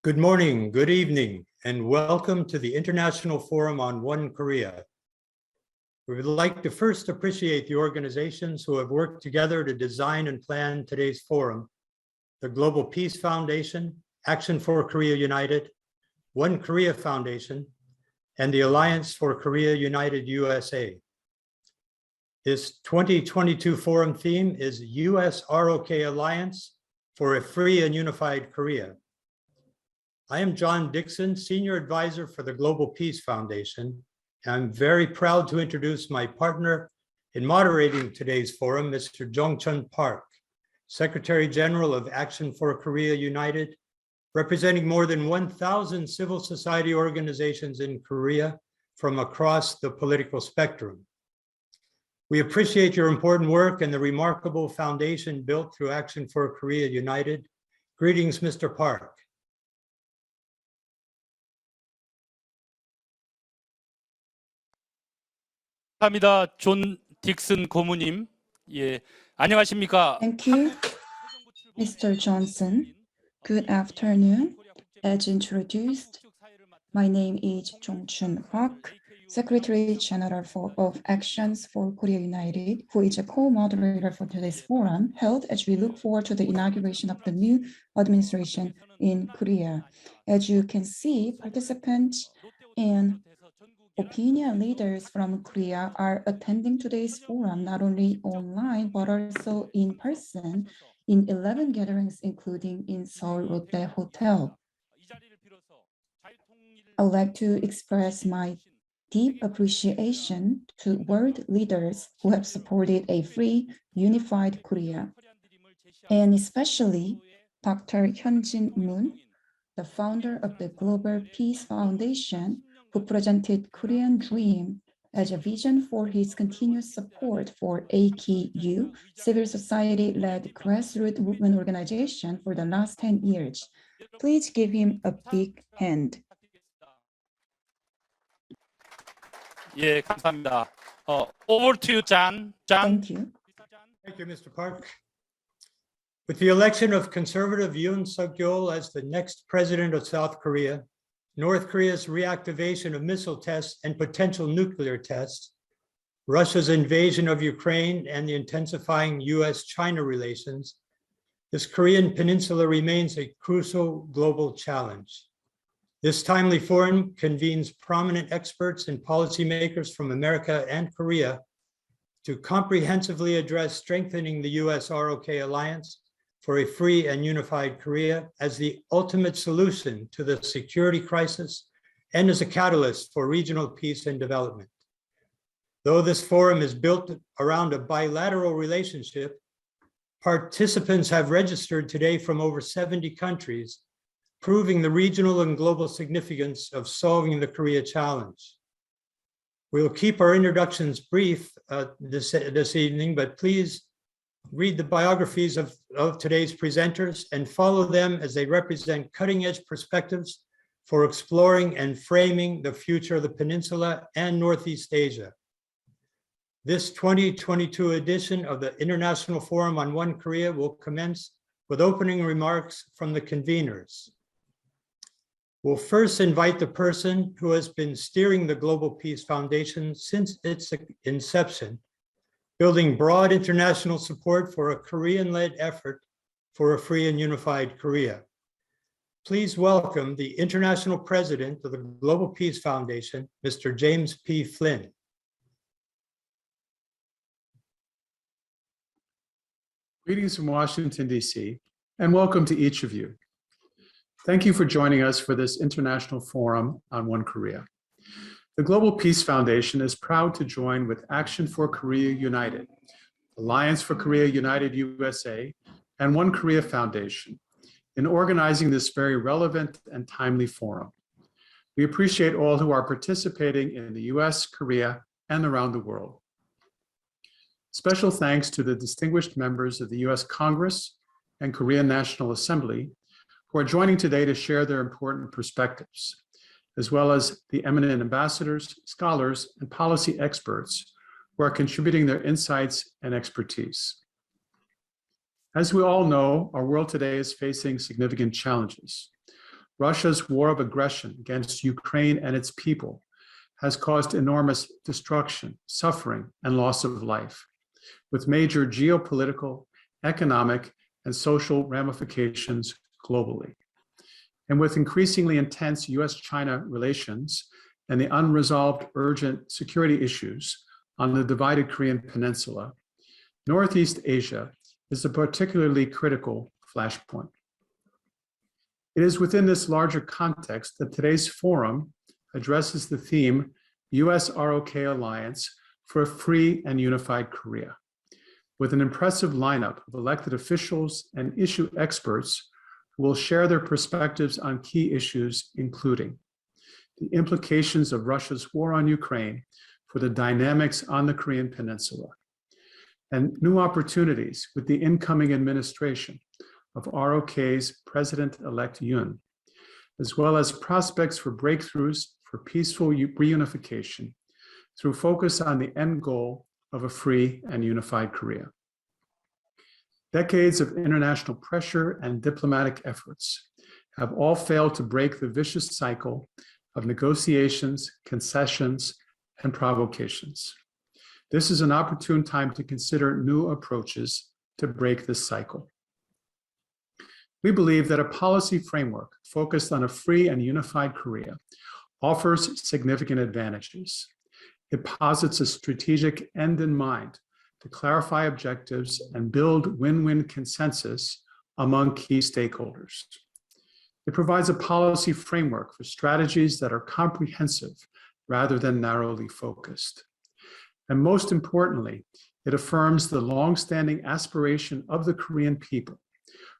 Good morning, good evening, and welcome to the International Forum on One Korea. We would like to first appreciate the organizations who have worked together to design and plan today's forum: the Global Peace Foundation, Action for Korea United, One Korea Foundation, and the Alliance for Korea United USA. This 2022 forum theme is U.S. ROK Alliance for a Free and Unified Korea. I am John Dixon, Senior Advisor for the Global Peace Foundation. I'm very proud to introduce my partner in moderating today's forum, Mr. Jong-chun Park, Secretary General of Action for Korea United, representing more than 1,000 civil society organizations in Korea from across the political spectrum. We appreciate your important work and the remarkable foundation built through Action for Korea United. Greetings, Mr. Park. 감사합니다. 존 딕슨 고문님. 예, 안녕하십니까? Thank you, Mr. Johnson. Good afternoon. As introduced, my name is Jong-chun Park, Secretary General of Actions for Korea United, who is a co-moderator for today's forum, held as we look forward to the inauguration of the new administration in Korea. As you can see, participants and opinion leaders from Korea are attending today's forum not only online, but also in person in 11 gatherings, including in Seoul Lotte Hotel. I would like to express my deep appreciation to world leaders who have supported a free, unified Korea, and especially Dr. Hyunjin Moon, the founder of the Global Peace Foundation, who presented Korean Dream as a vision for his continuous support for AKU, civil society-led grassroots movement organization for the last 10 years. Please give him a big hand. 예, 감사합니다. Over to you, John. Thank you. Thank you, Mr. Park. With the election of conservative Yoon Suk-yeol as the next president of South Korea, North Korea's reactivation of missile tests and potential nuclear tests, Russia's invasion of Ukraine, and the intensifying U.S.-China relations, this Korean peninsula remains a crucial global challenge. This timely forum convenes prominent experts and policymakers from America and Korea to comprehensively address strengthening the U.S. ROK alliance for a free and unified Korea as the ultimate solution to the security crisis and as a catalyst for regional peace and development. Though this forum is built around a bilateral relationship, participants have registered today from over 70 countries, proving the regional and global significance of solving the Korea challenge. We'll keep our introductions brief this evening, but please read the biographies of today's presenters and follow them as they represent cutting-edge perspectives for exploring and framing the future of the peninsula and Northeast Asia. This 2022 edition of the International Forum on One Korea will commence with opening remarks from the conveners. We'll first invite the person who has been steering the Global Peace Foundation since its inception, building broad international support for a Korean-led effort for a free and unified Korea. Please welcome the International President of the Global Peace Foundation, Mr. James P. Flynn. Greetings from Washington, D.C., and welcome to each of you. Thank you for joining us for this International Forum on One Korea. The Global Peace Foundation is proud to join with Action for Korea United, Alliance for Korea United USA, and One Korea Foundation in organizing this very relevant and timely forum. We appreciate all who are participating in the U.S., Korea, and around the world. Special thanks to the distinguished members of the U.S. Congress and Korean National Assembly who are joining today to share their important perspectives, as well as the eminent ambassadors, scholars, and policy experts who are contributing their insights and expertise. As we all know, our world today is facing significant challenges. Russia's war of aggression against Ukraine and its people has caused enormous destruction, suffering, and loss of life, with major geopolitical, economic, and social ramifications globally. And with increasingly intense US-China relations and the unresolved urgent security issues on the divided Korean peninsula, Northeast Asia is a particularly critical flashpoint. It is within this larger context that today's forum addresses the theme U.S. ROK Alliance for a Free and Unified Korea, with an impressive lineup of elected officials and issue experts who will share their perspectives on key issues, including the implications of Russia's war on Ukraine for the dynamics on the Korean Peninsula, and new opportunities with the incoming administration of ROK's President-elect Yoon, as well as prospects for breakthroughs for peaceful reunification through focus on the end goal of a free and unified Korea. Decades of international pressure and diplomatic efforts have all failed to break the vicious cycle of negotiations, concessions, and provocations. This is an opportune time to consider new approaches to break this cycle. We believe that a policy framework focused on a free and unified Korea offers significant advantages. It posits a strategic end in mind to clarify objectives and build win-win consensus among key stakeholders. It provides a policy framework for strategies that are comprehensive rather than narrowly focused. And most importantly, it affirms the long-standing aspiration of the Korean people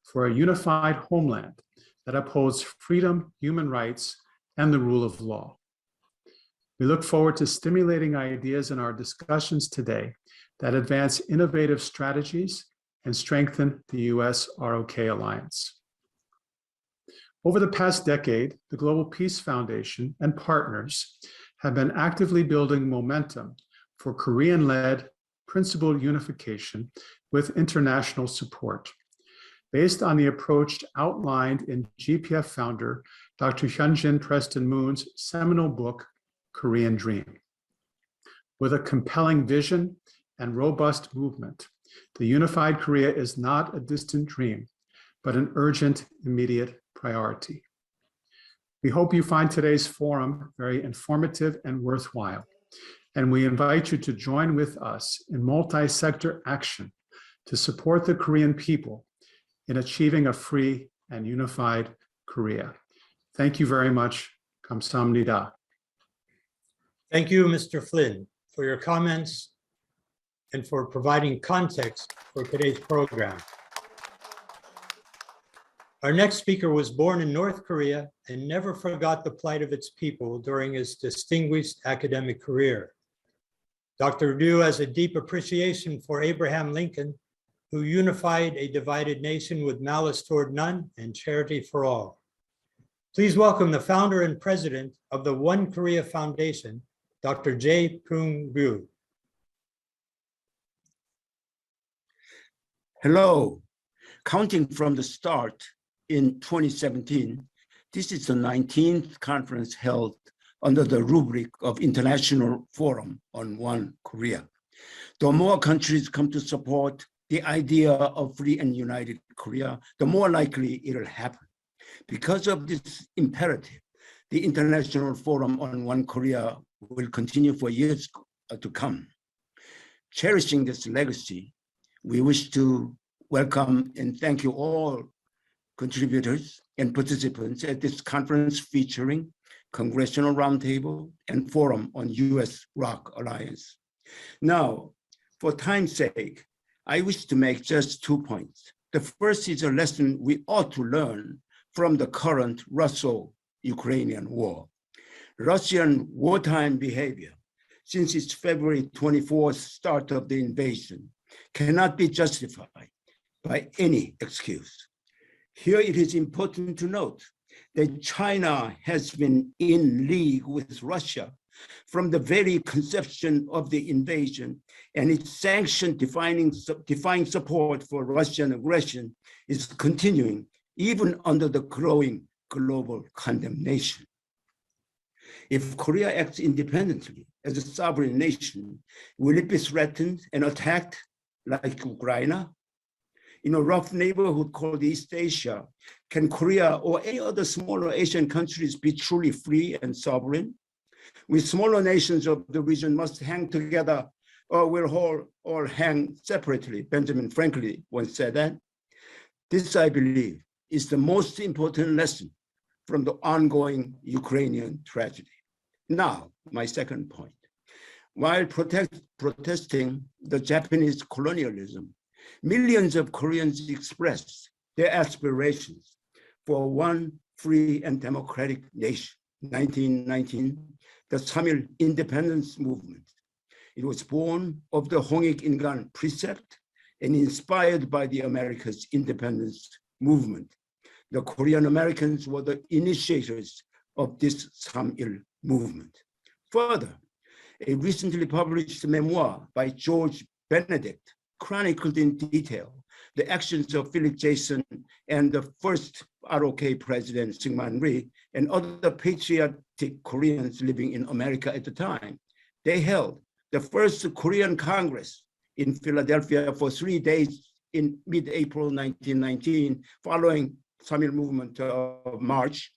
for a unified homeland that upholds freedom, human rights, and the rule of law. We look forward to stimulating ideas in our discussions today that advance innovative strategies and strengthen the U.S. ROK Alliance. Over the past decade, the Global Peace Foundation and partners have been actively building momentum for Korean-led principled unification with international support, based on the approach outlined in GPF founder Dr. Hyunjin Preston Moon's seminal book, Korean Dream. With a compelling vision and robust movement, the unified Korea is not a distant dream, but an urgent, immediate priority. We hope you find today's forum very informative and worthwhile, and we invite you to join with us in multi-sector action to support the Korean people in achieving a free and unified Korea. Thank you very much. 감사합니다. Thank you, Mr. Flynn, for your comments and for providing context for today's program. Our next speaker was born in North Korea and never forgot the plight of its people during his distinguished academic career. Dr. Ryu has a deep appreciation for Abraham Lincoln, who unified a divided nation with malice toward none and charity for all. Please welcome the founder and president of the One Korea Foundation, Dr. Jae-Pung Ryu. Hello. Counting from the start in 2017, this is the 19th conference held under the rubric of International Forum on One Korea. The more countries come to support the idea of free and united Korea, the more likely it'll happen. Because of this imperative, the International Forum on One Korea will continue for years to come. Cherishing this legacy, we wish to welcome and thank you all contributors and participants at this conference featuring Congressional Roundtable and Forum on U.S. ROK Alliance. Now, for time's sake, I wish to make just 2 points. The first is a lesson we ought to learn from the current Russo-Ukrainian war. Russian wartime behavior since its February 24th start of the invasion cannot be justified by any excuse. Here it is important to note that China has been in league with Russia from the very conception of the invasion, and its sanction defying support for Russian aggression is continuing even under the growing global condemnation. If Korea acts independently as a sovereign nation, will it be threatened and attacked like Ukraine? In a rough neighborhood called East Asia, can Korea or any other smaller Asian countries be truly free and sovereign? We smaller nations of the region must hang together or we'll all hang separately. Benjamin Franklin once said that. This, I believe, is the most important lesson from the ongoing Ukrainian tragedy. Now, my second point. While protesting the Japanese colonialism, millions of Koreans expressed their aspirations for one free and democratic nation. 1919, the Tamil independence movement. It was born of the Hongik-Ingan precept and inspired by the America's independence movement. The Korean Americans were the initiators of this Tamil movement. Further, a recently published memoir by George Benedict chronicled in detail the actions of Philip Jason and the first ROK president, Syngman Rhee, and other patriotic Koreans living in America at the time. They held the first Korean Congress in Philadelphia for 3 days in mid-April 1919, following Tamil movement of March.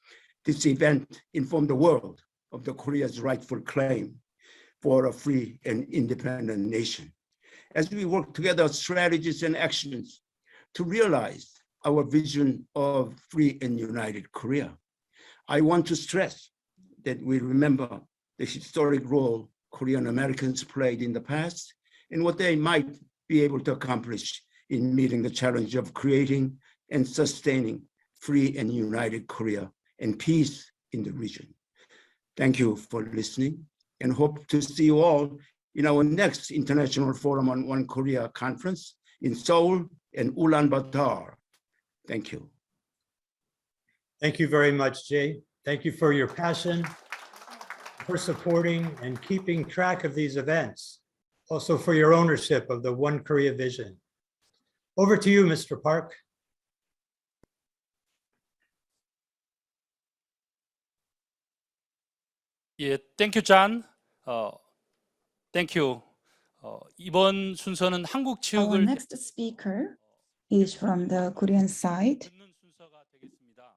This event informed the world of the Korea's rightful claim for a free and independent nation. As we work together strategies and actions to realize our vision of free and united Korea, I want to stress that we remember the historic role Korean Americans played in the past and what they might be able to accomplish in meeting the challenge of creating and sustaining free and united Korea and peace in the region. Thank you for listening and hope to see you all in our next International Forum on One Korea conference in Seoul and Ulaanbaatar. Thank you. Thank you very much, Jay. Thank you for your passion, for supporting and keeping track of these events, also for your ownership of the One Korea vision. Over to you, Mr. Park. 예, 땡큐 잔. 땡큐. 이번 순서는 한국 Our 측을 next speaker is from the Korean side. 듣는 순서가 되겠습니다.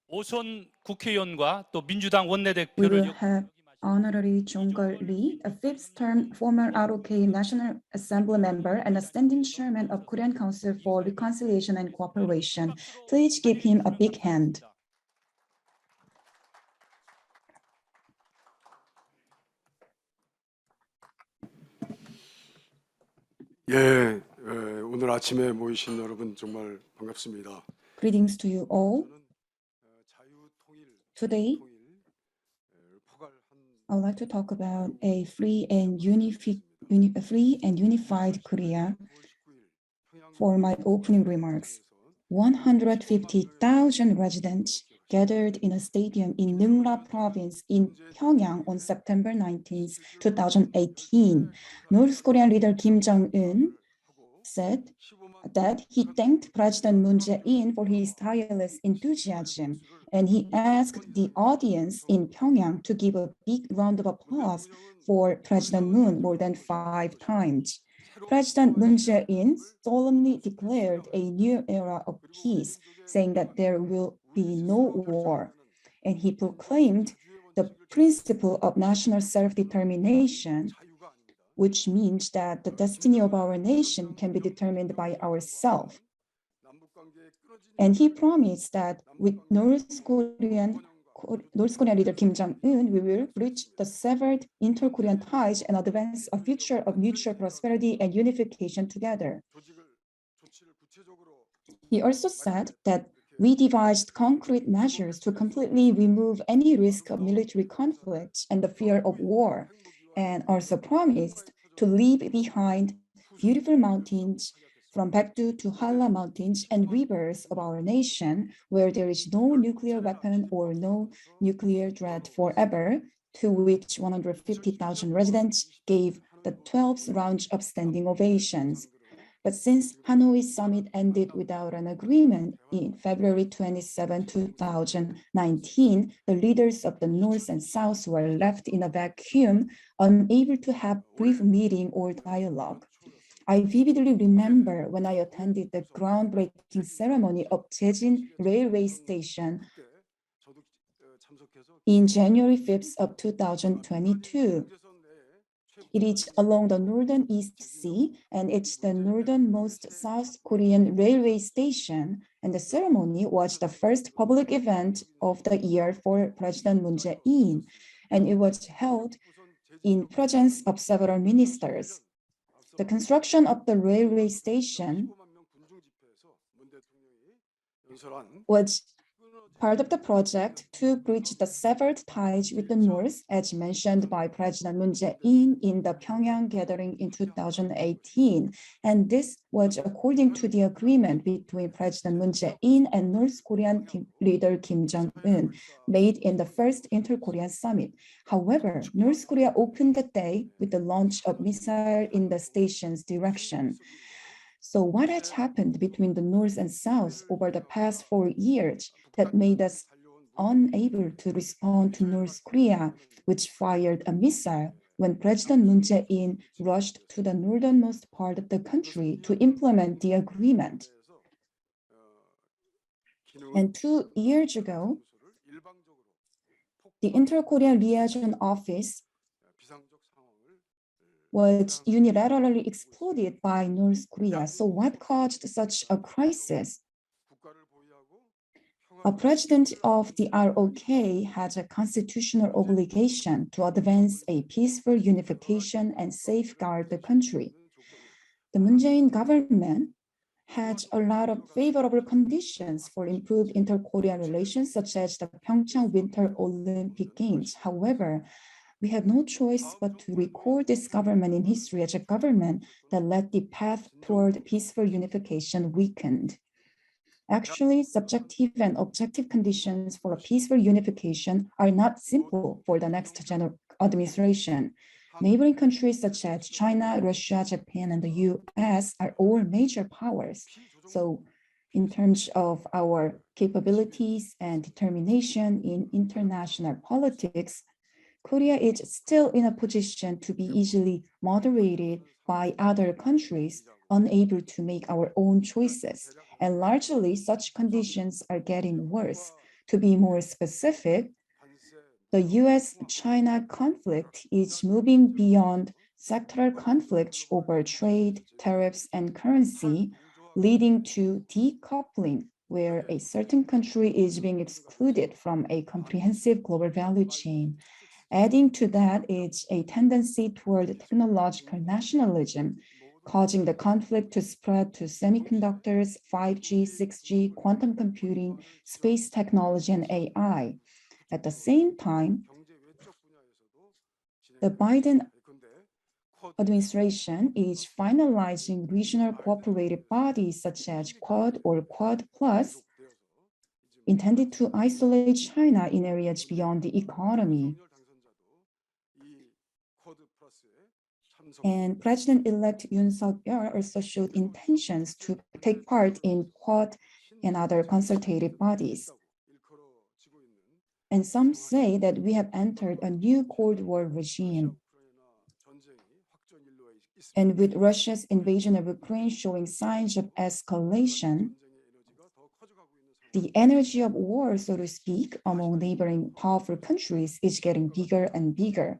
오선 국회의원과 또 민주당 We 원내대표를 will have Honorary Jong-geol Lee, a fifth-term former ROK National Assembly member and a standing chairman of Korean Council for Reconciliation and Cooperation. Please give him a big hand. 예, 오늘 아침에 모이신 여러분 정말 반갑습니다. Greetings to you all. 저는 자유통일, Today, 포괄한 I would like to talk about a free and unified Korea. 9월 19일 평양 For my opening remarks, 150,000 residents gathered in a stadium in Nungla province in Pyongyang on September 19, 2018. North Korean leader Kim Jong-un said that he thanked President Moon Jae-in for his tireless enthusiasm, and he asked the audience in Pyongyang to give a big round of applause for President Moon more than 5 times. President Moon Jae-in solemnly declared a new era of peace, saying that there will be no war, and he proclaimed the principle of national self-determination, which means that the destiny of our nation can be determined by ourselves. And he promised that with North Korean leader Kim Jong-un, we will bridge the severed inter-Korean ties and advance a future of mutual prosperity and unification together. He also said that we devised concrete measures to completely remove any risk of military conflict and the fear of war, and also promised to leave behind beautiful mountains from Baekdu to Halla Mountains and rivers of our nation, where there is no nuclear weapon or no nuclear threat forever, to which 150,000 residents gave the 12th round of standing ovations. But since Hanoi summit ended without an agreement in February 27, 2019, the leaders of the North and South were left in a vacuum, unable to have brief meeting or dialogue. I vividly remember when I attended the groundbreaking ceremony of Daejin railway station in January 5th of 2022. It is along the northern East Sea, and it's the northernmost South Korean railway station, and the ceremony was the first public event of the year for President Moon Jae-in, and it was held in presence of several ministers. The construction of the railway station was part of the project to bridge the severed ties with the North, as mentioned by President Moon Jae-in in the Pyongyang gathering in 2018. And this was according to the agreement between President Moon Jae-in and North Korean leader Kim Jong-un made in the first Inter-Korean summit. However, North Korea opened the day with the launch of missile in the station's direction. So what has happened between the North and South over the past 4 years that made us unable to respond to North Korea, which fired a missile when President Moon Jae-in rushed to the northernmost part of the country to implement the agreement? And 2 years ago, the Inter-Korean Liaison Office was unilaterally exploded by North Korea. So what caused such a crisis? A president of the ROK has a constitutional obligation to advance a peaceful unification and safeguard the country. The Moon Jae-in government had a lot of favorable conditions for improved inter-Korean relations, such as the Pyeongchang Winter Olympic Games. However, we have no choice but to record this government in history as a government that let the path toward peaceful unification weakened. Actually, subjective and objective conditions for a peaceful unification are not simple for the next administration. Neighboring countries such as China, Russia, Japan, and the U.S. are all major powers. So in terms of our capabilities and determination in international politics, Korea is still in a position to be easily moderated by other countries, unable to make our own choices. And largely, such conditions are getting worse. To be more specific, the U.S.-China conflict is moving beyond sectoral conflicts over trade, tariffs, and currency, leading to decoupling, where a certain country is being excluded from a comprehensive global value chain. Adding to that is a tendency toward technological nationalism, causing the conflict to spread to semiconductors, 5G, 6G, quantum computing, space technology, and AI. At the same time, the Biden administration is finalizing regional cooperative bodies such as Quad or Quad Plus, intended to isolate China in areas beyond the economy. And President-elect Yoon Suk-yeol also showed intentions to take part in Quad and other consultative bodies. And some say that we have entered a new Cold War regime. And with Russia's invasion of Ukraine showing signs of escalation, the energy of war, so to speak, among neighboring powerful countries is getting bigger and bigger.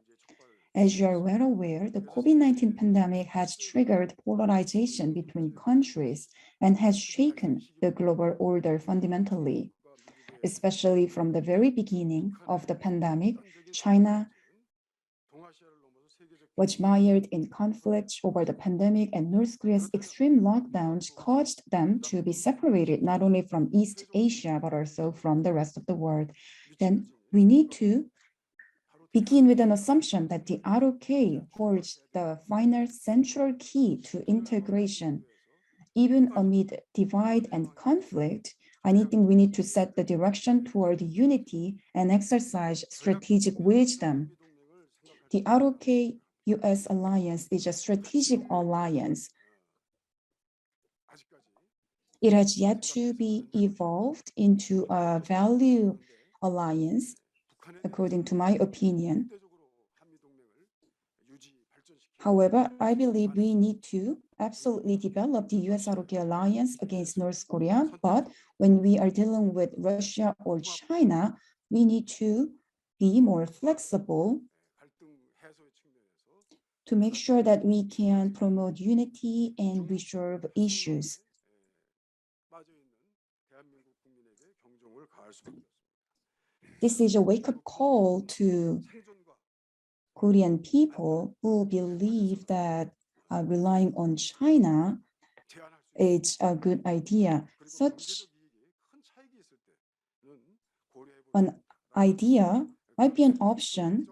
As you are well aware, the COVID-19 pandemic has triggered polarization between countries and has shaken the global order fundamentally. Especially from the very beginning of the pandemic, China was mired in conflict over the pandemic, and North Korea's extreme lockdowns caused them to be separated not only from East Asia, but also from the rest of the world. Then we need to begin with an assumption that the ROK holds the final central key to integration. Even amid divide and conflict, I think we need to set the direction toward unity and exercise strategic wisdom. The ROK-US alliance is a strategic alliance. It has yet to be evolved into a value alliance, according to my opinion. However, I believe we need to absolutely develop the U.S. ROK alliance against North Korea. But when we are dealing with Russia or China, we need to be more flexible to make sure that we can promote unity and resolve issues. This is a wake-up call to Korean people who believe that relying on China is a good idea. Such an idea might be an option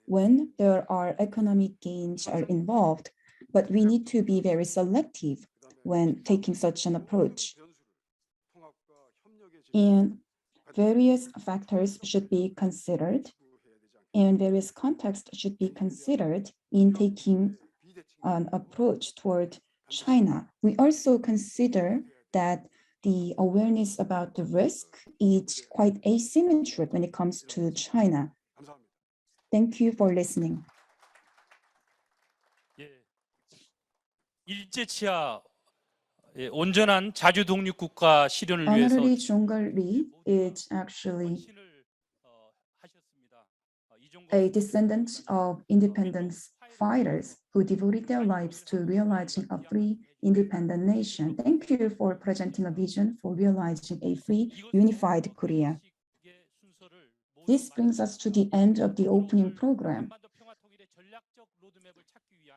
when there are economic gains are involved, but we need to be very selective when taking such an approach. And various factors should be considered, and various contexts should be considered in taking an approach toward China. We also consider that the awareness about the risk is quite asymmetric when it comes to China. Thank you for listening. 일제치하 온전한 자주 독립 국가 실현을 위해서 Honorary Jonggal Lee is actually a descendant of independence fighters who devoted their lives to realizing a free, independent nation. Thank you for presenting a vision for realizing a free, unified Korea. This brings us to the end of the opening program.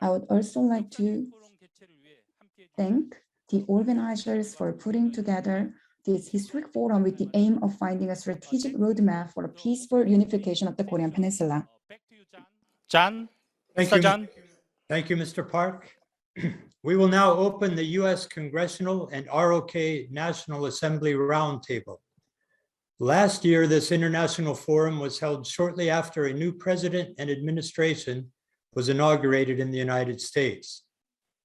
I would also like to thank the organizers for putting together this historic forum with the aim of finding a strategic roadmap for a peaceful unification of the Korean Peninsula. John, Thank Mr. you. John. Thank you, Mr. Park. We will now open the U.S. Congressional and ROK National Assembly Roundtable. Last year, this international forum was held shortly after a new president and administration was inaugurated in the United States.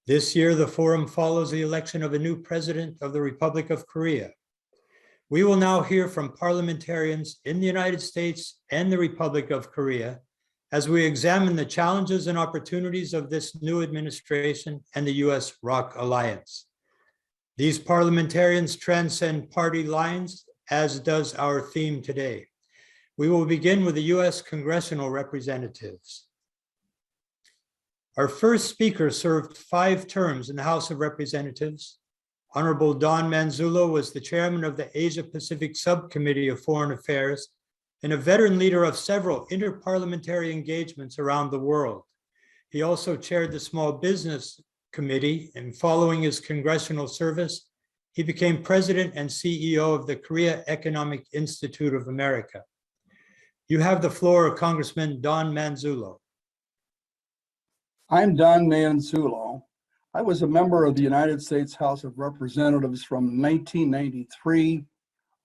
This year, the forum follows the election of a new president of the Republic of Korea. We will now hear from parliamentarians in the United States and the Republic of Korea as we examine the challenges and opportunities of this new administration and the U.S. ROK alliance. These parliamentarians transcend party lines, as does our theme today. We will begin with the U.S. Congressional Representatives. Our first speaker served 5 terms in the House of Representatives. Honorable Don Manzullo was the chairman of the Asia-Pacific Subcommittee of Foreign Affairs and a veteran leader of several interparliamentary engagements around the world. He also chaired the Small Business Committee, and following his congressional service, he became president and CEO of the Korea Economic Institute of America. You have the floor, Congressman Don Manzullo. I'm Don Manzullo. I was a member of the United States House of Representatives from 1993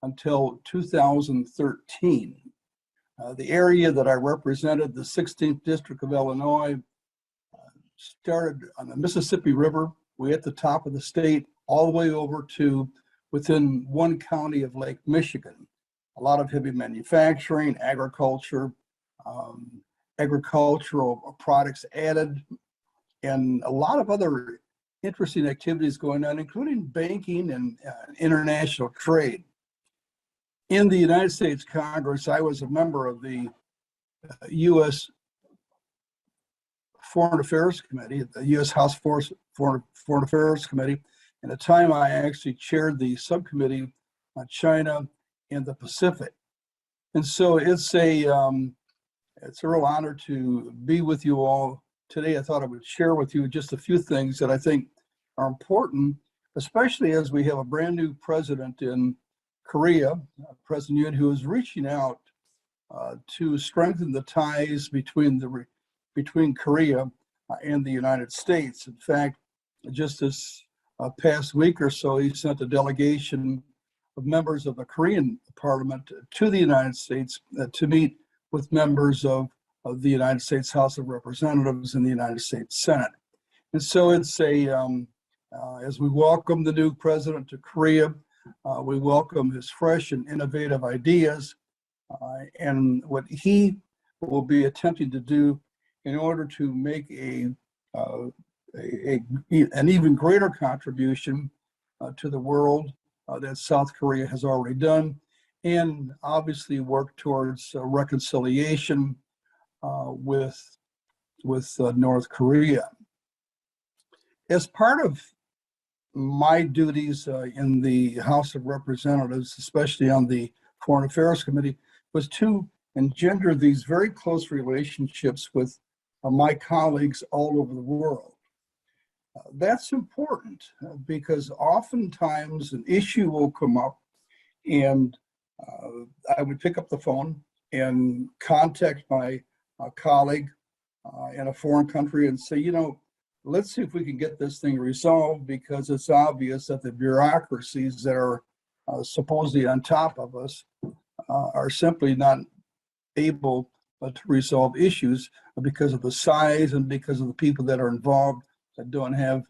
until 2013. The area that I represented, the 16th District of Illinois, started on the Mississippi River, way at the top of the state, all the way over to within one county of Lake Michigan. A lot of heavy manufacturing, agriculture, agricultural products added, and a lot of other interesting activities going on, including banking and international trade. In the United States Congress, I was a member of the U.S. Foreign Affairs Committee, the U.S. House Foreign Affairs Committee. And at the time, I actually chaired the subcommittee on China and the Pacific. And so it's a real honor to be with you all today. I thought I would share with you just a few things that I think are important, especially as we have a brand new president in Korea, President Yoon, who is reaching out to strengthen the ties between Korea and the United States. In fact, just this past week or so, he sent a delegation of members of the Korean Parliament to the United States to meet with members of the United States House of Representatives and the United States Senate. And so it's a As we welcome the new president to Korea, we welcome his fresh and innovative ideas and what he will be attempting to do in order to make an even greater contribution to the world that South Korea has already done, and obviously work towards reconciliation with North Korea. As part of my duties in the House of Representatives, especially on the Foreign Affairs Committee, was to engender these very close relationships with my colleagues all over the world. That's important because oftentimes an issue will come up and I would pick up the phone and contact my colleague in a foreign country and say, you know, let's see if we can get this thing resolved, because it's obvious that the bureaucracies that are supposedly on top of us are simply not able to resolve issues because of the size and because of the people that are involved that don't have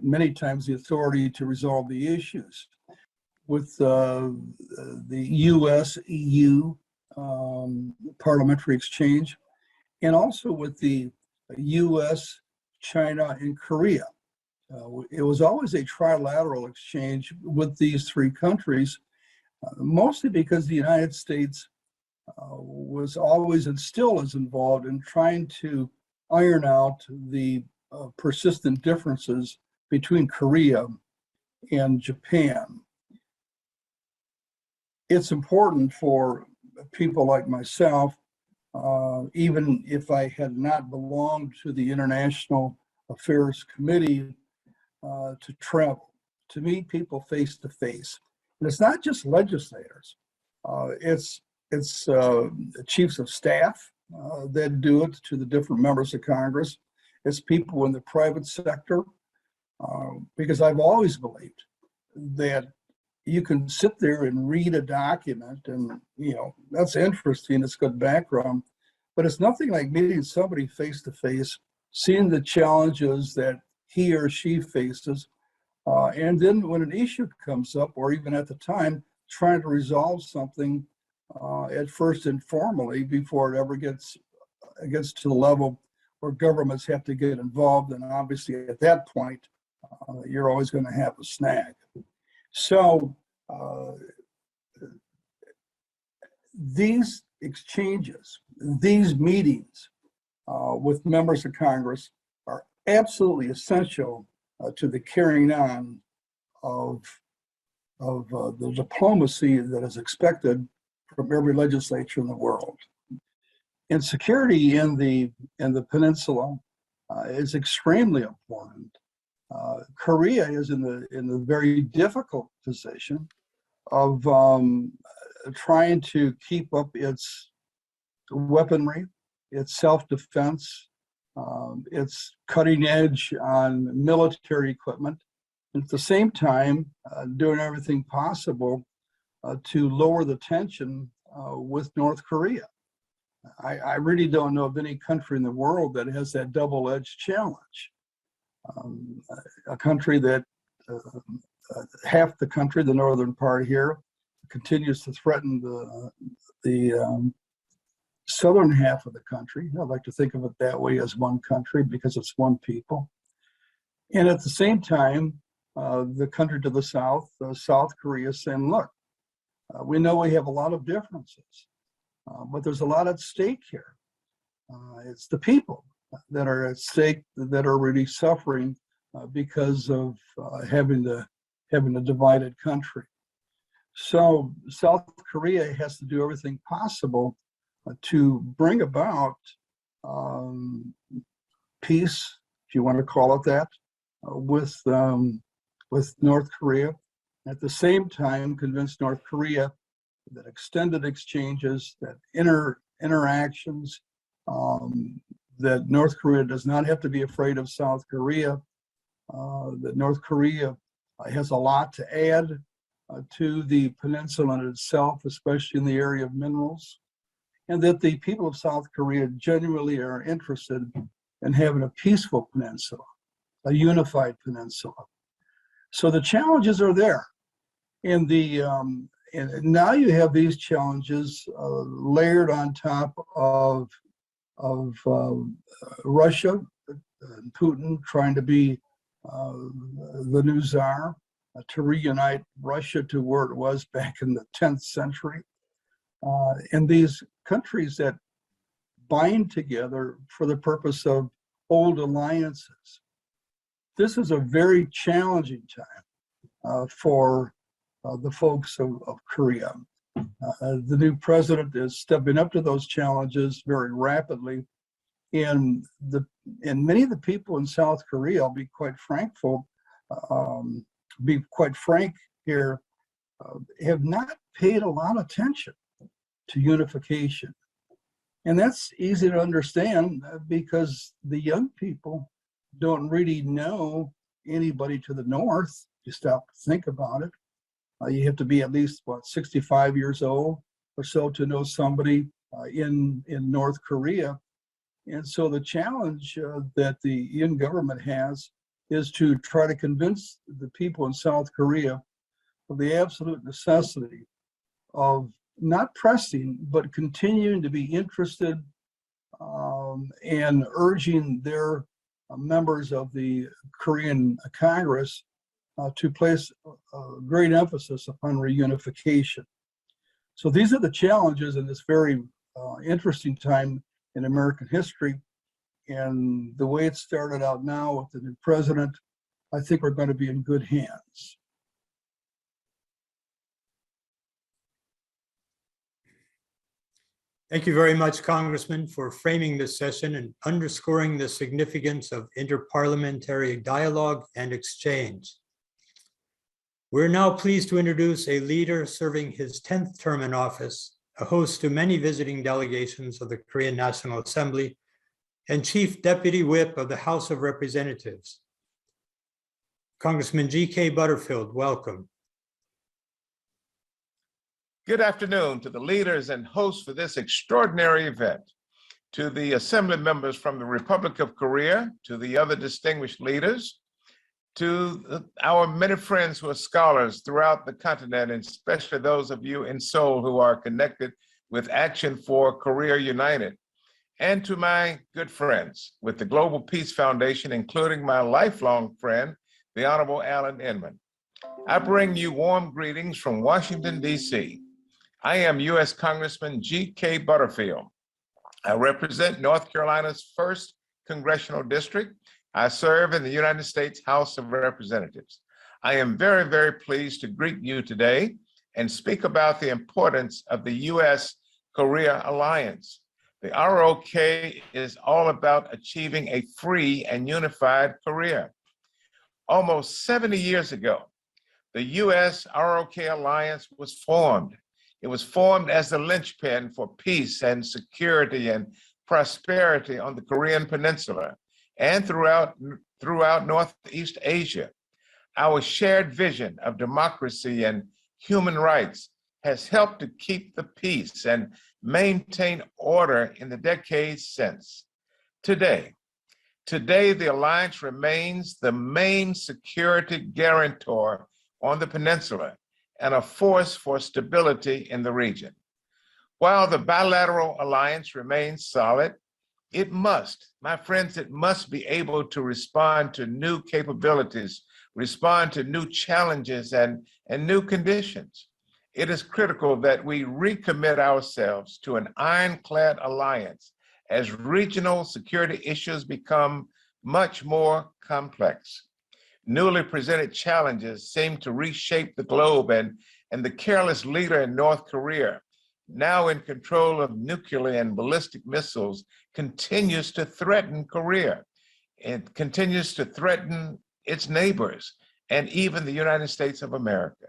many times the authority to resolve the issues. With the U.S. EU parliamentary exchange, and also with the U.S., China, and Korea. It was always a trilateral exchange with these three countries, mostly because the United States was always and still is involved in trying to iron out the persistent differences between Korea and Japan. It's important for people like myself, even if I had not belonged to the International Affairs Committee, to travel, to meet people face to face. And it's not just legislators, it's chiefs of staff that do it to the different members of Congress. It's people in the private sector, because I've always believed that you can sit there and read a document and, you know, that's interesting, it's good background, but it's nothing like meeting somebody face to face, seeing the challenges that he or she faces, and then when an issue comes up, or even at the time, trying to resolve something at first informally before it ever gets to the level where governments have to get involved. And obviously at that point, you're always going to have a snag. So these exchanges, these meetings with members of Congress are absolutely essential to the carrying on of the diplomacy that is expected from every legislature in the world. And security in the peninsula is extremely important. Korea is in the very difficult position of trying to keep up its weaponry, its self-defense, its cutting edge on military equipment, and at the same time doing everything possible to lower the tension with North Korea. I really don't know of any country in the world that has that double-edged challenge. A country that half the country, the northern part here, continues to threaten the southern half of the country. I like to think of it that way, as one country, because it's one people. And at the same time, the country to the south, South Korea, saying, look, we know we have a lot of differences, but there's a lot at stake here. It's the people that are at stake that are really suffering because of having a divided country. So South Korea has to do everything possible to bring about peace, if you want to call it that, with North Korea. At the same time, convince North Korea that extended exchanges, that interactions, that North Korea does not have to be afraid of South Korea, that North Korea has a lot to add to the peninsula in itself, especially in the area of minerals, and that the people of South Korea genuinely are interested in having a peaceful peninsula. a unified peninsula. So the challenges are there. And and now you have these challenges layered on top of Russia, Putin trying to be the new czar, to reunite Russia to where it was back in the 10th century. And these countries that bind together for the purpose of old alliances. This is a very challenging time for the folks of Korea. The new president is stepping up to those challenges very rapidly. And many of the people in South Korea, I'll be quite frank here, have not paid a lot of attention to unification. And that's easy to understand because the young people don't really know anybody to the north. You stop to think about it. You have to be at least, 65 years old or so to know somebody in North Korea. And so the challenge that the Yoon government has is to try to convince the people in South Korea of the absolute necessity of not pressing, but continuing to be interested and urging their members of the Korean Congress to place great emphasis upon reunification. So these are the challenges in this very interesting time in American history. And the way it started out now with the new president, I think we're going to be in good hands. Thank you very much, Congressman, for framing this session and underscoring the significance of interparliamentary dialogue and exchange. We're now pleased to introduce a leader serving his 10th term in office, a host to many visiting delegations of the Korean National Assembly, and Chief Deputy Whip of the House of Representatives. Congressman G.K. Butterfield, welcome. Good afternoon to the leaders and hosts for this extraordinary event, to the Assembly members from the Republic of Korea, to the other distinguished leaders, to our many friends who are scholars throughout the continent, and especially those of you in Seoul who are connected with Action for Korea United, and to my good friends with the Global Peace Foundation, including my lifelong friend, the Honorable Alan Inman. I bring you warm greetings from Washington, D.C. I am U.S. Congressman G.K. Butterfield. I represent North Carolina's 1st Congressional District. I serve in the United States House of Representatives. I am very, very pleased to greet you today and speak about the importance of the U.S.-Korea alliance. The ROK is all about achieving a free and unified Korea. Almost 70 years ago, the U.S. ROK alliance was formed. It was formed as the linchpin for peace and security and prosperity on the Korean Peninsula and throughout Northeast Asia. Our shared vision of democracy and human rights has helped to keep the peace and maintain order in the decades since. Today, the alliance remains the main security guarantor on the peninsula and a force for stability in the region. While the bilateral alliance remains solid, it must, my friends, it must be able to respond to new capabilities, respond to new challenges and new conditions. It is critical that we recommit ourselves to an ironclad alliance as regional security issues become much more complex. Newly presented challenges seem to reshape the globe, and the careless leader in North Korea, now in control of nuclear and ballistic missiles, continues to threaten Korea. It continues to threaten its neighbors and even the United States of America.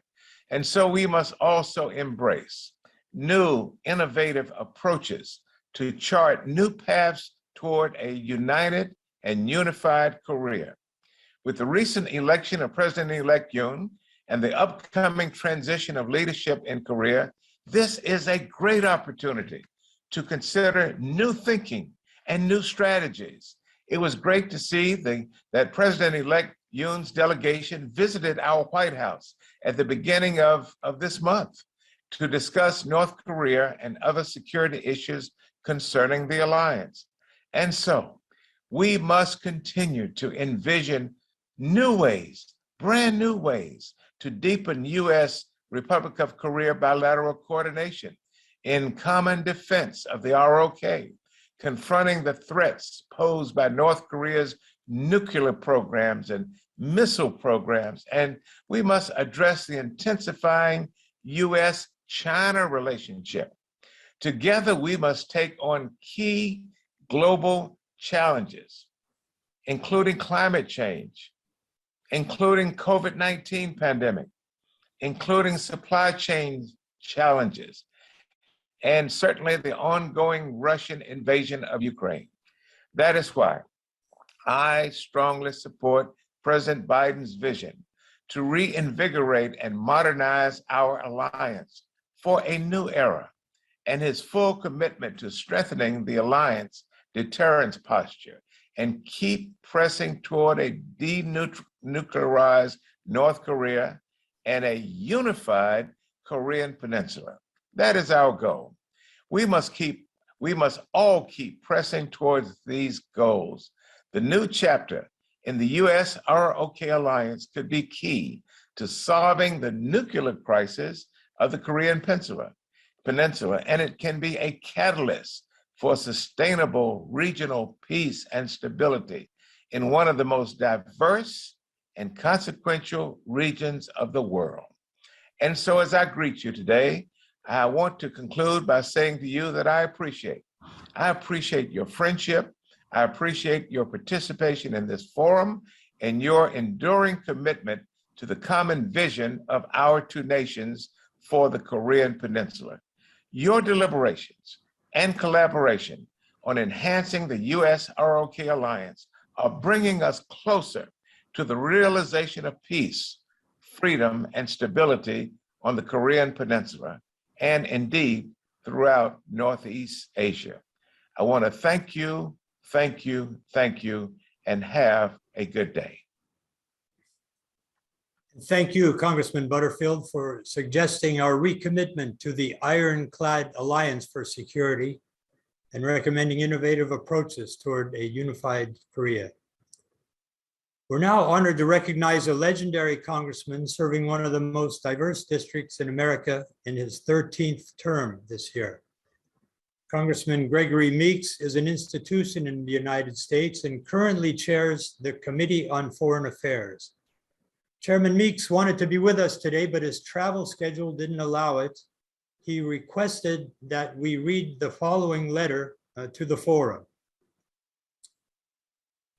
And so we must also embrace new, innovative approaches to chart new paths toward a united and unified Korea. With the recent election of President-elect Yoon and the upcoming transition of leadership in Korea, this is a great opportunity to consider new thinking and new strategies. It was great to see that President-elect Yoon's delegation visited our White House at the beginning of this month to discuss North Korea and other security issues concerning the alliance. And so we must continue to envision new ways, brand new ways to deepen U.S. Republic of Korea bilateral coordination in common defense of the ROK, confronting the threats posed by North Korea's nuclear programs and missile programs. And we must address the intensifying U.S.-China relationship. Together, we must take on key global challenges, including climate change, including COVID-19 pandemic, including supply chain challenges, and certainly the ongoing Russian invasion of Ukraine. That is why I strongly support President Biden's vision to reinvigorate and modernize our alliance for a new era, and his full commitment to strengthening the alliance deterrence posture and keep pressing toward a denuclearized North Korea and a unified Korean peninsula. That is our goal. We must all keep pressing towards these goals. The new chapter in the U.S. ROK alliance could be key to solving the nuclear crisis of the Korean peninsula, and it can be a catalyst for sustainable regional peace and stability in one of the most diverse and consequential regions of the world. And so as I greet you today, I want to conclude by saying to you that I appreciate your friendship. I appreciate your participation in this forum and your enduring commitment to the common vision of our two nations for the Korean Peninsula. Your deliberations and collaboration on enhancing the U.S. ROK alliance are bringing us closer to the realization of peace, freedom, and stability on the Korean Peninsula, and indeed throughout Northeast Asia. I want to thank you, and have a good day. Thank you, Congressman Butterfield, for suggesting our recommitment to the ironclad alliance for security and recommending innovative approaches toward a unified Korea. We're now honored to recognize a legendary congressman serving one of the most diverse districts in America in his 13th term this year. Congressman Gregory Meeks is an institution in the United States and currently chairs the Committee on Foreign Affairs. Chairman Meeks wanted to be with us today, but his travel schedule didn't allow it. He requested that we read the following letter to the forum.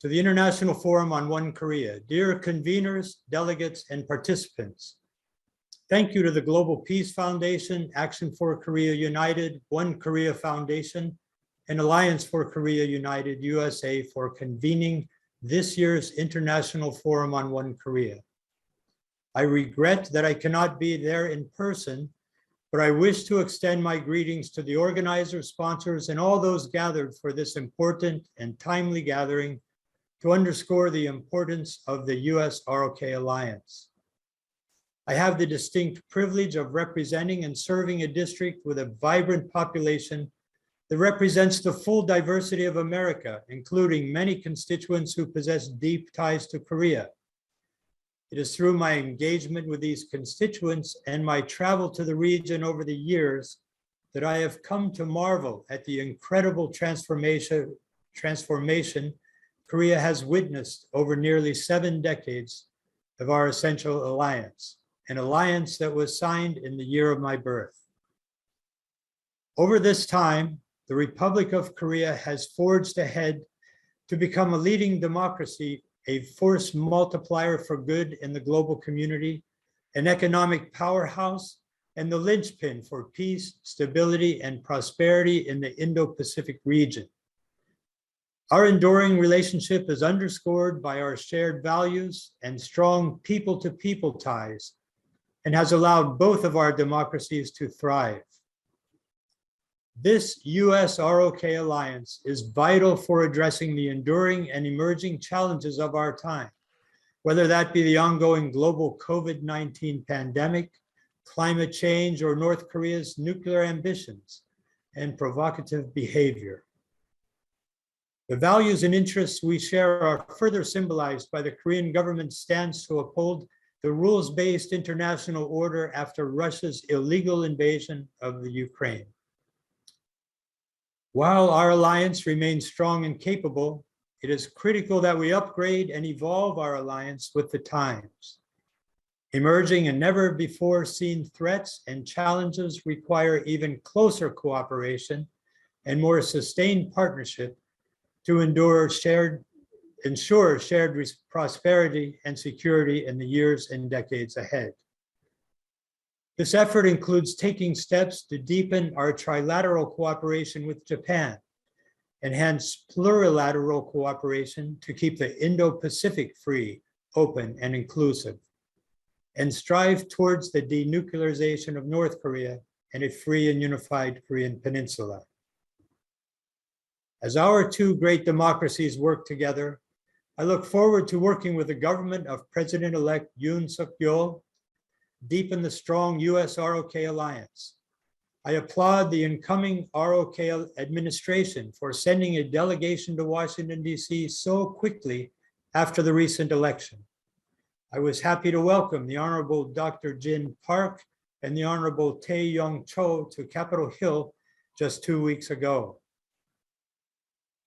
To the International Forum on One Korea, dear conveners, delegates, and participants, thank you to the Global Peace Foundation, Action for Korea United, One Korea Foundation, and Alliance for Korea United USA for convening this year's International Forum on One Korea. I regret that I cannot be there in person, but I wish to extend my greetings to the organizers, sponsors, and all those gathered for this important and timely gathering to underscore the importance of the U.S. ROK Alliance. I have the distinct privilege of representing and serving a district with a vibrant population that represents the full diversity of America, including many constituents who possess deep ties to Korea. It is through my engagement with these constituents and my travel to the region over the years that I have come to marvel at the incredible transformation Korea has witnessed over nearly 7 decades of our essential alliance, an alliance that was signed in the year of my birth. Over this time, the Republic of Korea has forged ahead to become a leading democracy, a force multiplier for good in the global community, an economic powerhouse, and the linchpin for peace, stability, and prosperity in the Indo-Pacific region. Our enduring relationship is underscored by our shared values and strong people-to-people ties, and has allowed both of our democracies to thrive. This U.S. ROK alliance is vital for addressing the enduring and emerging challenges of our time, whether that be the ongoing global COVID-19 pandemic, climate change, or North Korea's nuclear ambitions and provocative behavior. The values and interests we share are further symbolized by the Korean government's stance to uphold the rules-based international order after Russia's illegal invasion of the Ukraine. While our alliance remains strong and capable, it is critical that we upgrade and evolve our alliance with the times. Emerging and never before seen threats and challenges require even closer cooperation and more sustained partnership to ensure shared prosperity and security in the years and decades ahead. This effort includes taking steps to deepen our trilateral cooperation with Japan, enhance plurilateral cooperation to keep the Indo-Pacific free, open, and inclusive, and strive towards the denuclearization of North Korea and a free and unified Korean peninsula. As our two great democracies work together, I look forward to working with the government of President-elect Yoon Suk-yeol, deepen the strong U.S. ROK alliance. I applaud the incoming ROK administration for sending a delegation to Washington, D.C. so quickly after the recent election. I was happy to welcome the Honorable Dr. Jin Park and the Honorable Tae Young Cho to Capitol Hill just 2 weeks ago.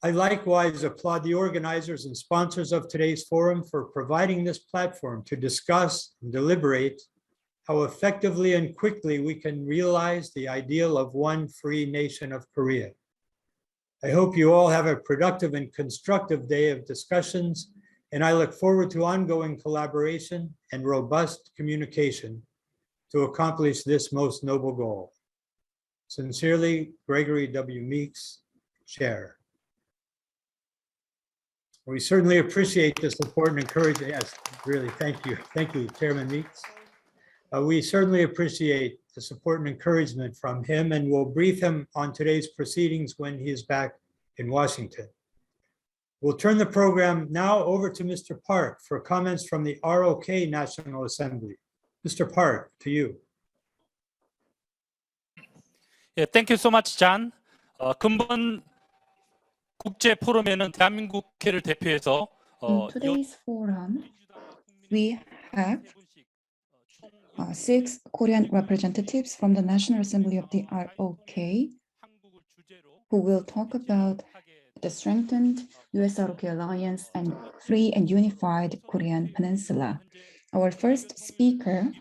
I likewise applaud the organizers and sponsors of today's forum for providing this platform to discuss and deliberate how effectively and quickly we can realize the ideal of one free nation of Korea. I hope you all have a productive and constructive day of discussions, and I look forward to ongoing collaboration and robust communication to accomplish this most noble goal. Sincerely, Gregory W. Meeks, Chair. We certainly appreciate the support and encouragement. Yes, really, thank you. Thank you, Chairman Meeks. We certainly appreciate the support and encouragement from him, and we'll brief him on today's proceedings when he is back in Washington. We'll turn the program now over to Mr. Park for comments from the ROK National Assembly. Mr. Park, to you. 예, thank you so much, John. 근본 국제 포럼에는 대한민국 국회를 대표해서 In today's forum, we have 6 Korean representatives from the National Assembly of the ROK who will talk about the strengthened U.S. ROK alliance and free and unified Korean peninsula. Our first speaker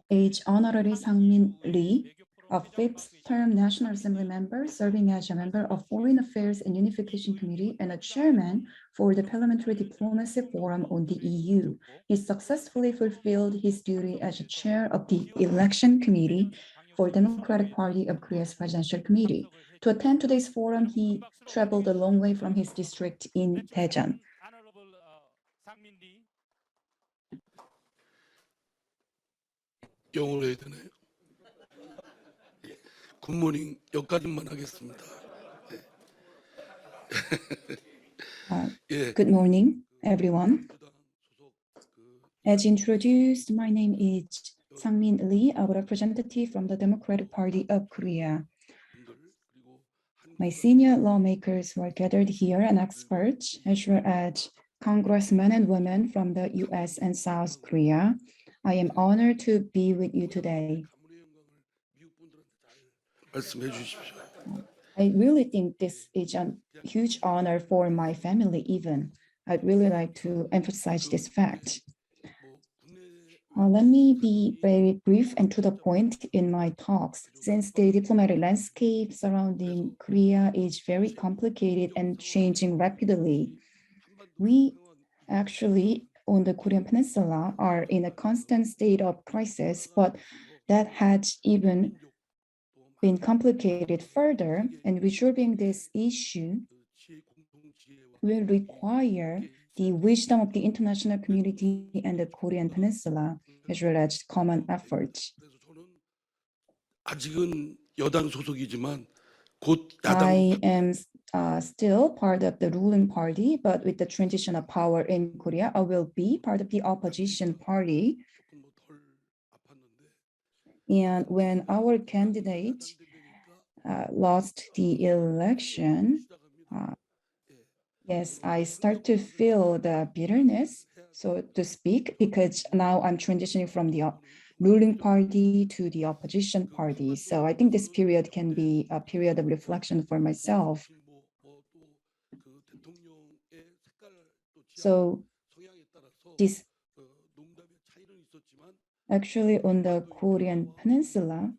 is Honorary Sang-min Lee, a 5th-term National Assembly member serving as a member of Foreign Affairs and Unification Committee and a chairman for the Parliamentary Diplomacy Forum on the EU. He successfully fulfilled his duty as a chair of the Election Committee for Democratic Party of Korea's Presidential Committee. To attend today's forum, he traveled a long way from his district in Daejeon. 영어로 해야 되나요? 굿모닝 여기까지만 하겠습니다. Good morning, everyone. As introduced, my name is Sang-min Lee, a representative from the Democratic Party of Korea. My senior lawmakers who are gathered here and experts, as well as congressmen and women from the U.S. and South Korea, I am honored to be with you today. 말씀해 주십시오. I really think this is a huge honor for my family even. I'd really like to emphasize this fact. Let me be very brief and to the point in my talks, since the diplomatic landscape surrounding Korea is very complicated and changing rapidly. We actually, on the Korean Peninsula, are in a constant state of crisis, but that has even been complicated further, and resolving this issue will require the wisdom of the international community and the Korean Peninsula, as well as common efforts. 아직은 여당 소속이지만 곧 I 야당 am still part of the ruling party, but with the transition of power in Korea, I will be part of the opposition party. 조금 뭐덜 아팠는데 And when our candidate lost the election, yes, I start to feel the bitterness, so to speak, because now I'm transitioning from the ruling party to the opposition party. So I think this period can be a period of reflection for myself. 뭐또그 대통령의 색깔도 So 성향에 따라서 this 농담의 차이는 있었지만 actually on the Korean peninsula,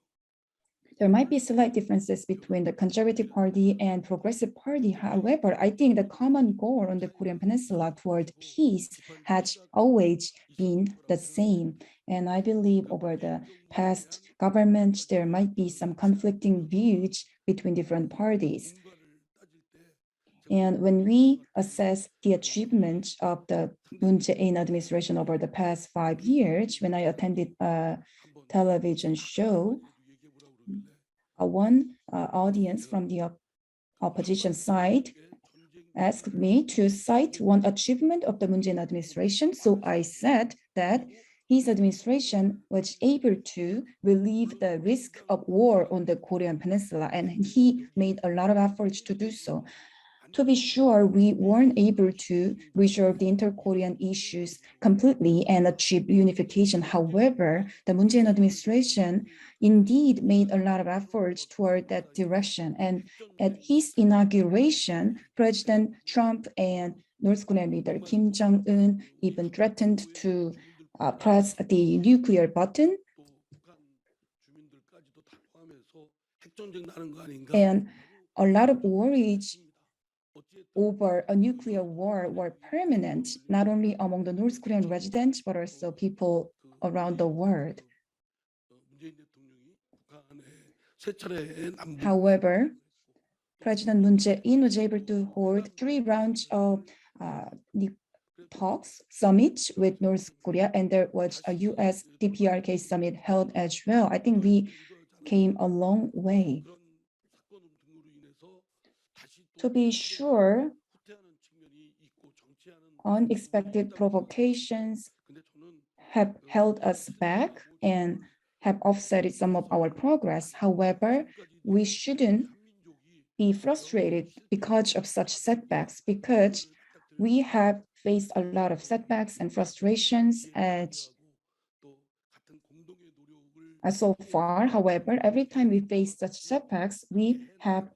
there might be slight differences between the Conservative Party and Progressive Party. However, I think the common goal on the Korean peninsula toward peace has always been the same. And I believe over the past government, there might be some conflicting views between different parties. And when we assess the achievements of the Moon Jae-in administration over the past 5 years, when I attended a television show, one audience from the opposition side asked me to cite one achievement of the Moon Jae-in administration. So I said that his administration was able to relieve the risk of war on the Korean peninsula, and he made a lot of efforts to do so. To be sure, we weren't able to resolve the inter-Korean issues completely and achieve unification. However, the Moon Jae-in administration indeed made a lot of efforts toward that direction. And at his inauguration, President Trump and North Korean leader Kim Jong-un even threatened to press the nuclear button. And a lot of worries over a nuclear war were permanent, not only among the North Korean residents, but also people around the world. However, President Moon Jae-in was able to hold 3 rounds of talks, summits with North Korea, and there was a U.S. DPRK summit held as well. I think we came a long way. To be sure, unexpected provocations have held us back and have offset some of our progress. However, we shouldn't be frustrated because of such setbacks, because we have faced a lot of setbacks and frustrations so far. However, every time we face such setbacks, we have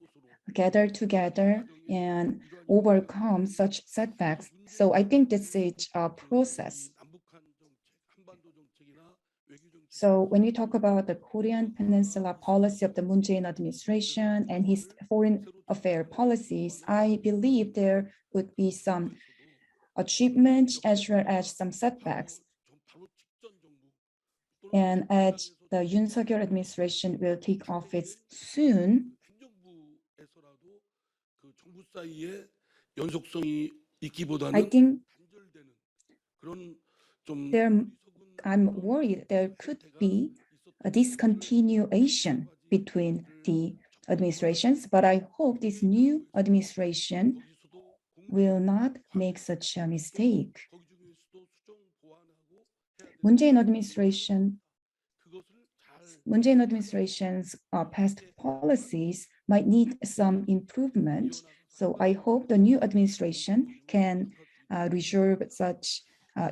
gathered together and overcome such setbacks. So I think this is a process. So when we talk about the Korean Peninsula policy of the Moon Jae-in administration and his foreign affairs policies, I believe there would be some achievements as well as some setbacks. And as the Yoon Suk-yeol administration will take office soon, I think I'm worried there could be a discontinuation between the administrations, but I hope this new administration will not make such a mistake. Moon Jae-in administration's past policies might need some improvement. So I hope the new administration can resolve such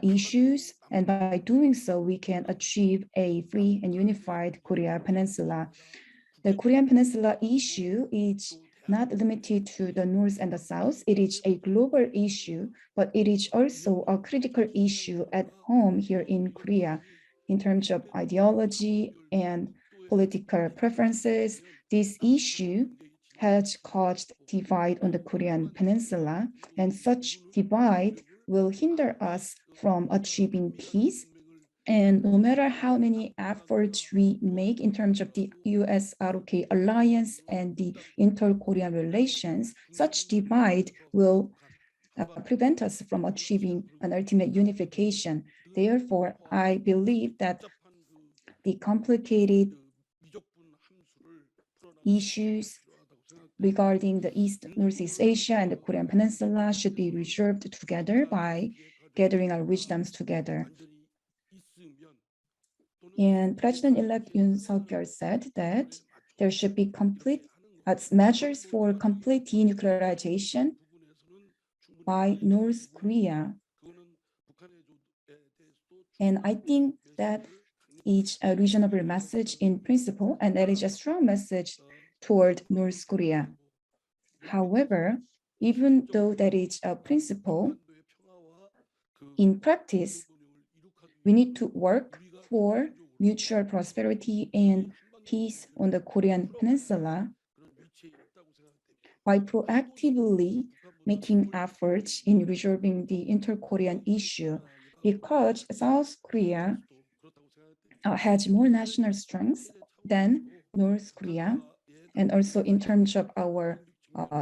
issues, and by doing so, we can achieve a free and unified Korea Peninsula. The Korean Peninsula issue is not limited to the North and the South. It is a global issue, but it is also a critical issue at home here in Korea. In terms of ideology and political preferences, this issue has caused divide on the Korean Peninsula, and such divide will hinder us from achieving peace. And no matter how many efforts we make in terms of the U.S. ROK alliance and the inter-Korean relations, such divide will prevent us from achieving an ultimate unification. Therefore, I believe that the complicated issues regarding the Northeast Asia and the Korean Peninsula should be resolved together by gathering our wisdoms together. And President-elect Yoon Suk-yeol said that there should be complete measures for complete denuclearization by North Korea. And I think that is a reasonable message in principle, and that is a strong message toward North Korea. However, even though that is a principle, in practice, we need to work for mutual prosperity and peace on the Korean Peninsula by proactively making efforts in resolving the inter-Korean issue, because South Korea has more national strengths than North Korea. And also in terms of our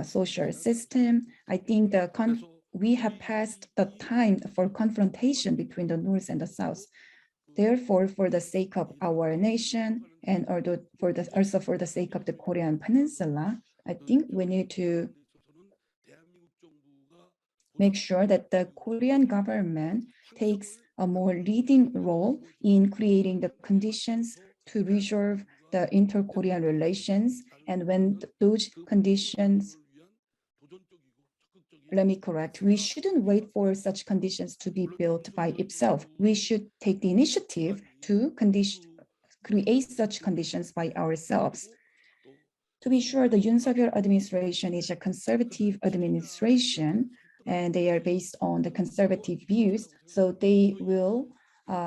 social system, I think we have passed the time for confrontation between the North and the South. Therefore, for the sake of our nation and also for the sake of the Korean Peninsula, I think we need to make sure that the Korean government takes a more leading role in creating the conditions to resolve the inter-Korean relations. And when those conditions, let me correct, we shouldn't wait for such conditions to be built by itself. We should take the initiative to create such conditions by ourselves. To be sure, the Yoon Suk-yeol administration is a conservative administration, and they are based on the conservative views, so they will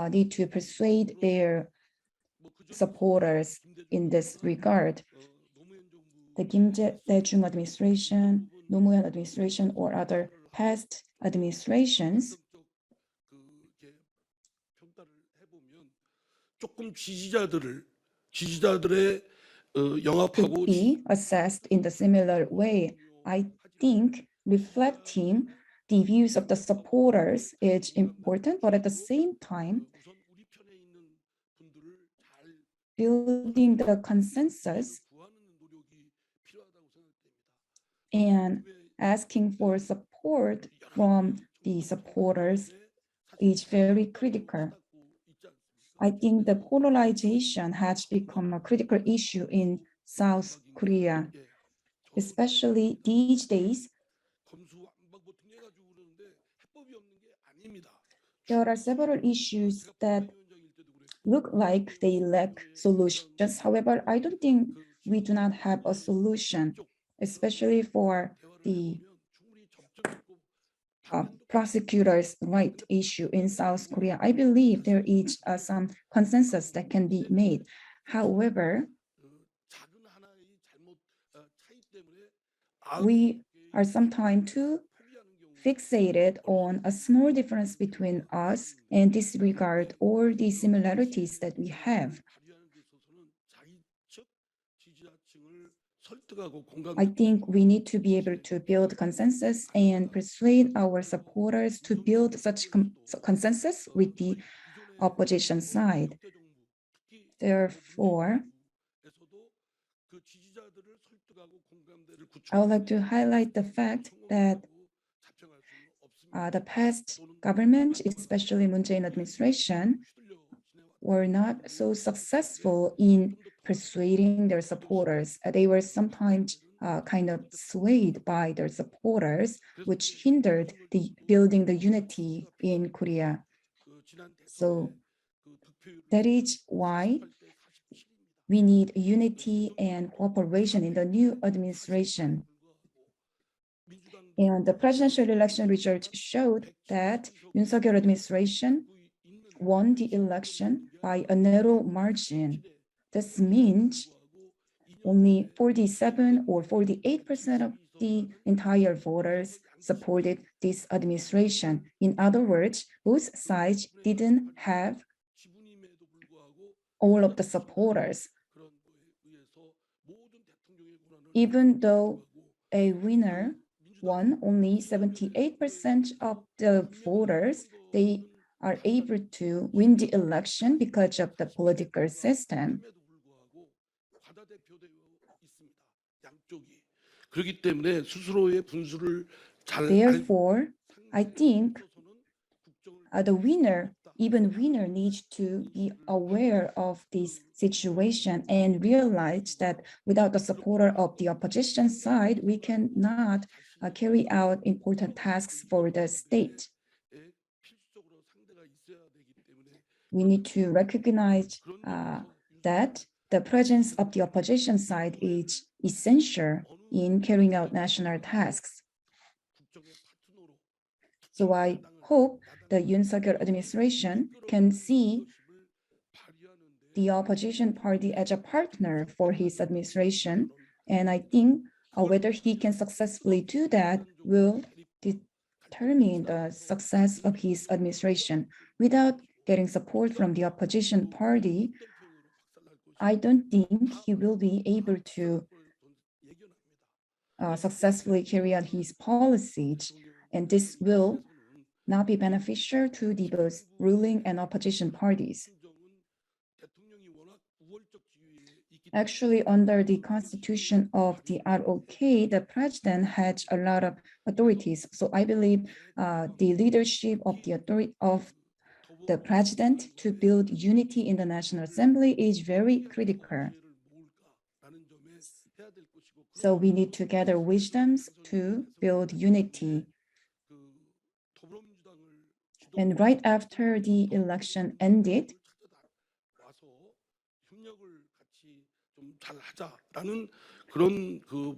need to persuade their supporters in this regard. The Kim Dae-jung administration, Nomu현 administration, or other past administrations could be assessed in the similar way. I think reflecting the views of the supporters is important, but at the same time, building the consensus and asking for support from the supporters is very critical. I think the polarization has become a critical issue in South Korea, especially these days. There are several issues that look like they lack solutions. However, I don't think we do not have a solution, especially for the prosecutors' right issue in South Korea. I believe there is some consensus that can be made. However, we are sometimes too fixated on a small difference between us and disregard all the similarities that we have. I think we need to be able to build consensus and persuade our supporters to build such consensus with the opposition side. Therefore, I would like to highlight the fact that the past government, especially Moon Jae-in administration, were not so successful in persuading their supporters. They were sometimes kind of swayed by their supporters, which hindered building the unity in Korea. So that is why we need unity and cooperation in the new administration. And the presidential election results showed that Yoon Suk-yeol administration won the election by a narrow margin. This means only 47 or 48% of the entire voters supported this administration. In other words, both sides didn't have all of the supporters. Even though a winner won only 78% of the voters, they are able to win the election because of the political system. 그렇기 때문에 스스로의 분수를 잘 Therefore, I think the winner, even winner, needs to be aware of this situation and realize that without the supporter of the opposition side, we cannot carry out important tasks for the state. 필수적으로 상대가 있어야 되기 때문에 We need to recognize that the presence of the opposition side is essential in carrying out national tasks. 국정의 파트너로 So I hope the Yoon Suk-yeol administration can see the opposition party as a partner for his administration. And I think whether he can successfully do that will determine the success of his administration. Without getting support from the opposition party, I don't think he will be able to successfully carry out his policies, and this will not be beneficial to the both ruling and opposition parties. 대통령이 워낙 우월적 지위에 있기 Actually, under the constitution of the ROK, the president has a lot of authorities. So I believe the leadership of the president to build unity in the National Assembly is very critical. 모을까라는 점에 해야 될 것이고 So we need to gather wisdoms to build unity. 그 더불어민주당을 And right after the election ended, 와서 협력을 같이 좀 잘 하자라는 그런 그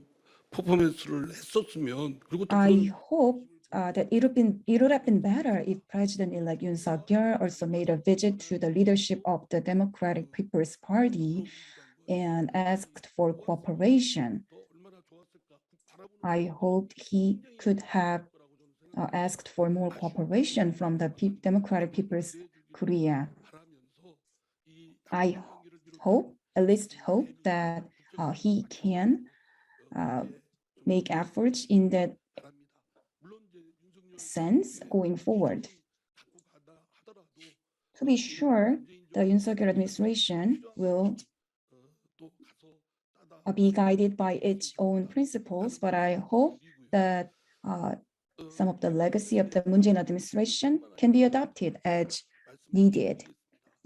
퍼포먼스를 했었으면 그리고 또 I 그런 hope that it would have been better if President-elect Yoon Suk-yeol also made a visit to the leadership of the Democratic People's Party and asked for cooperation. 더 얼마나 좋았을까 바라보는 I hoped he could have 거라고 저는 생각합니다. asked for more cooperation from the Democratic People's Korea. 바라면서 이 I hope, at least hope that he can make efforts in that 바랍니다. 물론 이제 윤석열 sense going forward. 갖고 가다 하더라도 To be sure, the Yoon Suk-yeol administration will 또 가서 따다 be guided by its own principles, but I hope that some of the legacy of the Moon Jae-in administration can be adopted as needed.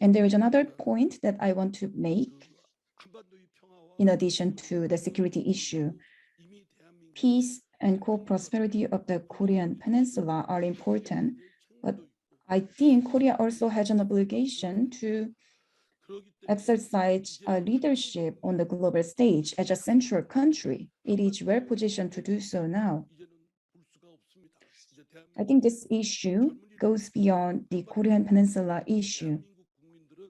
And there is another point that I want to make 한반도의 평화와 in addition to the security issue. 이미 대한민국 Peace and co-prosperity of the Korean peninsula are important, but I think Korea also has an obligation to 그러기 때문에 exercise leadership on the global stage as a central country. It is well positioned to do so now. 이제는 볼 수가 없습니다. 이제 대한민국 I think this issue goes beyond the Korean peninsula issue. 국민들은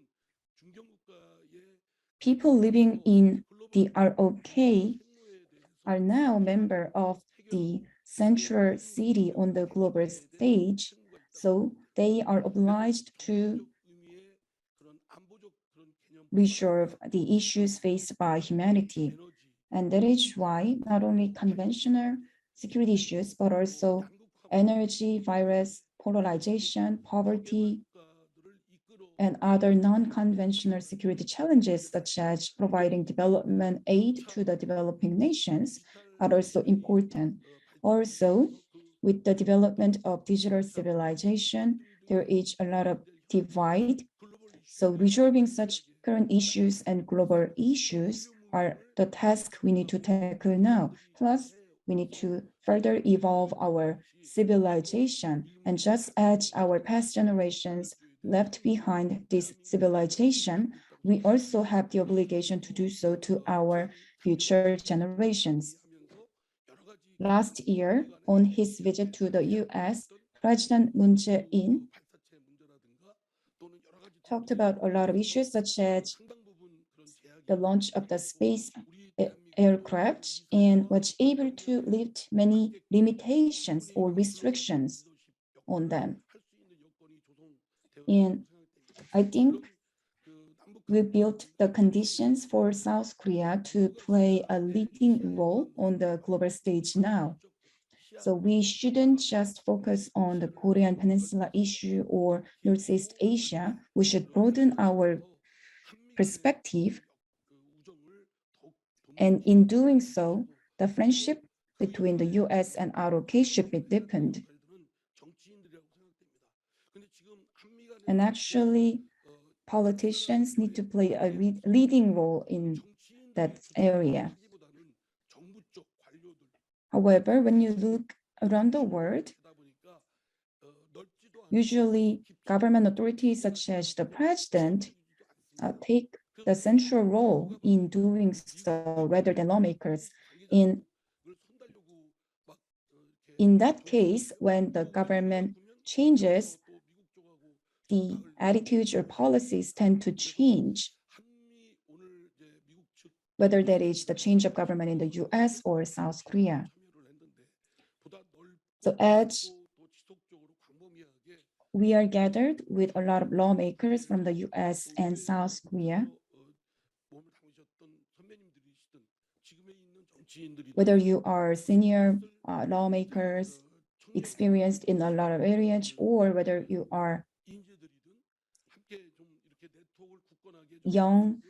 중견국가의 People living in the ROK 행로에 대해서 are now member of the central city on the global stage, so they are obliged to 의미의 그런 안보적 그런 개념 resolve the issues faced by humanity. 에너지 And that is why not only conventional security issues, but also energy, virus, polarization, poverty, 국가들을 이끌어 and other non-conventional security challenges, such as providing development aid to the developing nations, are also important. Also, with the development of digital civilization, there is a lot of divide. So resolving such current issues and global issues are the task we need to tackle now. Plus, we need to further evolve our civilization. And just as our past generations left behind this civilization, we also have the obligation to do so to our future generations. Last year, on his visit to the U.S., President Moon Jae-in 발사체 문제라든가 또는 여러 가지 talked about a lot of issues such as 상당 부분 그런 제약이 the launch of the space 우리 대한민국 aircraft and was able to lift many limitations or restrictions on them. 할수 있는 여건이 조성되어 And I think 그 남북 we built the conditions for South Korea to play a leading role on the global stage now. So we shouldn't just focus on the Korean Peninsula issue or Northeast Asia. We should broaden our perspective. 그 우정을 더욱 And in doing so, the friendship between the U.S. and ROK should be deepened. And actually, politicians need to play a leading role in that area. However, when you look around the world, usually government authorities such as the president take the central role in doing so rather than lawmakers. In that case, when the government changes, the attitudes or policies tend to change, whether that is the change of government in the US or South Korea. So as we are gathered with a lot of lawmakers from the US and South Korea, whether you are senior lawmakers, experienced in a lot of areas, or whether you are young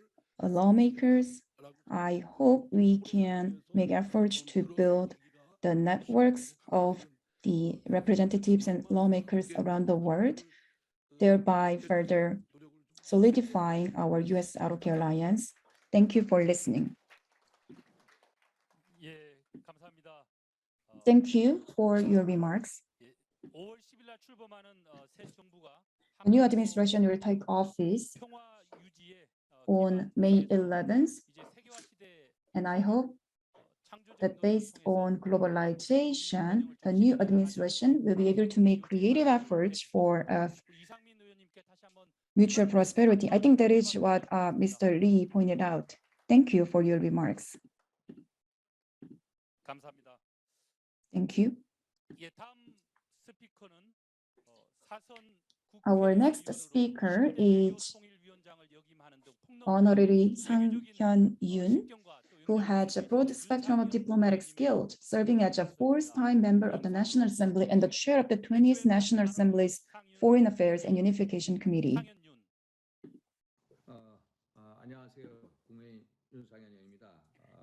lawmakers, I hope we can make efforts to build the networks of the representatives and lawmakers around the world, thereby further solidifying our U.S. ROK alliance. Thank you for listening. 예, 감사합니다. Thank you for your remarks. 5월 10일 날 출범하는 새 정부가 The new administration will take office 평화 유지에 on May 11th, 이제 세계화 시대 and I hope that based on globalization, the new administration will be able to make creative efforts for 이상민 의원님께 다시 한번 mutual prosperity. I think that is what Mr. Lee pointed out. Thank you for your remarks. 감사합니다. Thank you. 예, 다음 스피커는 사선 Our next speaker is 통일위원장을 역임하는 등 폭넓은 Honorary 외교적인 Sang-hyun-yoon, 신경과 또 who 연구를 has a broad spectrum of diplomatic skills, serving as a fourth-time member of the National Assembly and the chair of the 20th National Assembly's Foreign Affairs and Unification Committee. 상현윤. 안녕하세요. 국회의원 윤상현입니다.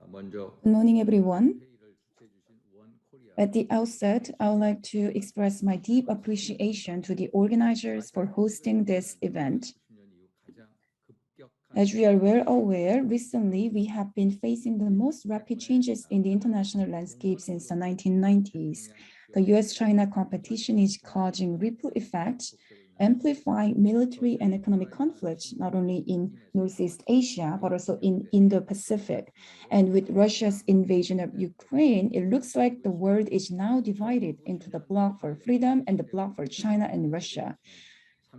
먼저 Good morning, everyone. 회의를 주최해 주신 원 코리아 At the outset, I would like to express my deep appreciation to the organizers for hosting this event. 90년 이후 가장 급격한 As we are well aware, recently we have been facing the most rapid changes in the international landscape since the 1990s. The US-China competition is causing ripple effects, amplifying military and economic conflicts, not only in Northeast Asia, but also in Indo-Pacific. And with Russia's invasion of Ukraine, it looks like the world is now divided into the bloc for freedom and the bloc for China and Russia.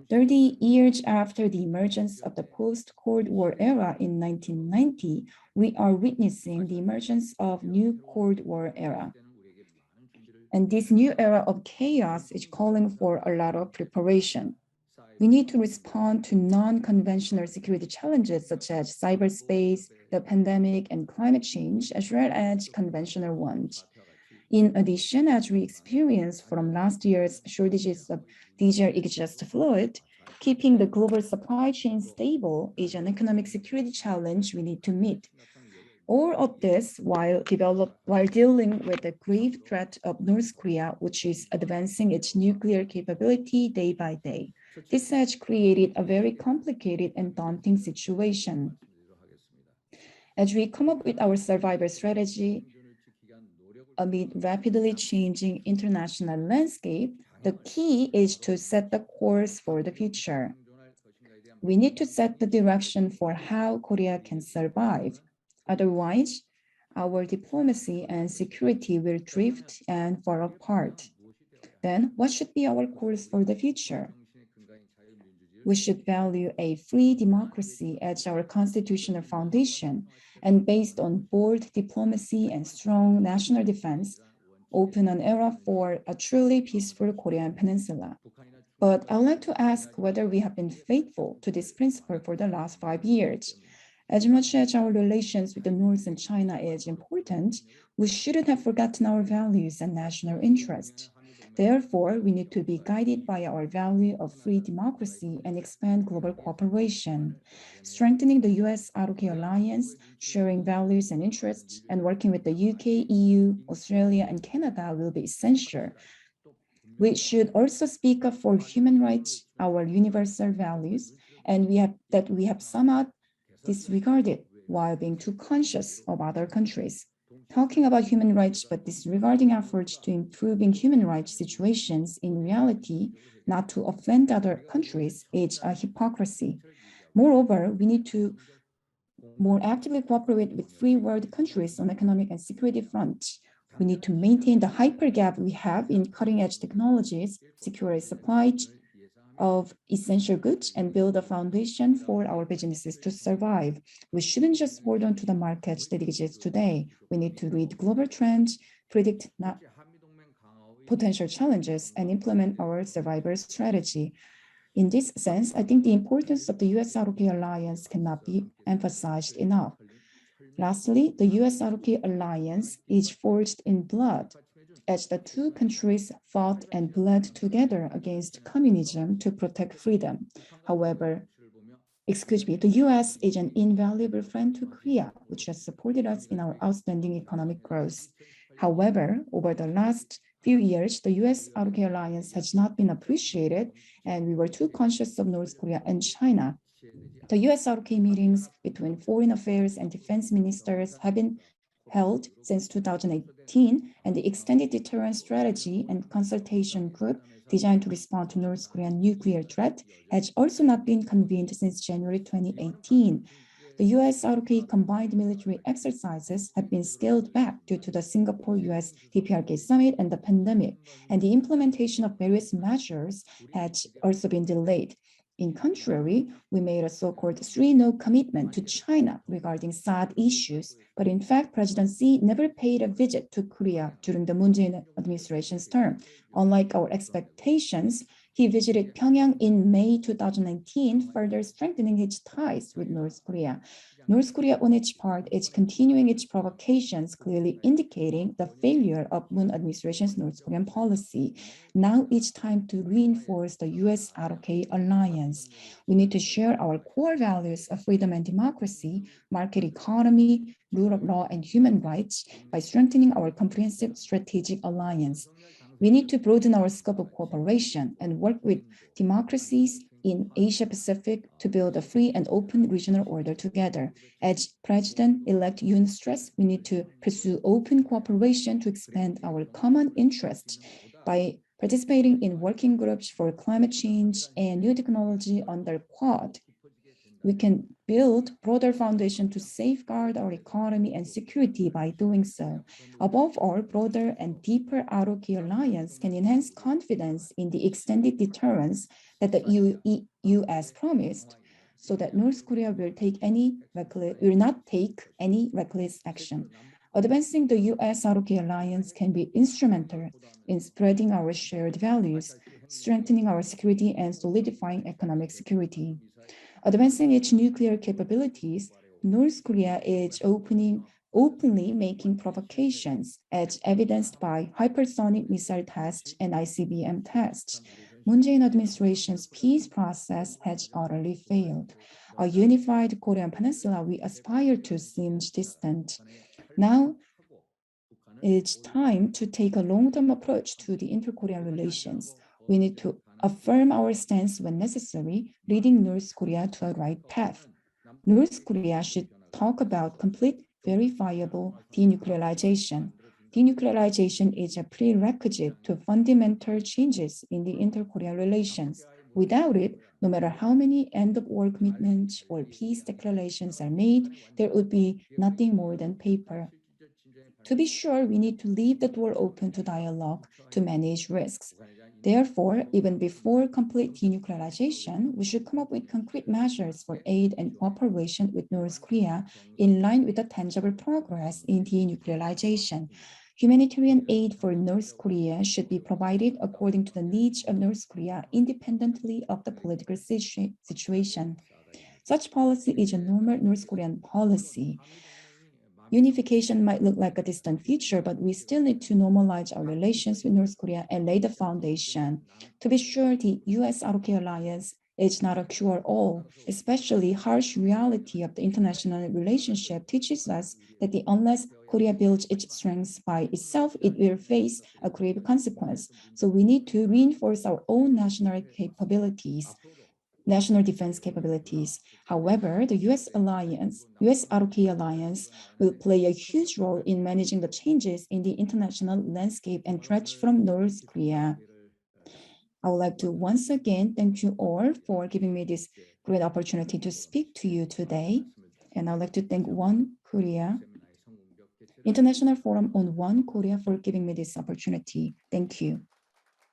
30 years after the emergence of the post-Cold War era in 1990, we are witnessing the emergence of new Cold War era. And this new era of chaos is calling for a lot of preparation. We need to respond to non-conventional security challenges such as cyberspace, the pandemic, and climate change, as well as conventional ones. In addition, as we experienced from last year's shortages of diesel exhaust fluid, keeping the global supply chain stable is an economic security challenge we need to meet. All of this while dealing with the grave threat of North Korea, which is advancing its nuclear capability day by day. This has created a very complicated and daunting situation. As we come up with our survival strategy amid rapidly changing international landscape, the key is to set the course for the future. We need to set the direction for how Korea can survive. Otherwise, our diplomacy and security will drift and fall apart. Then, what should be our course for the future? We should value a free democracy as our constitutional foundation, and based on bold diplomacy and strong national defense, open an era for a truly peaceful Korean peninsula. But I would like to ask whether we have been faithful to this principle for the last 5 years. As much as our relations with the North and China is important, we shouldn't have forgotten our values and national interests. Therefore, we need to be guided by our value of free democracy and expand global cooperation. Strengthening the U.S. ROK alliance, sharing values and interests, and working with the UK, EU, Australia, and Canada will be essential. We should also speak up for human rights, our universal values, and we have somewhat disregarded while being too conscious of other countries. Talking about human rights but disregarding efforts to improving human rights situations in reality, not to offend other countries, is a hypocrisy. Moreover, we need to more actively cooperate with free world countries on economic and security fronts. We need to maintain the hyper gap we have in cutting-edge technologies, secure a supply of essential goods, and build a foundation for our businesses to survive. We shouldn't just hold on to the markets that exist today. We need to read global trends, predict potential challenges, and implement our survival strategy. In this sense, I think the importance of the U.S. ROK alliance cannot be emphasized enough. Lastly, the U.S. ROK alliance is forged in blood, as the two countries fought and bled together against communism to protect freedom. However, the U.S. is an invaluable friend to Korea, which has supported us in our outstanding economic growth. However, over the last few years, the U.S. ROK alliance has not been appreciated, and we were too conscious of North Korea and China. The U.S. ROK meetings between foreign affairs and defense ministers have been held since 2018, and the extended deterrence strategy and consultation group designed to respond to North Korean nuclear threat has also not been convened since January 2018. The U.S. ROK combined military exercises have been scaled back due to the Singapore-U.S. DPRK summit and the pandemic, and the implementation of various measures has also been delayed. In contrary, we made a so-called 3-no commitment to China regarding SAD issues, but in fact, President Xi never paid a visit to Korea during the Moon Jae-in administration's term. Unlike our expectations, he visited Pyongyang in May 2019, further strengthening its ties with North Korea. North Korea, on its part, is continuing its provocations, clearly indicating the failure of Moon administration's North Korean policy. Now it's time to reinforce the U.S. ROK alliance. We need to share our core values of freedom and democracy, market economy, rule of law, and human rights by strengthening our comprehensive strategic alliance. We need to broaden our scope of cooperation and work with democracies in Asia Pacific to build a free and open regional order together. As President-elect Yoon stressed, we need to pursue open cooperation to expand our common interests by participating in working groups for climate change and new technology under Quad. We can build broader foundation to safeguard our economy and security by doing so. Above all, broader and deeper ROK alliance can enhance confidence in the extended deterrence that the U.S. promised, so that North Korea will not take any reckless action. Advancing the U.S. ROK alliance can be instrumental in spreading our shared values, strengthening our security, and solidifying economic security. Advancing its nuclear capabilities, North Korea is openly making provocations, as evidenced by hypersonic missile tests and ICBM tests. Moon Jae-in administration's peace process has utterly failed. A unified Korean peninsula we aspire to seems distant. Now, it's time to take a long-term approach to the inter-Korean relations. We need to affirm our stance when necessary, leading North Korea to a right path. North Korea should talk about complete, verifiable denuclearization. Denuclearization is a prerequisite to fundamental changes in the inter-Korean relations. Without it, no matter how many end-of-war commitments or peace declarations are made, there would be nothing more than paper. To be sure, we need to leave the door open to dialogue to manage risks. Therefore, even before complete denuclearization, we should come up with concrete measures for aid and cooperation with North Korea in line with the tangible progress in denuclearization. Humanitarian aid for North Korea should be provided according to the needs of North Korea, independently of the political situation. Such policy is a normal North Korean policy. Unification might look like a distant future, but we still need to normalize our relations with North Korea and lay the foundation. To be sure, the U.S. ROK alliance is not a cure-all, especially harsh reality of the international relationship teaches us that unless Korea builds its strengths by itself, it will face a grave consequence. So we need to reinforce our own national defense capabilities. However, the U.S. ROK alliance will play a huge role in managing the changes in the international landscape and threats from North Korea. I would like to once again thank you all for giving me this great opportunity to speak to you today. And I'd like to thank One Korea, International Forum on One Korea, for giving me this opportunity. Thank you.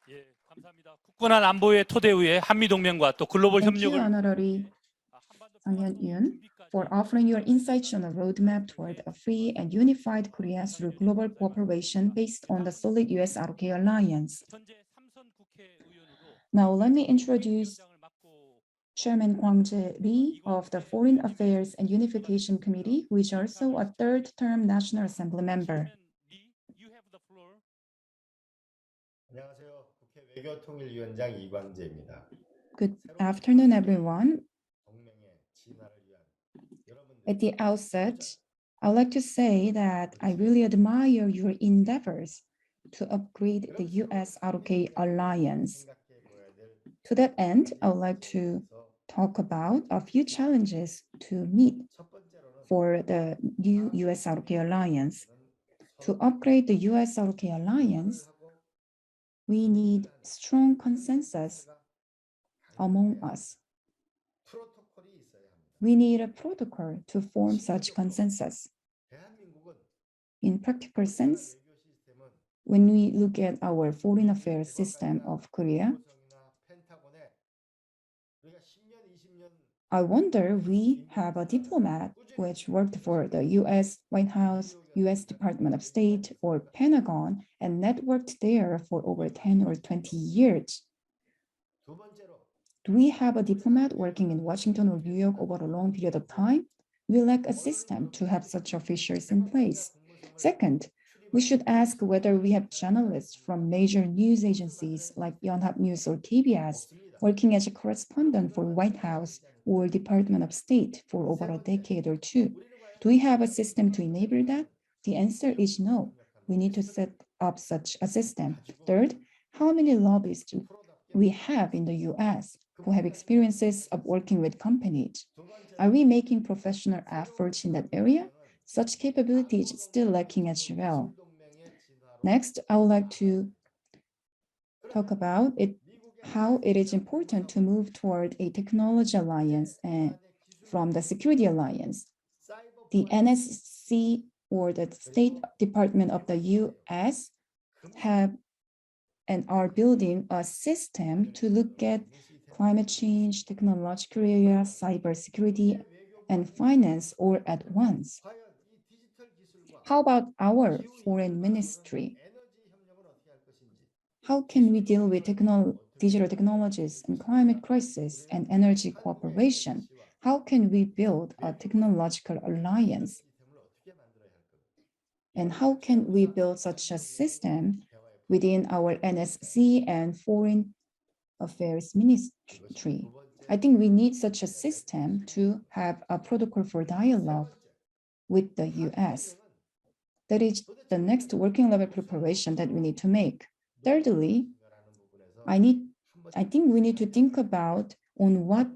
예, 감사합니다. 굳건한 안보의 토대 위에 한미 동맹과 또 글로벌 Thank you, 협력을 Honorary Sang Hyun, for offering your insights on a roadmap toward a free and unified Korea through global cooperation based on the solid U.S. ROK alliance. Now, let me introduce Chairman Kwang Jae-lee of the Foreign Affairs and Unification Committee, who is also a third-term National Assembly member. 안녕하세요. 국회 외교통일위원장 이광재입니다. Good afternoon, everyone. 동맹의 진화를 위한 At the outset, I'd like to say that I really admire your endeavors to upgrade the U.S. ROK alliance. To that end, I would like to talk about a few challenges to meet for the new U.S. ROK alliance. To upgrade the U.S. ROK alliance, we need strong consensus among us. We need a protocol to form such consensus. In practical sense, when we look at our foreign affairs system of Korea, I wonder we have a diplomat which worked for the U.S. White House, U.S. Department of State, or Pentagon, and networked there for over 10 or 20 years. Do we have a diplomat working in Washington or New York over a long period of time? We lack a system to have such officials in place. Second, we should ask whether we have journalists from major news agencies like Yonhap News or KBS working as a correspondent for White House or Department of State for over a decade or two. Do we have a system to enable that? The answer is no. We need to set up such a system. Third, how many lobbyists do we have in the US who have experiences of working with companies? Are we making professional efforts in that area? Such capability is still lacking as well. Next, I would like to talk about how it is important to move toward a technology alliance and from the security alliance. The NSC or the State Department of the US have and are building a system to look at climate change, technological area, cybersecurity, and finance all at once. How about our foreign ministry? How can we deal with digital technologies and climate crisis and energy cooperation? How can we build a technological alliance? And how can we build such a system within our NSC and Foreign Affairs Ministry? I think we need such a system to have a protocol for dialogue with the US. That is the next working level preparation that we need to make. Thirdly, I think we need to think about on what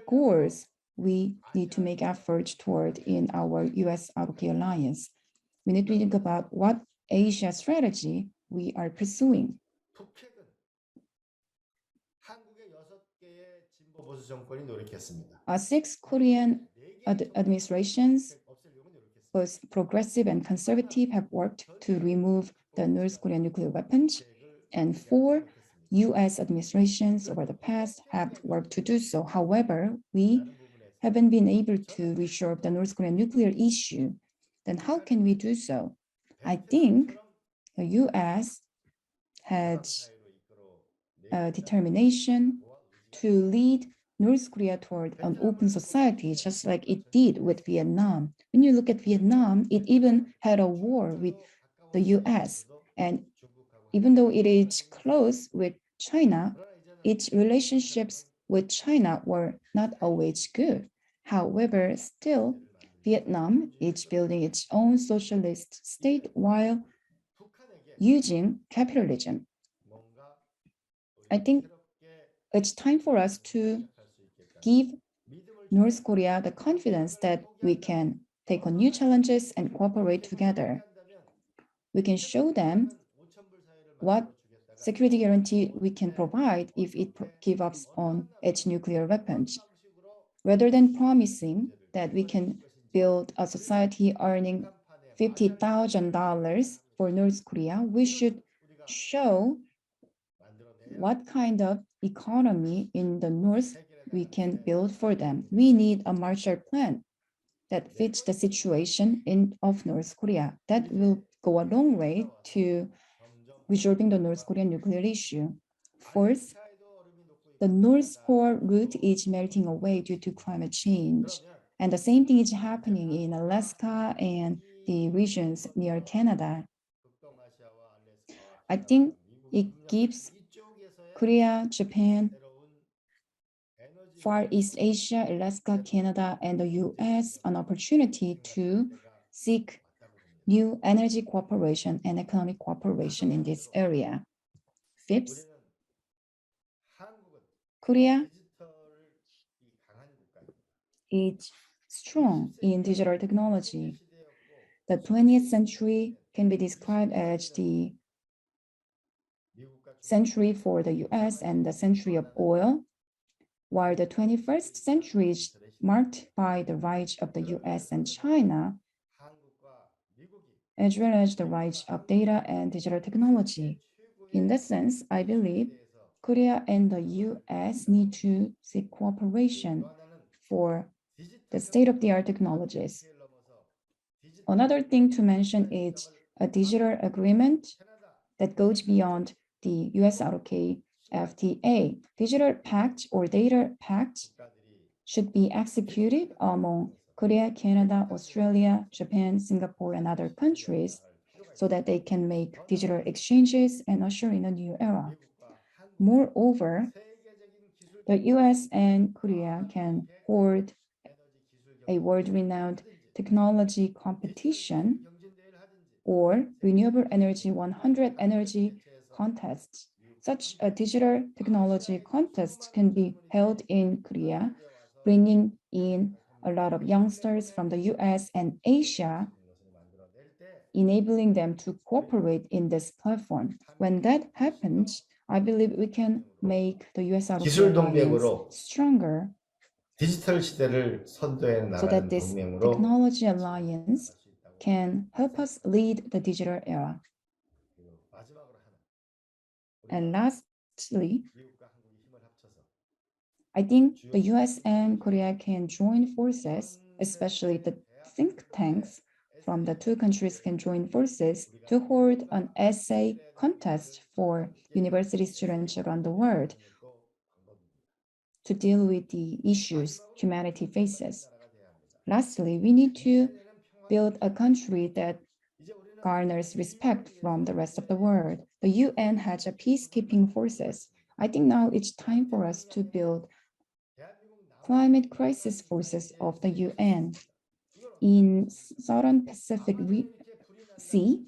goals we need to make efforts toward in our US ROK alliance. We need to think about what Asia strategy we are pursuing. Six Korean administrations, both progressive and conservative, have worked to remove the North Korean nuclear weapons, and 4 US administrations over the past have worked to do so. However, we haven't been able to resolve the North Korean nuclear issue. Then how can we do so? I think the US had a determination to lead North Korea toward an open society, just like it did with Vietnam. When you look at Vietnam, it even had a war with the US. And even though it is close with China, its relationships with China were not always good. However, still, Vietnam is building its own socialist state while using capitalism. I think it's time for us to give North Korea the confidence that we can take on new challenges and cooperate together. We can show them what security guarantee we can provide if it gives up on its nuclear weapons. Rather than promising that we can build a society earning $50,000 for North Korea, we should show what kind of economy in the North we can build for them. We need a Marshall Plan that fits the situation of North Korea. That will go a long way to resolving the North Korean nuclear issue. Fourth, the North Pole route is melting away due to climate change. And the same thing is happening in Alaska and the regions near Canada. I think it gives Korea, Japan, Far East Asia, Alaska, Canada, and the US an opportunity to seek new energy cooperation and economic cooperation in this area. Fifth, Korea is strong in digital technology. The 20th century can be described as the century for the US and the century of oil, while the 21st century is marked by the rise of the US and China, as well as the rise of data and digital technology. In that sense, I believe Korea and the US need to seek cooperation for the state-of-the-art technologies. Another thing to mention is a digital agreement that goes beyond the U.S. ROK FTA. Digital pact or data pact should be executed among Korea, Canada, Australia, Japan, Singapore, and other countries so that they can make digital exchanges and usher in a new era. Moreover, the US and Korea can hold a world-renowned technology competition or renewable energy 100 energy contests. Such a digital technology contest can be held in Korea, bringing in a lot of youngsters from the US and Asia, enabling them to cooperate in this platform. When that happens, I believe we can make the US 기술 alliance 동맹으로 stronger 디지털 시대를 선도해 so 나가는 that this 동맹으로 technology alliance can help us lead the digital era. And lastly, I think the US and Korea can join forces, especially the think tanks from the two countries can join forces to hold an essay contest for university students around the world to deal with the issues humanity faces. Lastly, we need to build a country that garners respect from the rest of the world. The UN has a peacekeeping forces. I think now it's time for us to build climate crisis forces of the UN. In Southern Pacific Sea,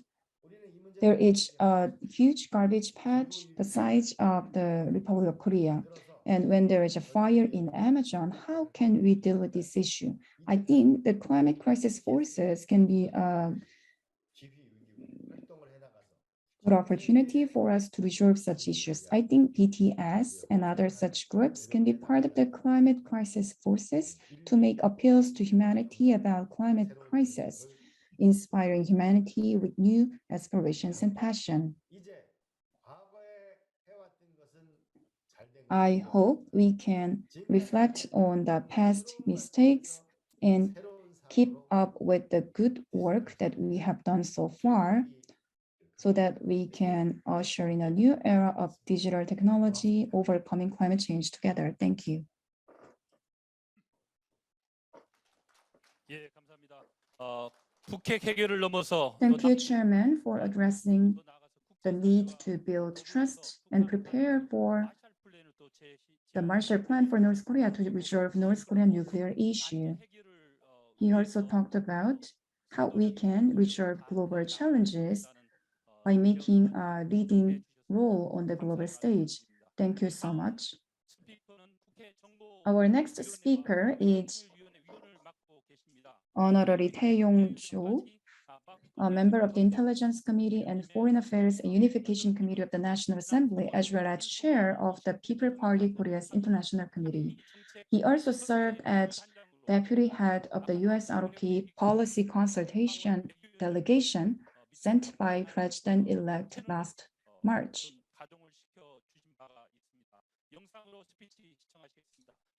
there is a huge garbage patch the size of the Republic of Korea. And when there is a fire in Amazon, how can we deal with this issue? I think the climate crisis forces can be a good opportunity for us to resolve such issues. I think BTS and other such groups can be part of the climate crisis forces to make appeals to humanity about climate crisis, inspiring humanity with new aspirations and passion. I hope we can reflect on the past mistakes and keep up with the good work that we have done so far so that we can usher in a new era of digital technology, overcoming climate change together. Thank you. 예, 감사합니다. 북핵 해결을 넘어서 Thank you, Chairman, for addressing the need to build trust and prepare for the Marshall Plan for North Korea to resolve North Korean nuclear issue. He also talked about how we can resolve global challenges by making a leading role on the global stage. Thank you so much. Our next speaker is Honorary Tae Yong-jo, a member of the Intelligence Committee and Foreign Affairs and Unification Committee of the National Assembly, as well as chair of the People Party Korea's International Committee. He also served as deputy head of the U.S. ROK Policy Consultation Delegation sent by President-elect last March.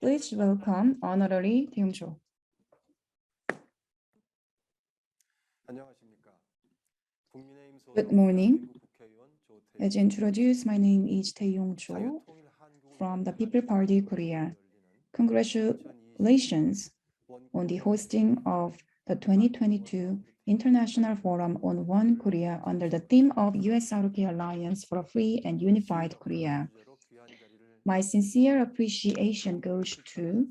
Please welcome Honorary Tae Yong-jo. Good morning. As introduced, my name is Tae Yong-jo from the People Party Korea. Congratulations on the hosting of the 2022 International Forum on One Korea under the theme of U.S. ROK Alliance for a Free and Unified Korea. My sincere appreciation goes to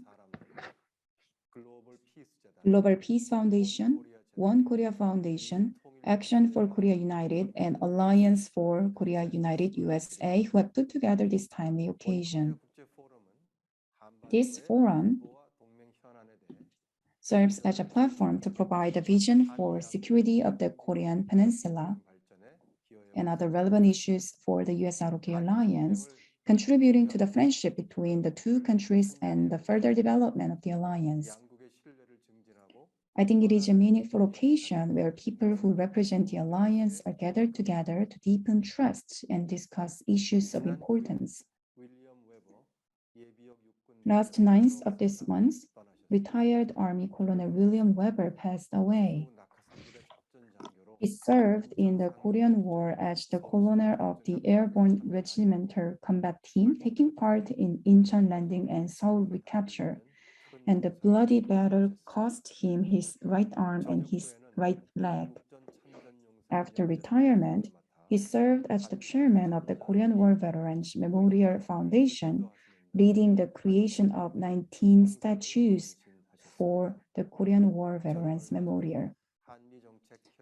Global Peace Foundation, One Korea Foundation, Action for Korea United, and Alliance for Korea United USA, who have put together this timely occasion. This forum serves as a platform to provide a vision for security of the Korean Peninsula and other relevant issues for the U.S. ROK Alliance, contributing to the friendship between the two countries and the further development of the alliance. I think it is a meaningful occasion where people who represent the alliance are gathered together to deepen trust and discuss issues of importance. Last 9th of this month, retired Army Colonel William Weber passed away. He served in the Korean War as the colonel of the Airborne Regimental Combat Team, taking part in Incheon landing and Seoul recapture. And the bloody battle cost him his right arm and his right leg. After retirement, he served as the chairman of the Korean War Veterans Memorial Foundation, leading the creation of 19 statues for the Korean War Veterans Memorial.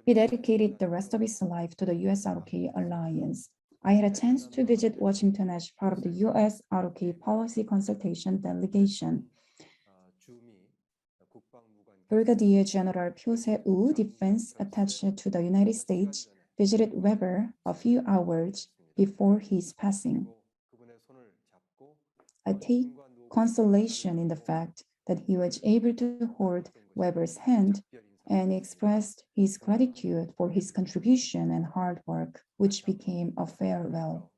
He dedicated the rest of his life to the U.S. ROK Alliance. I had a chance to visit Washington as part of the U.S. ROK Policy Consultation Delegation. Brigadier General Pyo Se-woo, defense attaché to the United States, visited Weber a few hours before his passing. I take consolation in the fact that he was able to hold Weber's hand and expressed his gratitude for his contribution and hard work, which became a farewell.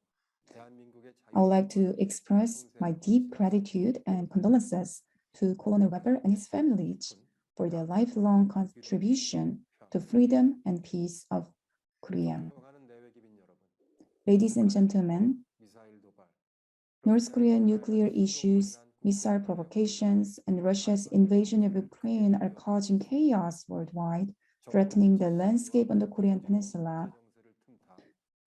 I would like to express my deep gratitude and condolences to Colonel Weber and his family for their lifelong contribution to freedom and peace of Korea. Ladies and gentlemen, North Korean nuclear issues, missile provocations, and Russia's invasion of Ukraine are causing chaos worldwide, threatening the landscape on the Korean Peninsula.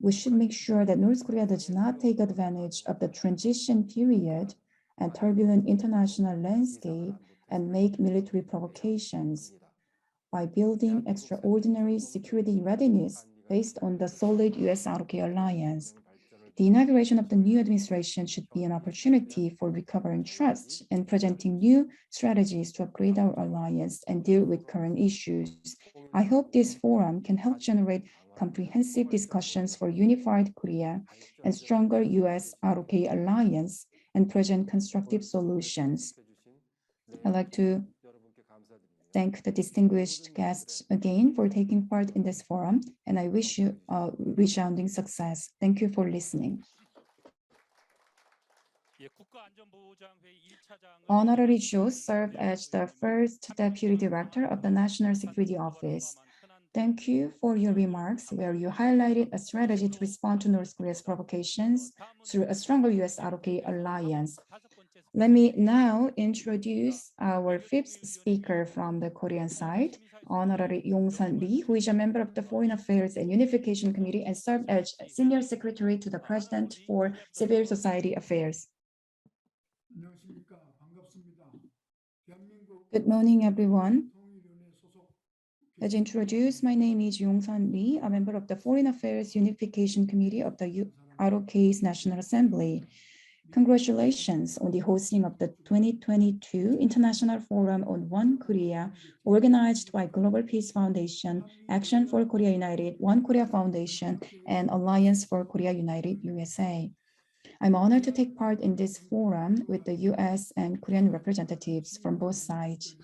We should make sure that North Korea does not take advantage of the transition period and turbulent international landscape and make military provocations. By building extraordinary security readiness based on the solid U.S. ROK alliance, the inauguration of the new administration should be an opportunity for recovering trust and presenting new strategies to upgrade our alliance and deal with current issues. I hope this forum can help generate comprehensive discussions for unified Korea and stronger U.S. ROK alliance and present constructive solutions. I'd like to thank the distinguished guests again for taking part in this forum, and I wish you a resounding success. Thank you for listening. Honorary Cho served as the first Deputy Director of the National Security Office. Thank you for your remarks, where you highlighted a strategy to respond to North Korea's provocations through a stronger U.S. ROK alliance. Let me now introduce our fifth speaker from the Korean side, Honorary Yong-sun Lee, who is a member of the Foreign Affairs and Unification Committee and served as Senior Secretary to the President for Civil Society Affairs. Good morning, everyone. As introduced, my name is Yong-sun Lee, a member of the Foreign Affairs Unification Committee of the ROK's National Assembly. Congratulations on the hosting of the 2022 International Forum on One Korea, organized by Global Peace Foundation, Action for Korea United, One Korea Foundation, and Alliance for Korea United USA. I'm honored to take part in this forum with the U.S. and Korean representatives from both sides.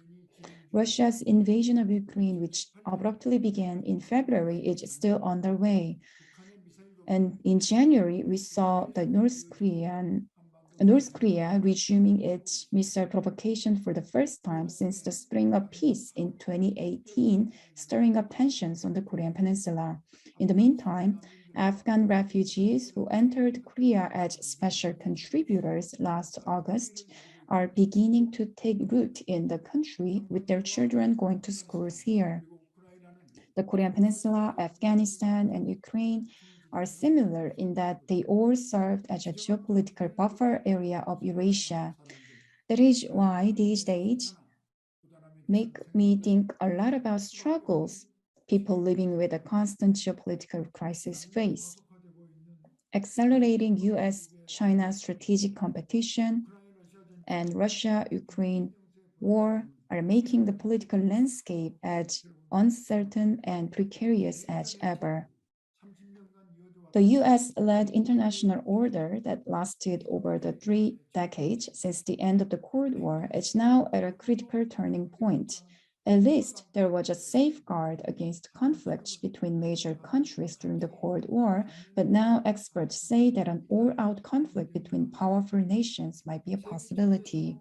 Russia's invasion of Ukraine, which abruptly began in February, is still underway. And in January, we saw the North Korea resuming its missile provocation for the first time since the Spring of Peace in 2018, stirring up tensions on the Korean peninsula. In the meantime, Afghan refugees who entered Korea as special contributors last August are beginning to take root in the country with their children going to schools here. The Korean peninsula, Afghanistan, and Ukraine are similar in that they all served as a geopolitical buffer area of Eurasia. That is why these days make me think a lot about struggles people living with a constant geopolitical crisis face. Accelerating US-China strategic competition and Russia-Ukraine war are making the political landscape as uncertain and precarious as ever. The US-led international order that lasted over the 3 decades since the end of the Cold War is now at a critical turning point. At least there was a safeguard against conflicts between major countries during the Cold War, but now experts say that an all-out conflict between powerful nations might be a possibility.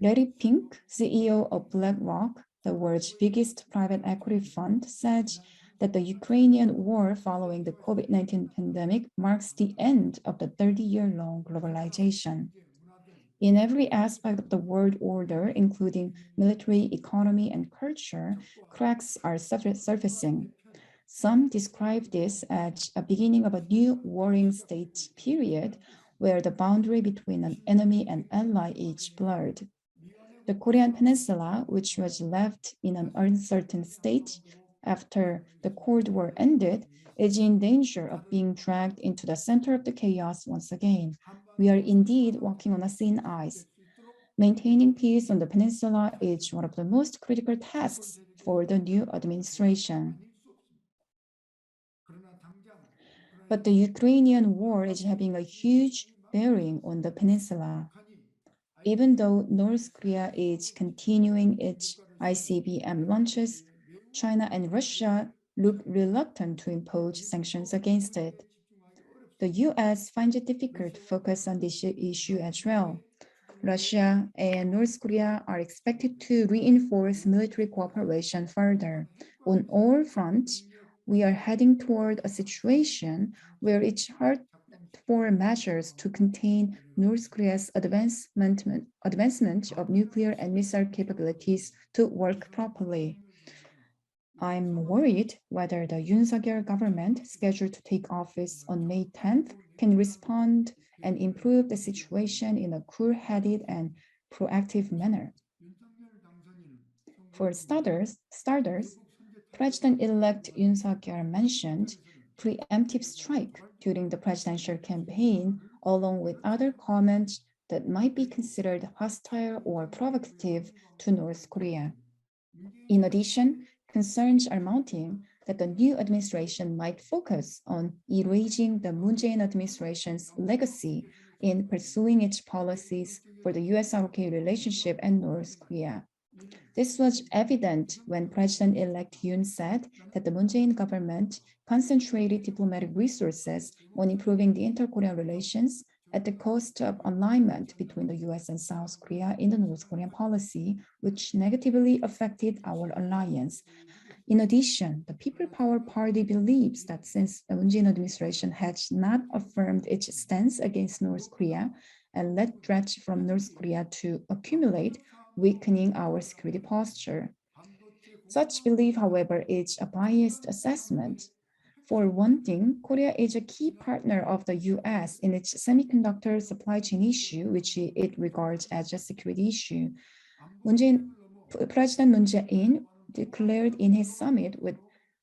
Larry Pink, CEO of BlackRock, the world's biggest private equity fund, said that the Ukrainian war following the COVID-19 pandemic marks the end of the 30-year-long globalization. In every aspect of the world order, including military, economy, and culture, cracks are surfacing. Some describe this as a beginning of a new warring state period where the boundary between an enemy and ally is blurred. The Korean peninsula, which was left in an uncertain state after the Cold War ended, is in danger of being dragged into the center of the chaos once again. We are indeed walking on a thin ice. Maintaining peace on the peninsula is one of the most critical tasks for the new administration. But the Ukrainian war is having a huge bearing on the peninsula. Even though North Korea is continuing its ICBM launches, China and Russia look reluctant to impose sanctions against it. The US finds it difficult to focus on this issue as well. Russia and North Korea are expected to reinforce military cooperation further. On all fronts, we are heading toward a situation where it's hard for measures to contain North Korea's advancement of nuclear and missile capabilities to work properly. I'm worried whether the Yoon Suk-yeol government, scheduled to take office on May 10th, can respond and improve the situation in a cool-headed and proactive manner. For starters, President-elect Yoon Suk-yeol mentioned preemptive strike during the presidential campaign, along with other comments that might be considered hostile or provocative to North Korea. In addition, concerns are mounting that the new administration might focus on erasing the Moon Jae-in administration's legacy in pursuing its policies for the U.S. ROK relationship and North Korea. This was evident when President-elect Yoon said that the Moon Jae-in government concentrated diplomatic resources on improving the inter-Korean relations at the cost of alignment between the US and South Korea in the North Korean policy, which negatively affected our alliance. In addition, the People Power Party believes that since the Moon Jae-in administration has not affirmed its stance against North Korea, and let threats from North Korea to accumulate, weakening our security posture. Such belief, however, is a biased assessment. For one thing, Korea is a key partner of the U.S. in its semiconductor supply chain issue, which it regards as a security issue. President Moon Jae-in declared in his summit with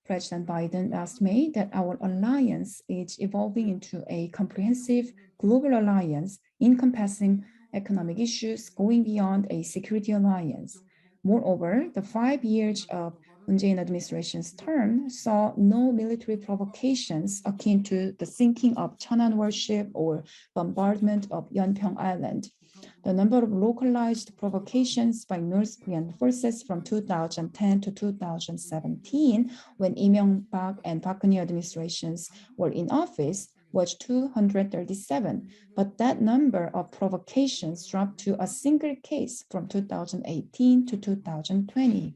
President Biden last May that our alliance is evolving into a comprehensive global alliance encompassing economic issues going beyond a security alliance. Moreover, the 5 years of Moon Jae-in administration's term saw no military provocations akin to the sinking of Cheonan warship or bombardment of Yeonpyeong Island. The number of localized provocations by North Korean forces from 2010 to 2017, when Lee Myung-bak and Park Geun-hye administrations were in office, was 237, but that number of provocations dropped to a single case from 2018 to 2020.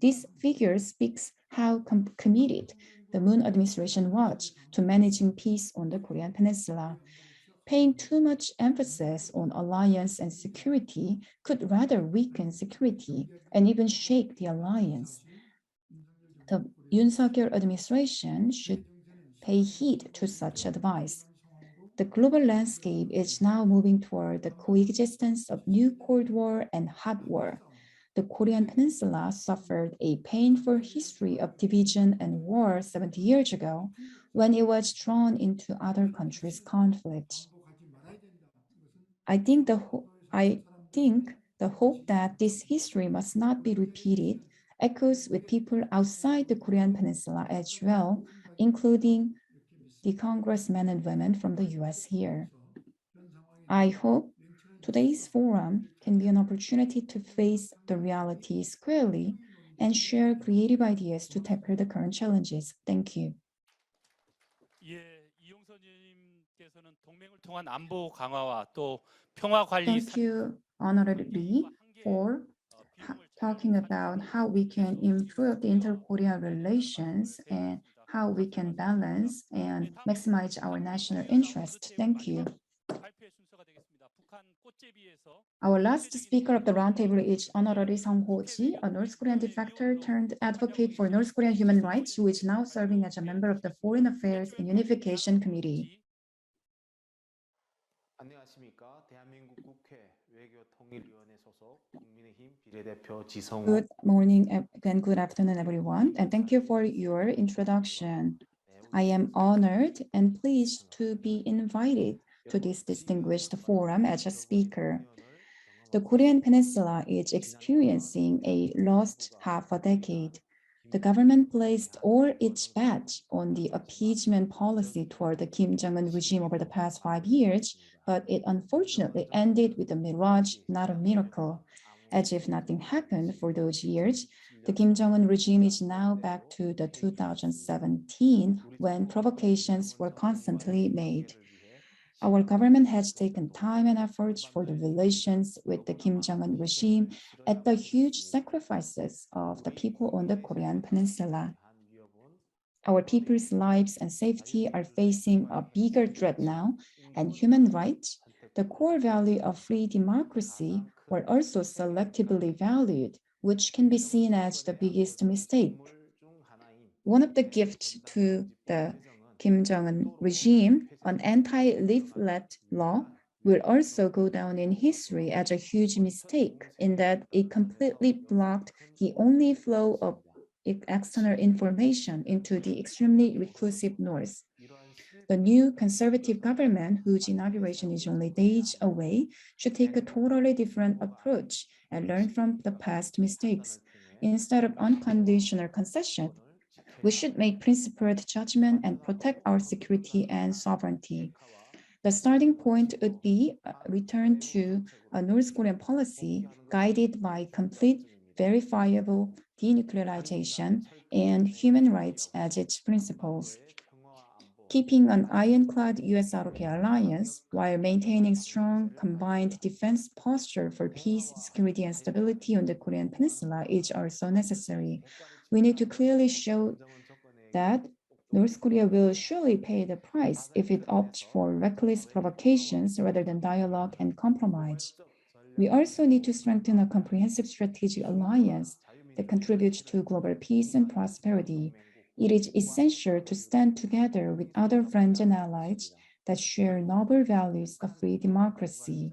This figure speaks how committed the Moon administration was to managing peace on the Korean Peninsula. Paying too much emphasis on alliance and security could rather weaken security and even shake the alliance. The Yoon Suk-yeol administration should pay heed to such advice. The global landscape is now moving toward the coexistence of new Cold War and hot war. The Korean Peninsula suffered a painful history of division and war 70 years ago when it was drawn into other countries' conflicts. I think the hope that this history must not be repeated echoes with people outside the Korean Peninsula as well, including the congressmen and women from the U.S. here. I hope today's forum can be an opportunity to face the reality squarely and share creative ideas to tackle the current challenges. Thank you. 예, 이용선 의원님께서는 동맹을 통한 안보 강화와 또 평화 관리 Thank you, Honorable Lee, for talking about how we can improve the inter-Korea relations and how we can balance and maximize our national interest. Thank you. Our last speaker of the roundtable is Honorary Song Ho-ji, a North Korean defector turned advocate for North Korean human rights, who is now serving as a member of the Foreign Affairs and Unification Committee. 안녕하십니까? 대한민국 국회 외교통일위원회 소속 국민의힘 비례대표 지성호. Good morning and good afternoon, everyone, and thank you for your introduction. I am honored and pleased to be invited to this distinguished forum as a speaker. The Korean Peninsula is experiencing a lost half a decade. The government placed all its bets on the appeasement policy toward the Kim Jong-un regime over the past 5 years, but it unfortunately ended with a mirage, not a miracle. As if nothing happened for those years, the Kim Jong-un regime is now back to the 2017, when provocations were constantly made. Our government has taken time and efforts for the relations with the Kim Jong-un regime at the huge sacrifices of the people on the Korean Peninsula. Our people's lives and safety are facing a bigger threat now, and human rights, the core value of free democracy, were also selectively valued, which can be seen as the biggest mistake. One of the gifts to the Kim Jong-un regime, an anti-leaflet law, will also go down in history as a huge mistake in that it completely blocked the only flow of external information into the extremely reclusive North. The new conservative government, whose inauguration is only days away, should take a totally different approach and learn from the past mistakes. Instead of unconditional concession, we should make principled judgment and protect our security and sovereignty. The starting point would be a return to a North Korean policy guided by complete, verifiable denuclearization and human rights as its principles. Keeping an ironclad U.S. ROK alliance while maintaining strong combined defense posture for peace, security, and stability on the Korean Peninsula is also necessary. We need to clearly show that North Korea will surely pay the price if it opts for reckless provocations rather than dialogue and compromise. We also need to strengthen a comprehensive strategic alliance that contributes to global peace and prosperity. It is essential to stand together with other friends and allies that share noble values of free democracy.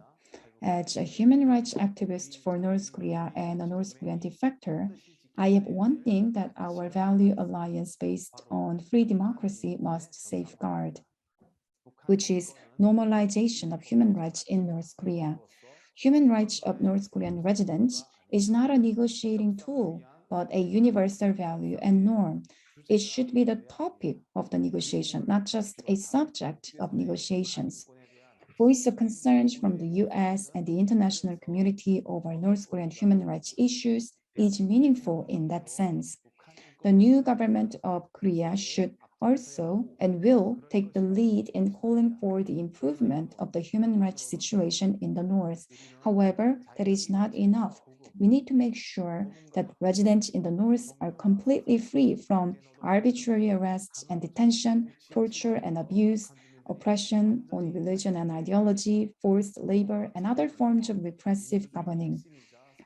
As a human rights activist for North Korea and a North Korean defector, I have one thing that our value alliance based on free democracy must safeguard, which is normalization of human rights in North Korea. Human rights of North Korean residents is not a negotiating tool, but a universal value and norm. It should be the topic of the negotiation, not just a subject of negotiations. Voice of concerns from the U.S. and the international community over North Korean human rights issues is meaningful in that sense. The new government of Korea should also and will take the lead in calling for the improvement of the human rights situation in the North. However, that is not enough. We need to make sure that residents in the North are completely free from arbitrary arrests and detention, torture and abuse, oppression on religion and ideology, forced labor, and other forms of repressive governing.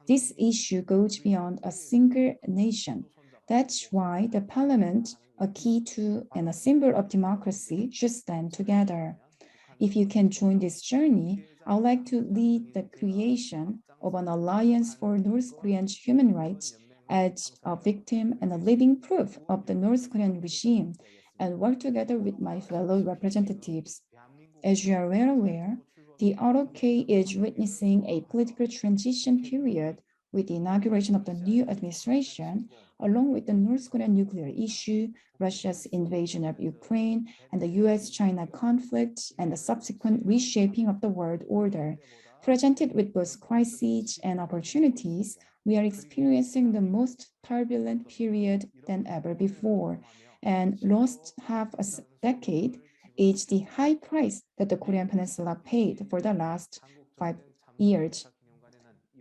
This issue goes beyond a single nation. That's why the parliament, a key to and a symbol of democracy, should stand together. If you can join this journey, I would like to lead the creation of an alliance for North Koreans' human rights as a victim and a living proof of the North Korean regime, and work together with my fellow representatives. As you are well aware, the ROK is witnessing a political transition period with the inauguration of the new administration, along with the North Korean nuclear issue, Russia's invasion of Ukraine, and the U.S.-China conflict, and the subsequent reshaping of the world order. Presented with both crises and opportunities, we are experiencing the most turbulent period than ever before, and lost half a decade is the high price that the Korean Peninsula paid for the last 5 years.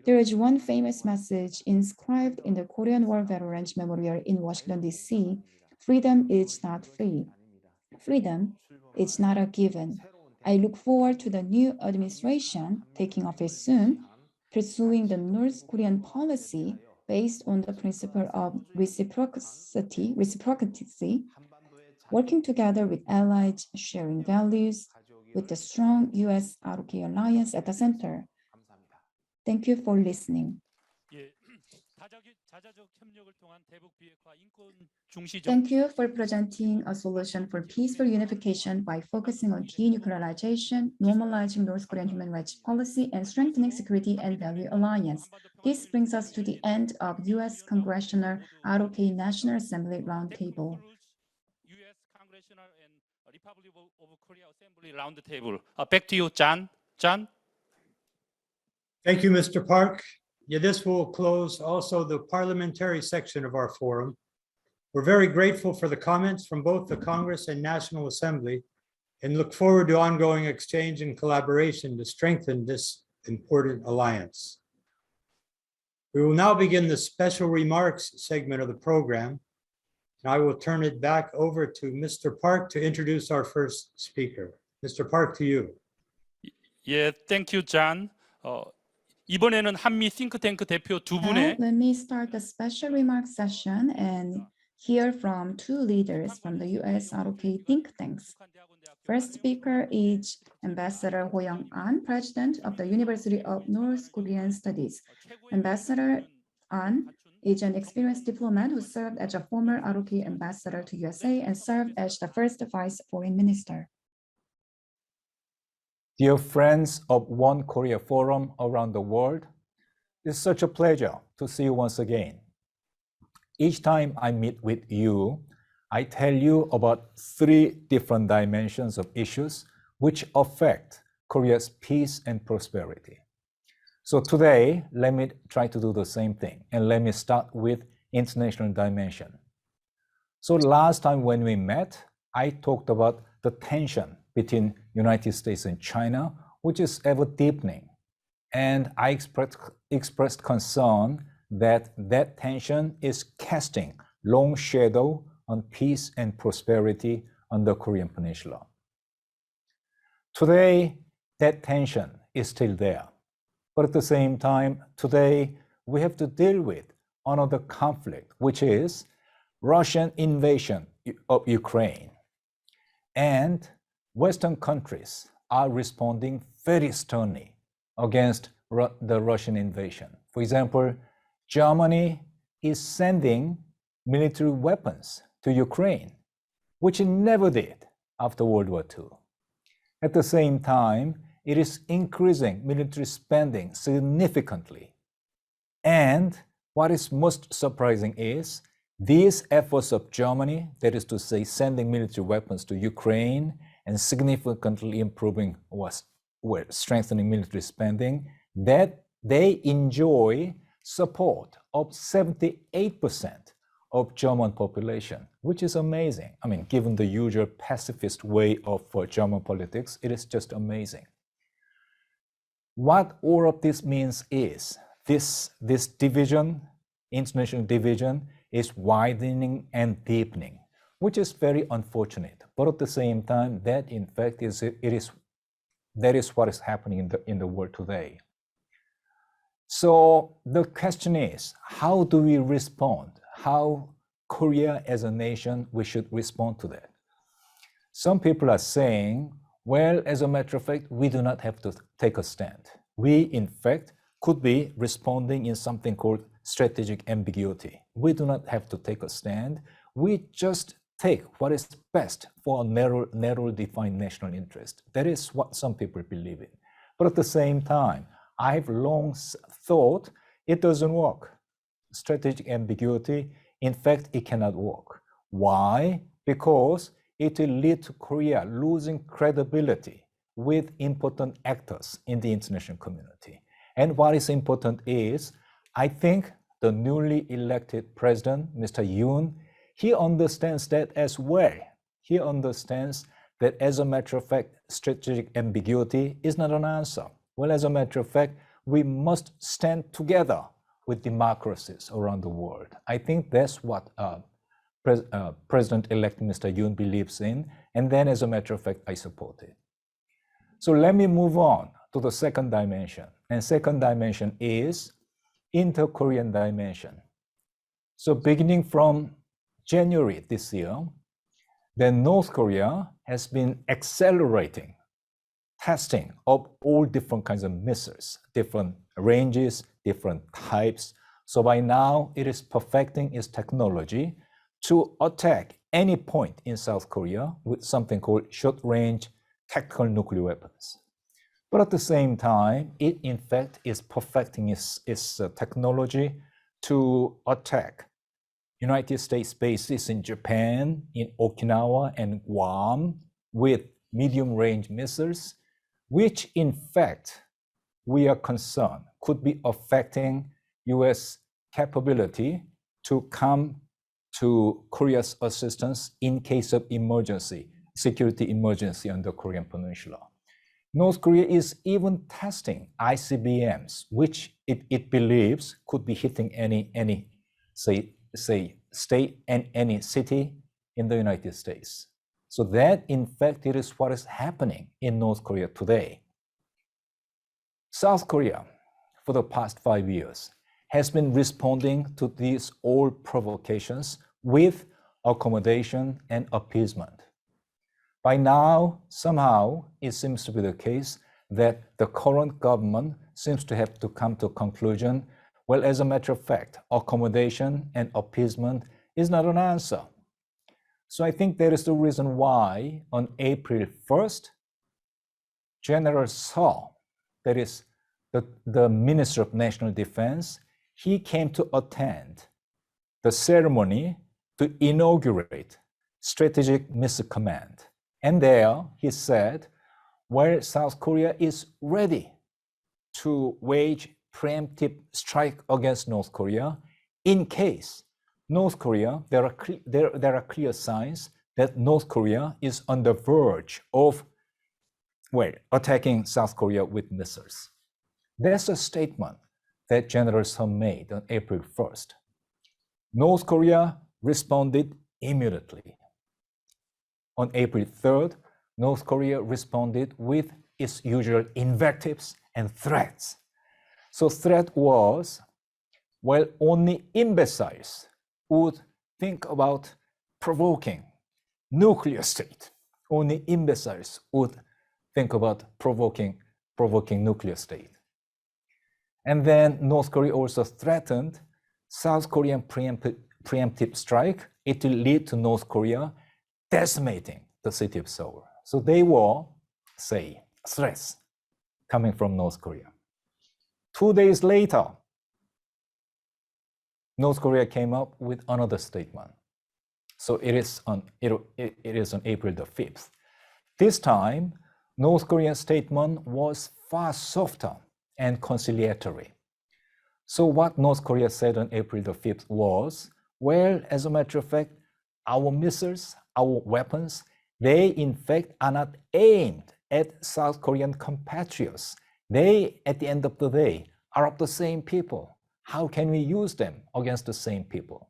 There is one famous message inscribed in the Korean War Veterans Memorial in Washington, D.C. Freedom is not free. Freedom is not a given. I look forward to the new administration taking office soon, pursuing the North Korean policy based on the principle of reciprocity, working together with allies, sharing values, with the strong U.S. ROK alliance at the center. Thank you for listening. Thank you for presenting a solution for peaceful unification by focusing on denuclearization, normalizing North Korean human rights policy, and strengthening security and value alliance. This brings us to the end of U.S. Congressional ROK National Assembly Roundtable. U.S Congressional and Republic of Korea Assembly Roundtable. Back to you, John. John. Thank you, Mr. Park. Yeah, this will close also the parliamentary section of our forum. We're very grateful for the comments from both the Congress and National Assembly and look forward to ongoing exchange and collaboration to strengthen this important alliance. We will now begin the special remarks segment of the program. And I will turn it back over to Mr. Park to introduce our first speaker. Mr. Park, to you. Yeah, thank you, John. 이번에는 한미 싱크탱크 대표 두 분의 Let me start the special remarks session and hear from two leaders from the U.S. ROK think tanks. First speaker is Ambassador Ho Young-an, President of the University of North Korean Studies. Ambassador An is an experienced diplomat who served as a former ROK ambassador to USA and served as the first vice foreign minister. Dear friends of One Korea Forum around the world, it's such a pleasure to see you once again. Each time I meet with you, I tell you about 3 different dimensions of issues which affect Korea's peace and prosperity. So today, let me try to do the same thing, and let me start with international dimension. So last time when we met, I talked about the tension between United States and China, which is ever deepening. And I expressed concern that that tension is casting long shadow on peace and prosperity on the Korean Peninsula. Today, that tension is still there. But at the same time, today, we have to deal with another conflict, which is Russian invasion of Ukraine. And Western countries are responding very sternly against the Russian invasion. For example, Germany is sending military weapons to Ukraine, which it never did after World War II. At the same time, it is increasing military spending significantly. And what is most surprising is these efforts of Germany, that is to say, sending military weapons to Ukraine and significantly improving strengthening military spending, that they enjoy support of 78% of German population, which is amazing. I mean, given the usual pacifist way of German politics, it is just amazing. What all of this means is this division, international division, is widening and deepening, which is very unfortunate. But at the same time, that in fact that is what is happening in the world today. So the question is, how do we respond? How Korea as a nation, we should respond to that? Some people are saying, well, as a matter of fact, we do not have to take a stand. We, in fact, could be responding in something called strategic ambiguity. We do not have to take a stand. We just take what is best for a narrow defined national interest. That is what some people believe in. But at the same time, I've long thought it doesn't work. Strategic ambiguity, in fact, it cannot work. Why? Because it will lead to Korea losing credibility with important actors in the international community. And what is important is, I think the newly elected president, Mr. Yoon, he understands that as well. He understands that as a matter of fact, strategic ambiguity is not an answer. Well, as a matter of fact, we must stand together with democracies around the world. I think that's what President-elect Mr. Yoon believes in, and then as a matter of fact, I support it. So let me move on to the second dimension. And second dimension is inter-Korean dimension. So beginning from January this year, then North Korea has been accelerating testing of all different kinds of missiles, different ranges, different types. So by now, it is perfecting its technology to attack any point in South Korea with something called short-range tactical nuclear weapons. But at the same time, it in fact is perfecting its technology to attack United States bases in Japan, in Okinawa and Guam with medium-range missiles, which in fact, we are concerned could be affecting US capability to come to Korea's assistance in case of emergency, security emergency on the Korean Peninsula. North Korea is even testing ICBMs, which it believes could be hitting any say state and any city in the United States. So that, in fact, it is what is happening in North Korea today. South Korea, for the past 5 years, has been responding to these old provocations with accommodation and appeasement. By now, somehow, it seems to be the case that the current government seems to have to come to a conclusion, well, as a matter of fact, accommodation and appeasement is not an answer. So I think that is the reason why on April 1st, General Seo, that is the Minister of National Defense, he came to attend the ceremony to inaugurate Strategic Missile Command. And there he said, well, South Korea is ready to wage preemptive strike against North Korea in case North Korea, there are clear signs that North Korea is on the verge of, well, attacking South Korea with missiles. That's a statement that General Seo made on April 1st. North Korea responded immediately. On April 3rd, North Korea responded with its usual invectives and threats. So threat was, well, only imbeciles would think about provoking nuclear state. Only imbeciles would think about provoking nuclear state. And then North Korea also threatened South Korean preemptive strike. It will lead to North Korea decimating the city of Seoul. So they were, say, threats coming from North Korea. 2 days later, North Korea came up with another statement. So it is on April the 5th. This time, North Korean statement was far softer and conciliatory. So what North Korea said on April the 5th was, well, as a matter of fact, our missiles, our weapons, they in fact are not aimed at South Korean compatriots. They, at the end of the day, are of the same people. How can we use them against the same people?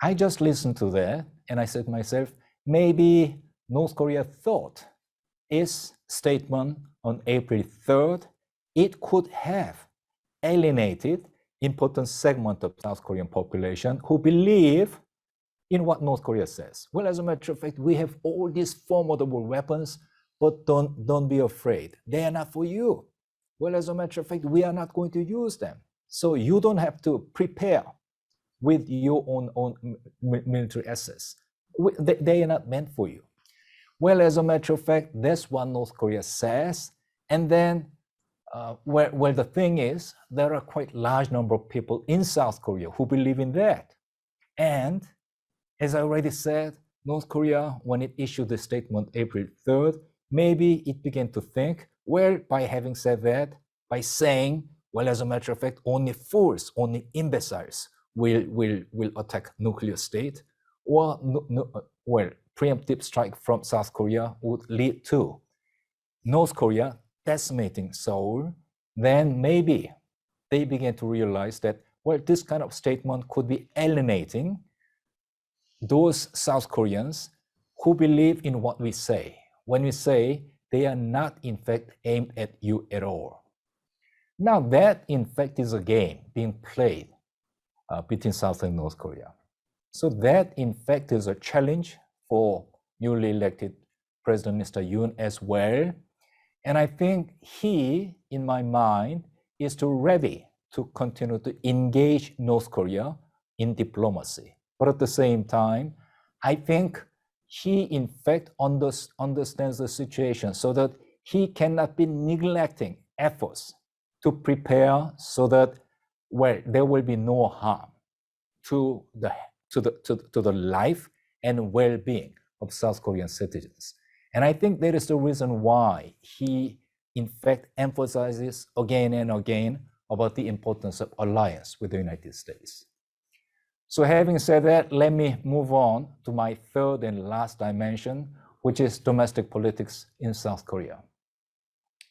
I just listened to that and I said to myself, maybe North Korea thought its statement on April 3rd, it could have alienated important segment of South Korean population who believe in what North Korea says. Well, as a matter of fact, we have all these formidable weapons, but don't be afraid. They are not for you. Well, as a matter of fact, we are not going to use them. So you don't have to prepare with your own military assets. They are not meant for you. Well, as a matter of fact, that's what North Korea says. And then, well, the thing is, there are quite large number of people in South Korea who believe in that. And as I already said, North Korea, when it issued the statement April 3rd, maybe it began to think, well, by having said that, by saying, well, as a matter of fact, only fools, only imbeciles will attack nuclear state, or well, preemptive strike from South Korea would lead to North Korea decimating Seoul, then maybe they began to realize that, well, this kind of statement could be alienating those South Koreans who believe in what we say, when we say they are not in fact aimed at you at all. Now that in fact is a game being played between South and North Korea. So that in fact is a challenge for newly elected President Mr. Yoon as well. And I think he, in my mind, is ready to continue to engage North Korea in diplomacy. But at the same time, I think he in fact understands the situation so that he cannot be neglecting efforts to prepare so that, well, there will be no harm to the life and well-being of South Korean citizens. And I think that is the reason why he in fact emphasizes again and again about the importance of alliance with the United States. So having said that, let me move on to my third and last dimension, which is domestic politics in South Korea.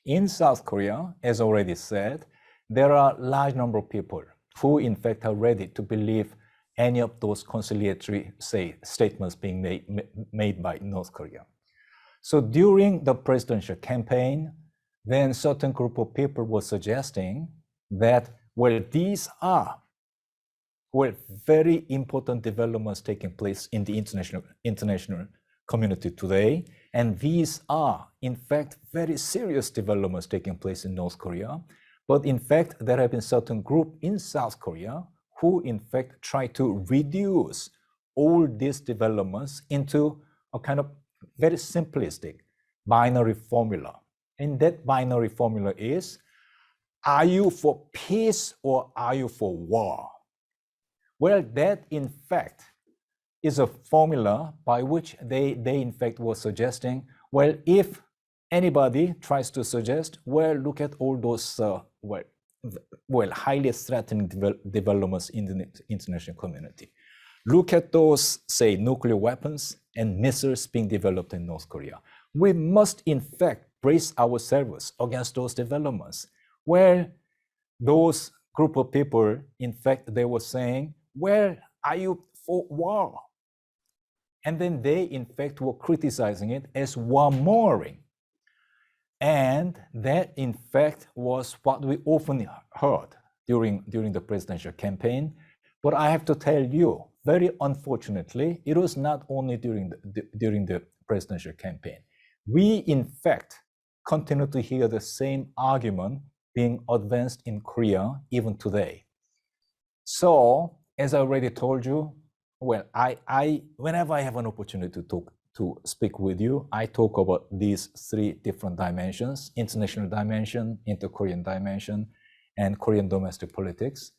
In South Korea, as already said, there are a large number of people who in fact are ready to believe any of those conciliatory, say, statements being made by North Korea. So during the presidential campaign, then certain group of people were suggesting that, well, these are very important developments taking place in the international community today. And these are, in fact, very serious developments taking place in North Korea. But in fact, there have been certain groups in South Korea who, in fact, try to reduce all these developments into a kind of very simplistic binary formula. And that binary formula is, are you for peace or are you for war? Well, that in fact is a formula by which they in fact were suggesting, well, if anybody tries to suggest, well, look at all those highly threatening developments in the international community. Look at those, say, nuclear weapons and missiles being developed in North Korea. We must in fact brace ourselves against those developments. Well, those group of people, in fact, they were saying, well, are you for war And then they, in fact, were criticizing it as warmongering. And that, in fact, was what we often heard during the presidential campaign. But I have to tell you, very unfortunately, it was not only during the presidential campaign. We, in fact, continue to hear the same argument being advanced in Korea even today. So, as I already told you, well, I whenever I have an opportunity to speak with you, I talk about these three different dimensions: international dimension, inter-Korean dimension, and Korean domestic politics.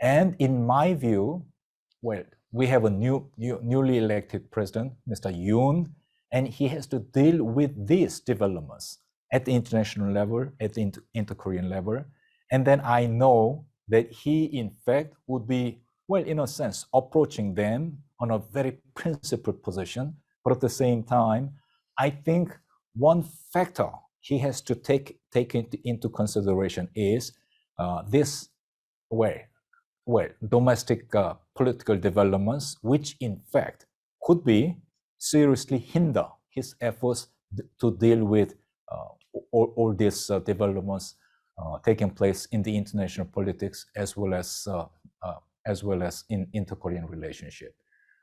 And in my view, well, we have a newly elected president, Mr. Yoon, and he has to deal with these developments at the international level, at the inter-Korean level. And then I know that he, in fact, would be, well, in a sense, approaching them on a very principled position. But at the same time, I think one factor he has to take into consideration is this domestic political developments, which in fact could be seriously hinder his efforts to deal with all these developments taking place in the international politics as well as in inter-Korean relationship.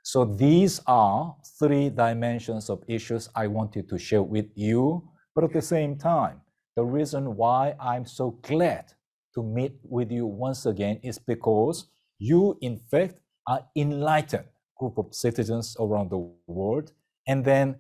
So these are three dimensions of issues I wanted to share with you. But at the same time, the reason why I'm so glad to meet with you once again is because you, in fact, are enlightened group of citizens around the world. And then,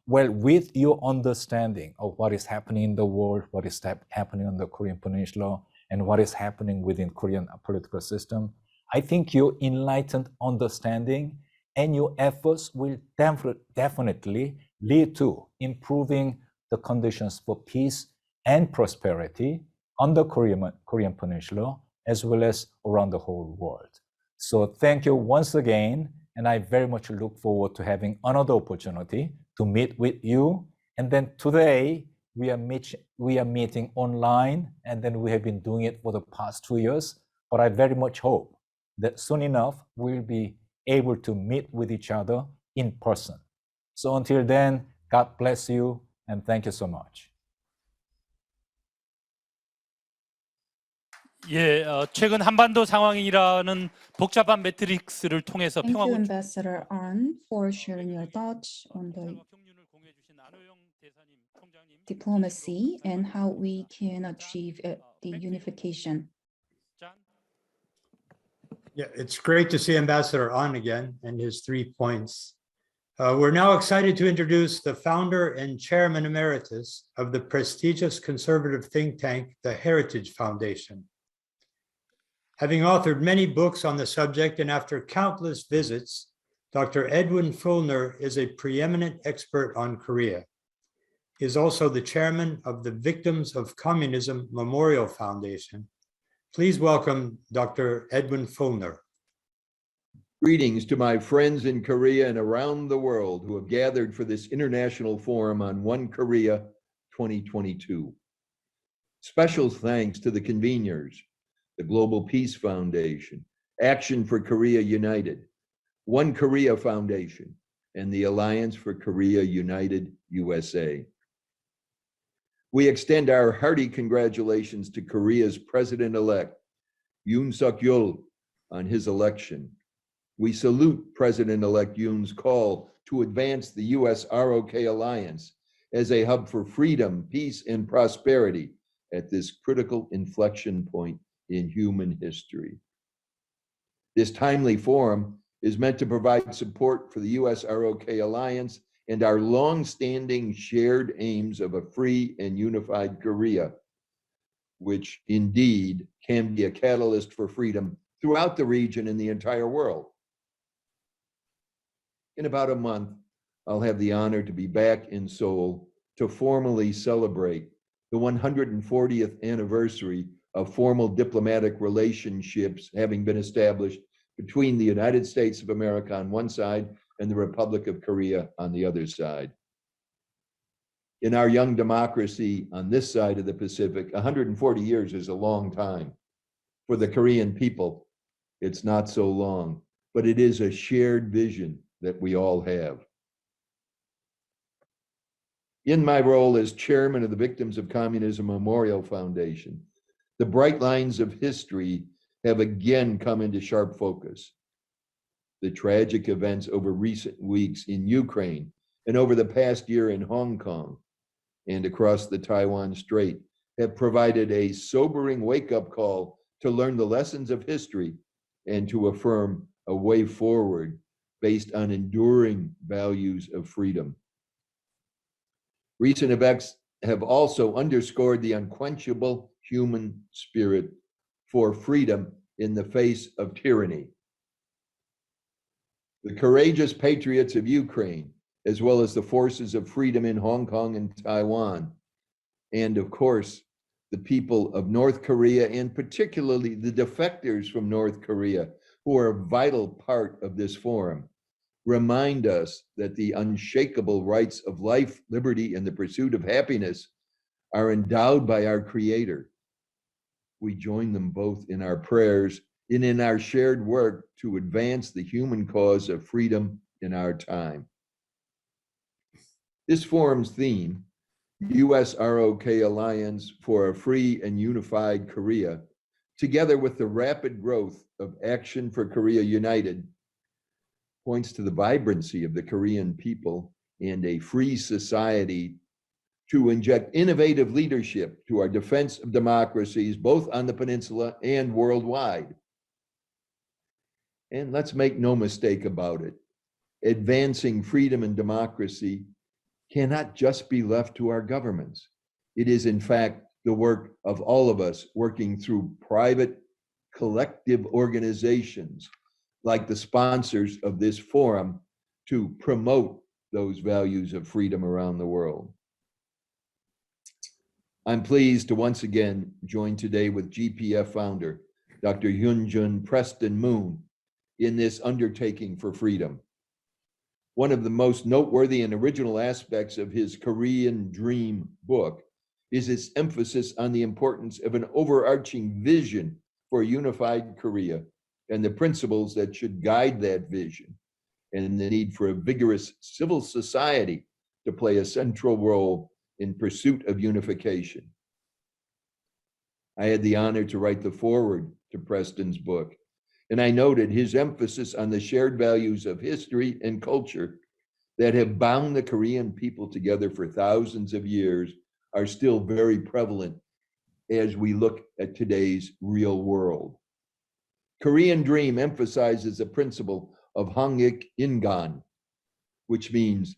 with your understanding of what is happening in the world, what is happening on the Korean Peninsula, and what is happening within Korean political system, I think your enlightened understanding and your efforts will definitely lead to improving the conditions for peace and prosperity on the Korean Peninsula, as well as around the whole world. So thank you once again, and I very much look forward to having another opportunity to meet with you. And then today, we are meeting online, and then we have been doing it for the past 2 years, but I very much hope that soon enough, we'll be able to meet with each other in person. So until then, God bless you, and thank you so much. 예, 최근 한반도 상황이라는 복잡한 매트릭스를 통해서 Thank 평화 you, 건축 Ambassador An, for sharing your thoughts on the 경륜을 공유해 주신 안호영 대사님, 총장님, diplomacy and how we can achieve the unification. Yeah, it's great to see Ambassador On again and his 3 points. We're now excited to introduce the founder and chairman emeritus of the prestigious conservative think tank, the Heritage Foundation. Having authored many books on the subject and after countless visits, Dr. Edwin Fulner is a preeminent expert on Korea. He is also the chairman of the Victims of Communism Memorial Foundation. Please welcome Dr. Edwin Fulner. Greetings to my friends in Korea and around the world who have gathered for this international forum on One Korea 2022. Special thanks to the conveners, the Global Peace Foundation, Action for Korea United, One Korea Foundation, and the Alliance for Korea United USA. We extend our hearty congratulations to Korea's President-elect, Yoon Suk-yeol, on his election. We salute President-elect Yoon's call to advance the U.S. ROK alliance as a hub for freedom, peace, and prosperity at this critical inflection point in human history. This timely forum is meant to provide support for the U.S. ROK alliance and our long-standing shared aims of a free and unified Korea, which indeed can be a catalyst for freedom throughout the region and the entire world. In about a month, I'll have the honor to be back in Seoul to formally celebrate the 140th anniversary of formal diplomatic relationships having been established between the United States of America on one side and the Republic of Korea on the other side. In our young democracy on this side of the Pacific, 140 years is a long time. For the Korean people, it's not so long, but it is a shared vision that we all have. In my role as chairman of the Victims of Communism Memorial Foundation, the bright lines of history have again come into sharp focus. The tragic events over recent weeks in Ukraine and over the past year in Hong Kong and across the Taiwan Strait have provided a sobering wake-up call to learn the lessons of history and to affirm a way forward based on enduring values of freedom. Recent events have also underscored the unquenchable human spirit for freedom in the face of tyranny. The courageous patriots of Ukraine, as well as the forces of freedom in Hong Kong and Taiwan, and of course, the people of North Korea, and particularly the defectors from North Korea, who are a vital part of this forum, remind us that the unshakable rights of life, liberty, and the pursuit of happiness are endowed by our Creator. We join them both in our prayers and in our shared work to advance the human cause of freedom in our time. This forum's theme, U.S. ROK Alliance for a Free and Unified Korea, together with the rapid growth of Action for Korea United, points to the vibrancy of the Korean people and a free society to inject innovative leadership to our defense of democracies, both on the peninsula and worldwide. And let's make no mistake about it, advancing freedom and democracy cannot just be left to our governments. It is, in fact, the work of all of us working through private, collective organizations like the sponsors of this forum to promote those values of freedom around the world. I'm pleased to once again join today with GPF founder, Dr. Hyunjun Preston Moon, in this undertaking for freedom. One of the most noteworthy and original aspects of his Korean Dream book is its emphasis on the importance of an overarching vision for a unified Korea and the principles that should guide that vision, and the need for a vigorous civil society to play a central role in pursuit of unification. I had the honor to write the foreword to Preston's book, and I noted his emphasis on the shared values of history and culture that have bound the Korean people together for thousands of years are still very prevalent as we look at today's real world. Korean Dream emphasizes the principle of Hangik Ingan, which means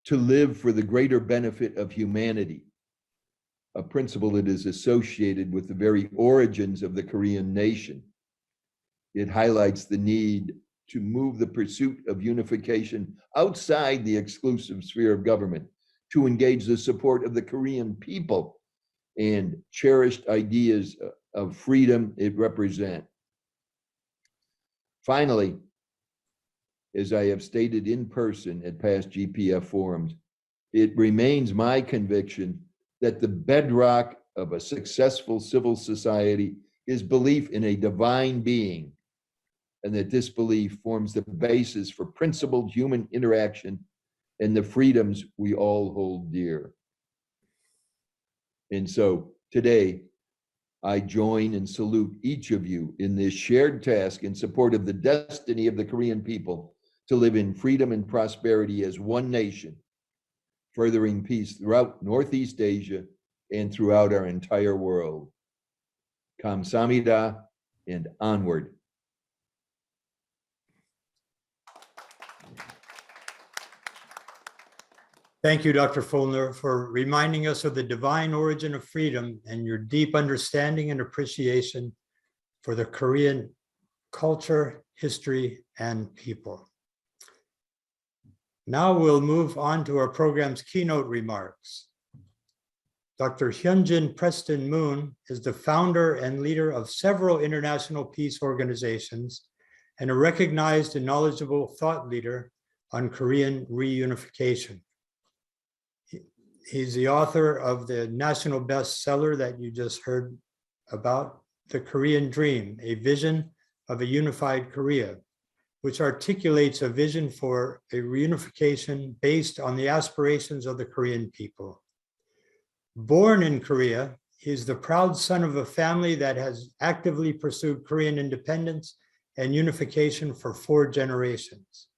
to live for the greater benefit of humanity, a principle that is associated with the very origins of the Korean nation. It highlights the need to move the pursuit of unification outside the exclusive sphere of government, to engage the support of the Korean people and cherished ideas of freedom it represents. Finally, as I have stated in person at past GPF forums, it remains my conviction that the bedrock of a successful civil society is belief in a divine being, and that this belief forms the basis for principled human interaction and the freedoms we all hold dear. And so today, I join and salute each of you in this shared task in support of the destiny of the Korean people to live in freedom and prosperity as one nation, furthering peace throughout Northeast Asia and throughout our entire world. Kamsahamnida and onward. Thank you, Dr. Fulner, for reminding us of the divine origin of freedom and your deep understanding and appreciation for the Korean culture, history, and people. Now we'll move on to our program's keynote remarks. Dr. Hyunjin Preston Moon is the founder and leader of several international peace organizations and a recognized and knowledgeable thought leader on Korean reunification. He's the author of the national bestseller that you just heard about, The Korean Dream, A Vision of a Unified Korea, which articulates a vision for a reunification based on the aspirations of the Korean people. Born in Korea, he is the proud son of a family that has actively pursued Korean independence and unification for 4 generations.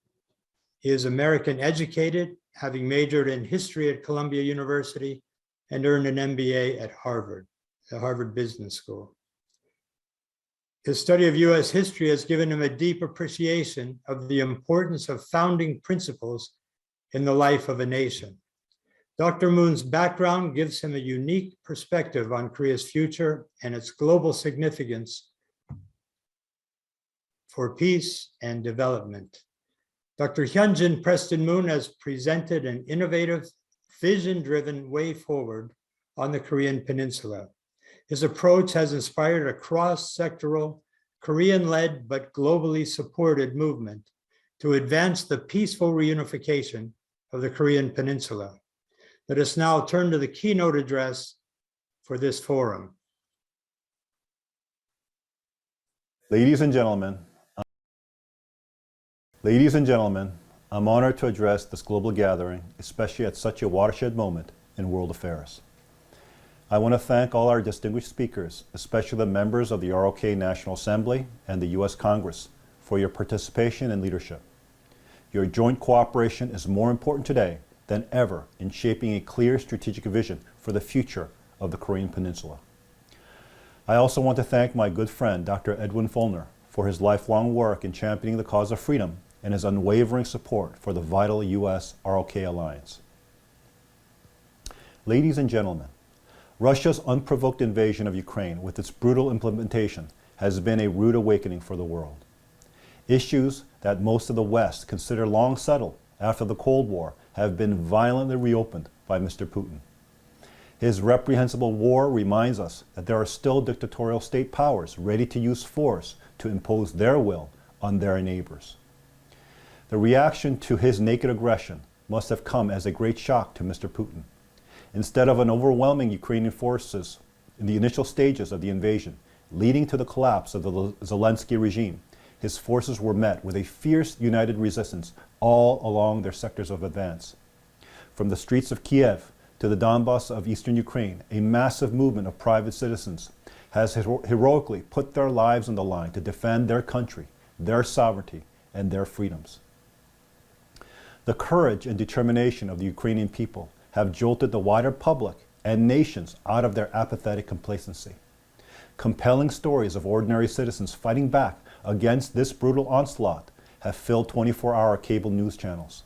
He is American educated, having majored in history at Columbia University and earned an MBA at Harvard, the Harvard Business School. His study of U.S. history has given him a deep appreciation of the importance of founding principles in the life of a nation. Dr. Moon's background gives him a unique perspective on Korea's future and its global significance for peace and development. Dr. Hyunjin Preston Moon has presented an innovative, vision-driven way forward on the Korean Peninsula. His approach has inspired a cross-sectoral, Korean-led but globally supported movement to advance the peaceful reunification of the Korean Peninsula. Let us now turn to the keynote address for this forum. Ladies and gentlemen, I'm honored to address this global gathering, especially at such a watershed moment in world affairs. I want to thank all our distinguished speakers, especially the members of the ROK National Assembly and the U.S. Congress, for your participation and leadership. Your joint cooperation is more important today than ever in shaping a clear strategic vision for the future of the Korean Peninsula. I also want to thank my good friend, Dr. Edwin Follner, for his lifelong work in championing the cause of freedom and his unwavering support for the vital U.S. ROK alliance. Ladies and gentlemen, Russia's unprovoked invasion of Ukraine with its brutal implementation has been a rude awakening for the world. Issues that most of the West consider long settled after the Cold War have been violently reopened by Mr. Putin. His reprehensible war reminds us that there are still dictatorial state powers ready to use force to impose their will on their neighbors. The reaction to his naked aggression must have come as a great shock to Mr. Putin. Instead of an overwhelming Ukrainian forces in the initial stages of the invasion, leading to the collapse of the Zelensky regime, his forces were met with a fierce united resistance all along their sectors of advance. From the streets of Kiev to the Donbass of eastern Ukraine, a massive movement of private citizens has heroically put their lives on the line to defend their country, their sovereignty, and their freedoms. The courage and determination of the Ukrainian people have jolted the wider public and nations out of their apathetic complacency. Compelling stories of ordinary citizens fighting back against this brutal onslaught have filled 24-hour cable news channels.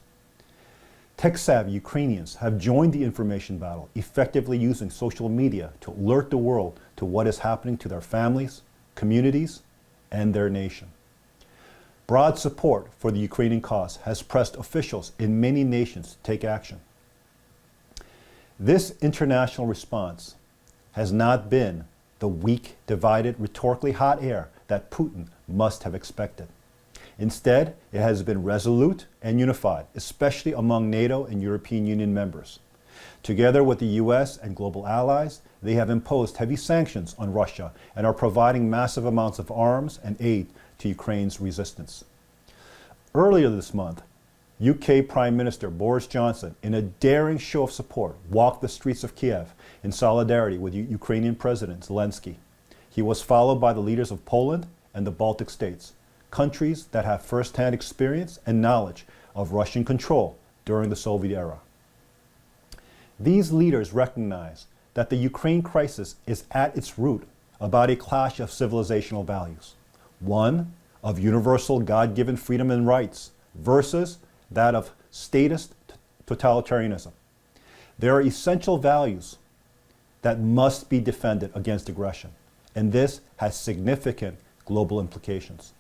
Tech-savvy Ukrainians have joined the information battle, effectively using social media to alert the world to what is happening to their families, communities, and their nation. Broad support for the Ukrainian cause has pressed officials in many nations to take action. This international response has not been the weak, divided, rhetorically hot air that Putin must have expected. Instead, it has been resolute and unified, especially among NATO and European Union members. Together with the U.S. and global allies, they have imposed heavy sanctions on Russia and are providing massive amounts of arms and aid to Ukraine's resistance. Earlier this month, UK Prime Minister Boris Johnson, in a daring show of support, walked the streets of Kiev in solidarity with Ukrainian President Zelensky. He was followed by the leaders of Poland and the Baltic states, countries that have first-hand experience and knowledge of Russian control during the Soviet era. These leaders recognize that the Ukraine crisis is at its root about a clash of civilizational values, one of universal God-given freedom and rights versus that of statist totalitarianism. There are essential values that must be defended against aggression, and this has significant global implications.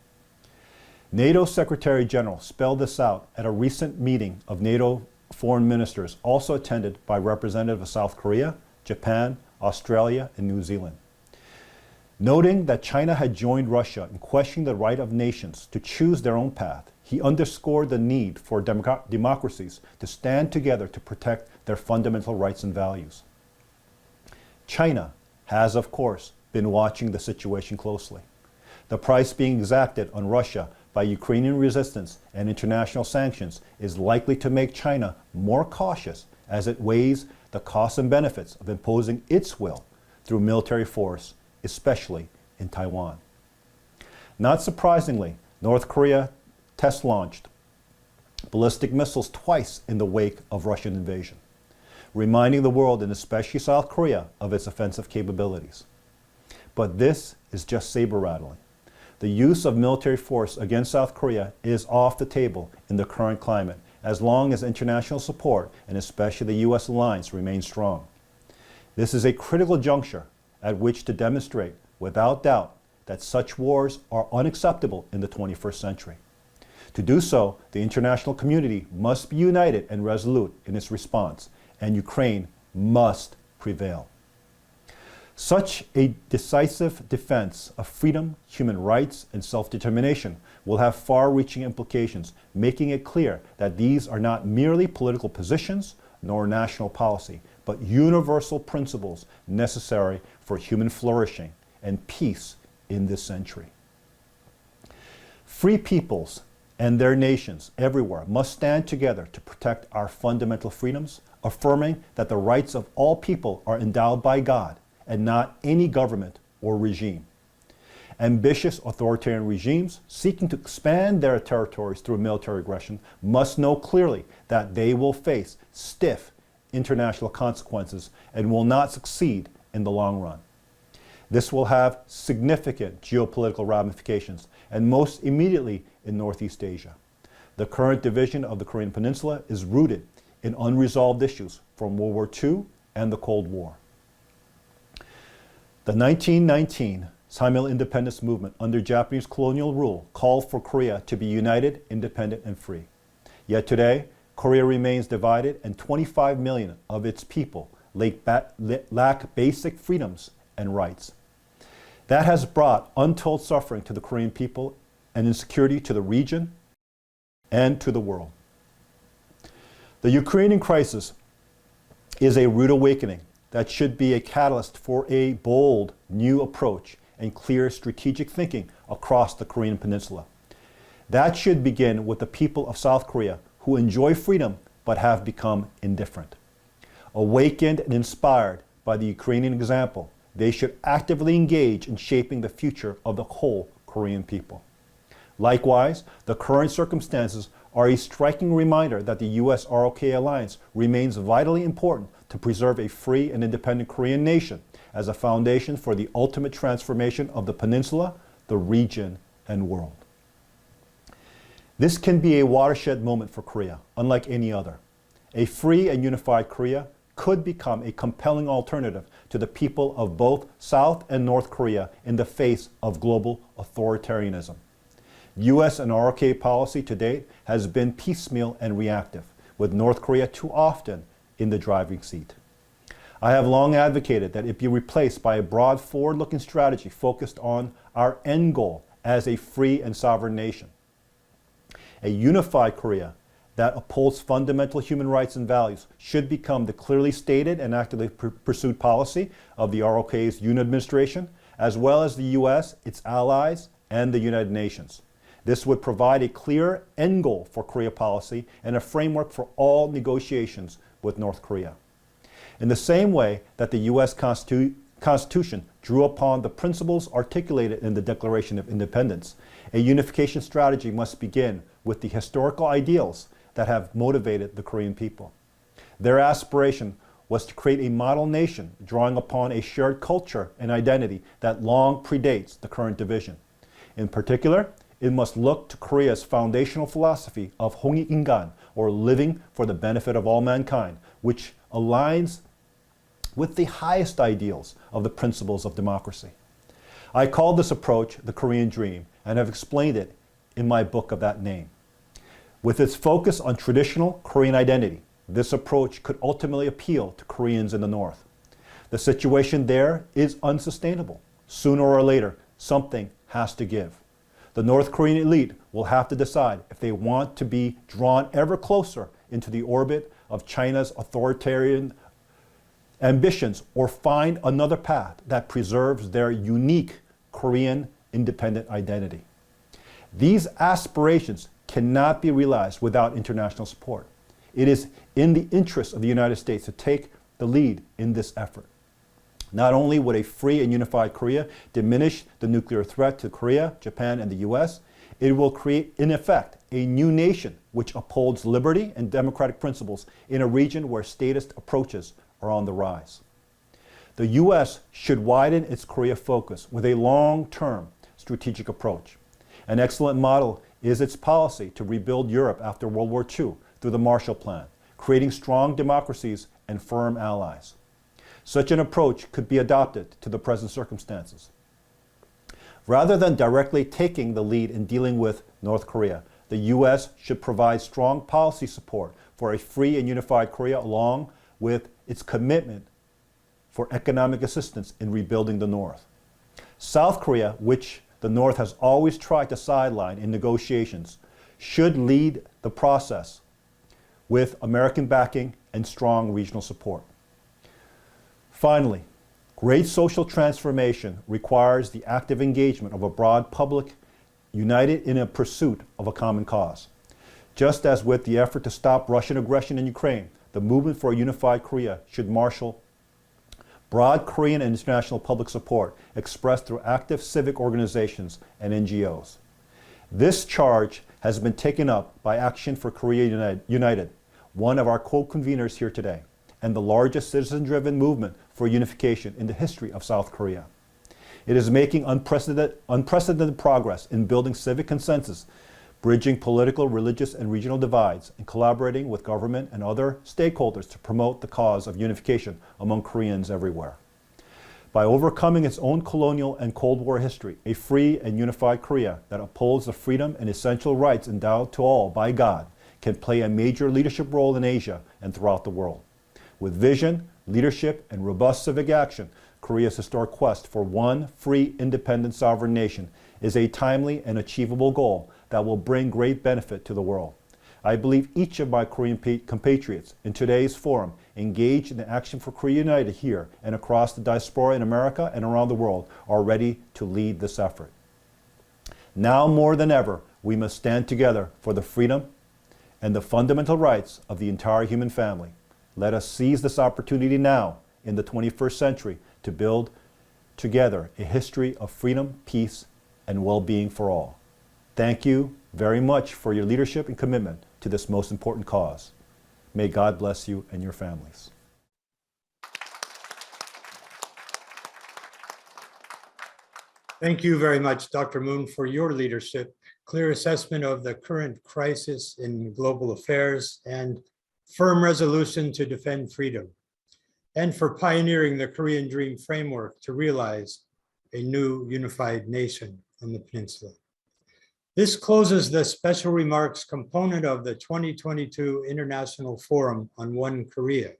NATO Secretary General spelled this out at a recent meeting of NATO foreign ministers, also attended by representatives of South Korea, Japan, Australia, and New Zealand. Noting that China had joined Russia in questioning the right of nations to choose their own path, he underscored the need for democracies to stand together to protect their fundamental rights and values. China has, of course, been watching the situation closely. The price being exacted on Russia by Ukrainian resistance and international sanctions is likely to make China more cautious as it weighs the costs and benefits of imposing its will through military force, especially in Taiwan. Not surprisingly, North Korea test launched ballistic missiles twice in the wake of Russian invasion, reminding the world, and especially South Korea, of its offensive capabilities. But this is just saber rattling. The use of military force against South Korea is off the table in the current climate, as long as international support, and especially the U.S. alliance, remains strong. This is a critical juncture at which to demonstrate, without doubt, that such wars are unacceptable in the 21st century. To do so, the international community must be united and resolute in its response, and Ukraine must prevail. Such a decisive defense of freedom, human rights, and self-determination will have far-reaching implications, making it clear that these are not merely political positions nor national policy, but universal principles necessary for human flourishing and peace in this century. Free peoples and their nations everywhere must stand together to protect our fundamental freedoms, affirming that the rights of all people are endowed by God and not any government or regime. Ambitious authoritarian regimes seeking to expand their territories through military aggression must know clearly that they will face stiff international consequences and will not succeed in the long run. This will have significant geopolitical ramifications, and most immediately in Northeast Asia. The current division of the Korean Peninsula is rooted in unresolved issues from World War II and the Cold War. The 1919 Samil independence movement under Japanese colonial rule called for Korea to be united, independent, and free. Yet today, Korea remains divided, and 25 million of its people lack basic freedoms and rights. That has brought untold suffering to the Korean people and insecurity to the region and to the world. The Ukrainian crisis is a rude awakening that should be a catalyst for a bold new approach and clear strategic thinking across the Korean Peninsula. That should begin with the people of South Korea who enjoy freedom but have become indifferent. Awakened and inspired by the Ukrainian example, they should actively engage in shaping the future of the whole Korean people. Likewise, the current circumstances are a striking reminder that the U.S. ROK alliance remains vitally important to preserve a free and independent Korean nation as a foundation for the ultimate transformation of the peninsula, the region, and world. This can be a watershed moment for Korea, unlike any other. A free and unified Korea could become a compelling alternative to the people of both South and North Korea in the face of global authoritarianism. U.S. and ROK policy to date has been piecemeal and reactive, with North Korea too often in the driving seat. I have long advocated that it be replaced by a broad forward-looking strategy focused on our end goal as a free and sovereign nation. A unified Korea that upholds fundamental human rights and values should become the clearly stated and actively pursued policy of the ROK's UN administration, as well as the U.S., its allies, and the United Nations. This would provide a clear end goal for Korea policy and a framework for all negotiations with North Korea. In the same way that the U.S. Constitution drew upon the principles articulated in the Declaration of Independence, a unification strategy must begin with the historical ideals that have motivated the Korean people. Their aspiration was to create a model nation drawing upon a shared culture and identity that long predates the current division. In particular, it must look to Korea's foundational philosophy of Hongi Ingan, or living for the benefit of all mankind, which aligns with the highest ideals of the principles of democracy. I call this approach the Korean Dream and have explained it in my book of that name. With its focus on traditional Korean identity, this approach could ultimately appeal to Koreans in the North. The situation there is unsustainable. Sooner or later, something has to give. The North Korean elite will have to decide if they want to be drawn ever closer into the orbit of China's authoritarian ambitions or find another path that preserves their unique Korean independent identity. These aspirations cannot be realized without international support. It is in the interest of the United States to take the lead in this effort. Not only would a free and unified Korea diminish the nuclear threat to Korea, Japan, and the US, it will create, in effect, a new nation which upholds liberty and democratic principles in a region where statist approaches are on the rise. The US should widen its Korea focus with a long-term strategic approach. An excellent model is its policy to rebuild Europe after World War II through the Marshall Plan, creating strong democracies and firm allies. Such an approach could be adopted to the present circumstances. Rather than directly taking the lead in dealing with North Korea, the U.S. should provide strong policy support for a free and unified Korea along with its commitment for economic assistance in rebuilding the North. South Korea, which the North has always tried to sideline in negotiations, should lead the process with American backing and strong regional support. Finally, great social transformation requires the active engagement of a broad public united in a pursuit of a common cause. Just as with the effort to stop Russian aggression in Ukraine, the movement for a unified Korea should marshal broad Korean and international public support expressed through active civic organizations and NGOs. This charge has been taken up by Action for Korea United, one of our co-conveners here today, and the largest citizen-driven movement for unification in the history of South Korea. It is making unprecedented progress in building civic consensus, bridging political, religious, and regional divides, and collaborating with government and other stakeholders to promote the cause of unification among Koreans everywhere. By overcoming its own colonial and Cold War history, a free and unified Korea that upholds the freedom and essential rights endowed to all by God can play a major leadership role in Asia and throughout the world. With vision, leadership, and robust civic action, Korea's historic quest for one free, independent, sovereign nation is a timely and achievable goal that will bring great benefit to the world. I believe each of my Korean compatriots in today's forum engaged in the Action for Korea United here and across the diaspora in America and around the world are ready to lead this effort. Now more than ever, we must stand together for the freedom and the fundamental rights of the entire human family. Let us seize this opportunity now in the 21st century to build together a history of freedom, peace, and well-being for all. Thank you very much for your leadership and commitment to this most important cause. May God bless you and your families. Thank you very much, Dr. Moon, for your leadership, clear assessment of the current crisis in global affairs, and firm resolution to defend freedom, and for pioneering the Korean Dream framework to realize a new unified nation on the peninsula. This closes the special remarks component of the 2022 International Forum on One Korea.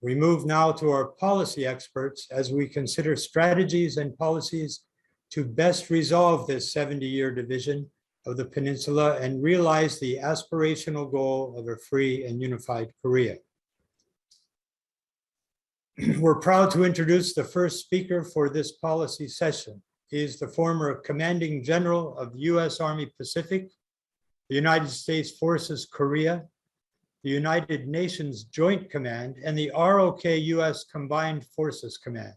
We move now to our policy experts as we consider strategies and policies to best resolve this 70-year division of the peninsula and realize the aspirational goal of a free and unified Korea. We're proud to introduce the first speaker for this policy session. He is the former Commanding General of U.S. Army Pacific, the United States Forces Korea, the United Nations Joint Command, and the ROK U.S. Combined Forces Command.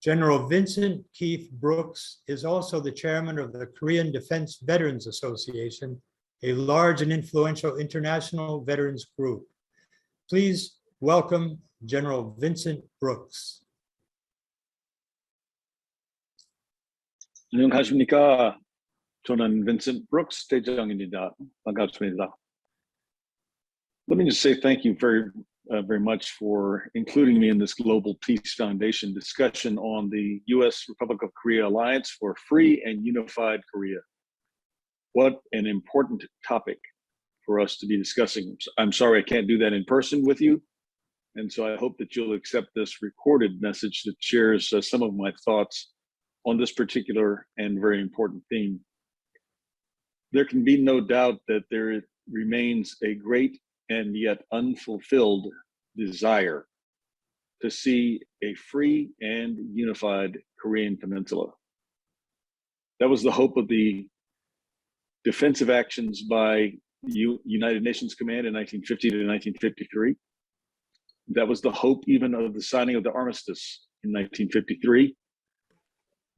General Vincent Keith Brooks is also the chairman of the Korean Defense Veterans Association, a large and influential international veterans group. Please welcome General Vincent Brooks. 안녕하십니까. 저는 Vincent Brooks 대장입니다. 반갑습니다. Let me just say thank you very much for including me in this Global Peace Foundation discussion on the U.S. Republic of Korea Alliance for Free and Unified Korea. What an important topic for us to be discussing. I'm sorry I can't do that in person with you, and so I hope that you'll accept this recorded message that shares some of my thoughts on this particular and very important theme. There can be no doubt that there remains a great and yet unfulfilled desire to see a free and unified Korean peninsula. That was the hope of the defensive actions by United Nations Command in 1950 to 1953. That was the hope even of the signing of the armistice in 1953.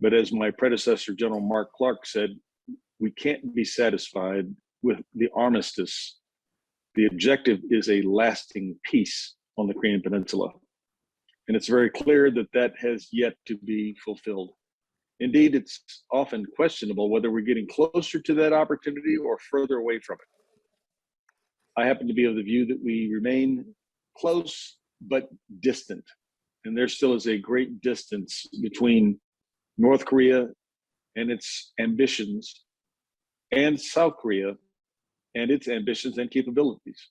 But as my predecessor, General Mark Clark, said, we can't be satisfied with the armistice. The objective is a lasting peace on the Korean Peninsula. And it's very clear that that has yet to be fulfilled. Indeed, it's often questionable whether we're getting closer to that opportunity or further away from it. I happen to be of the view that we remain close but distant. And there still is a great distance between North Korea and its ambitions and South Korea and its ambitions and capabilities.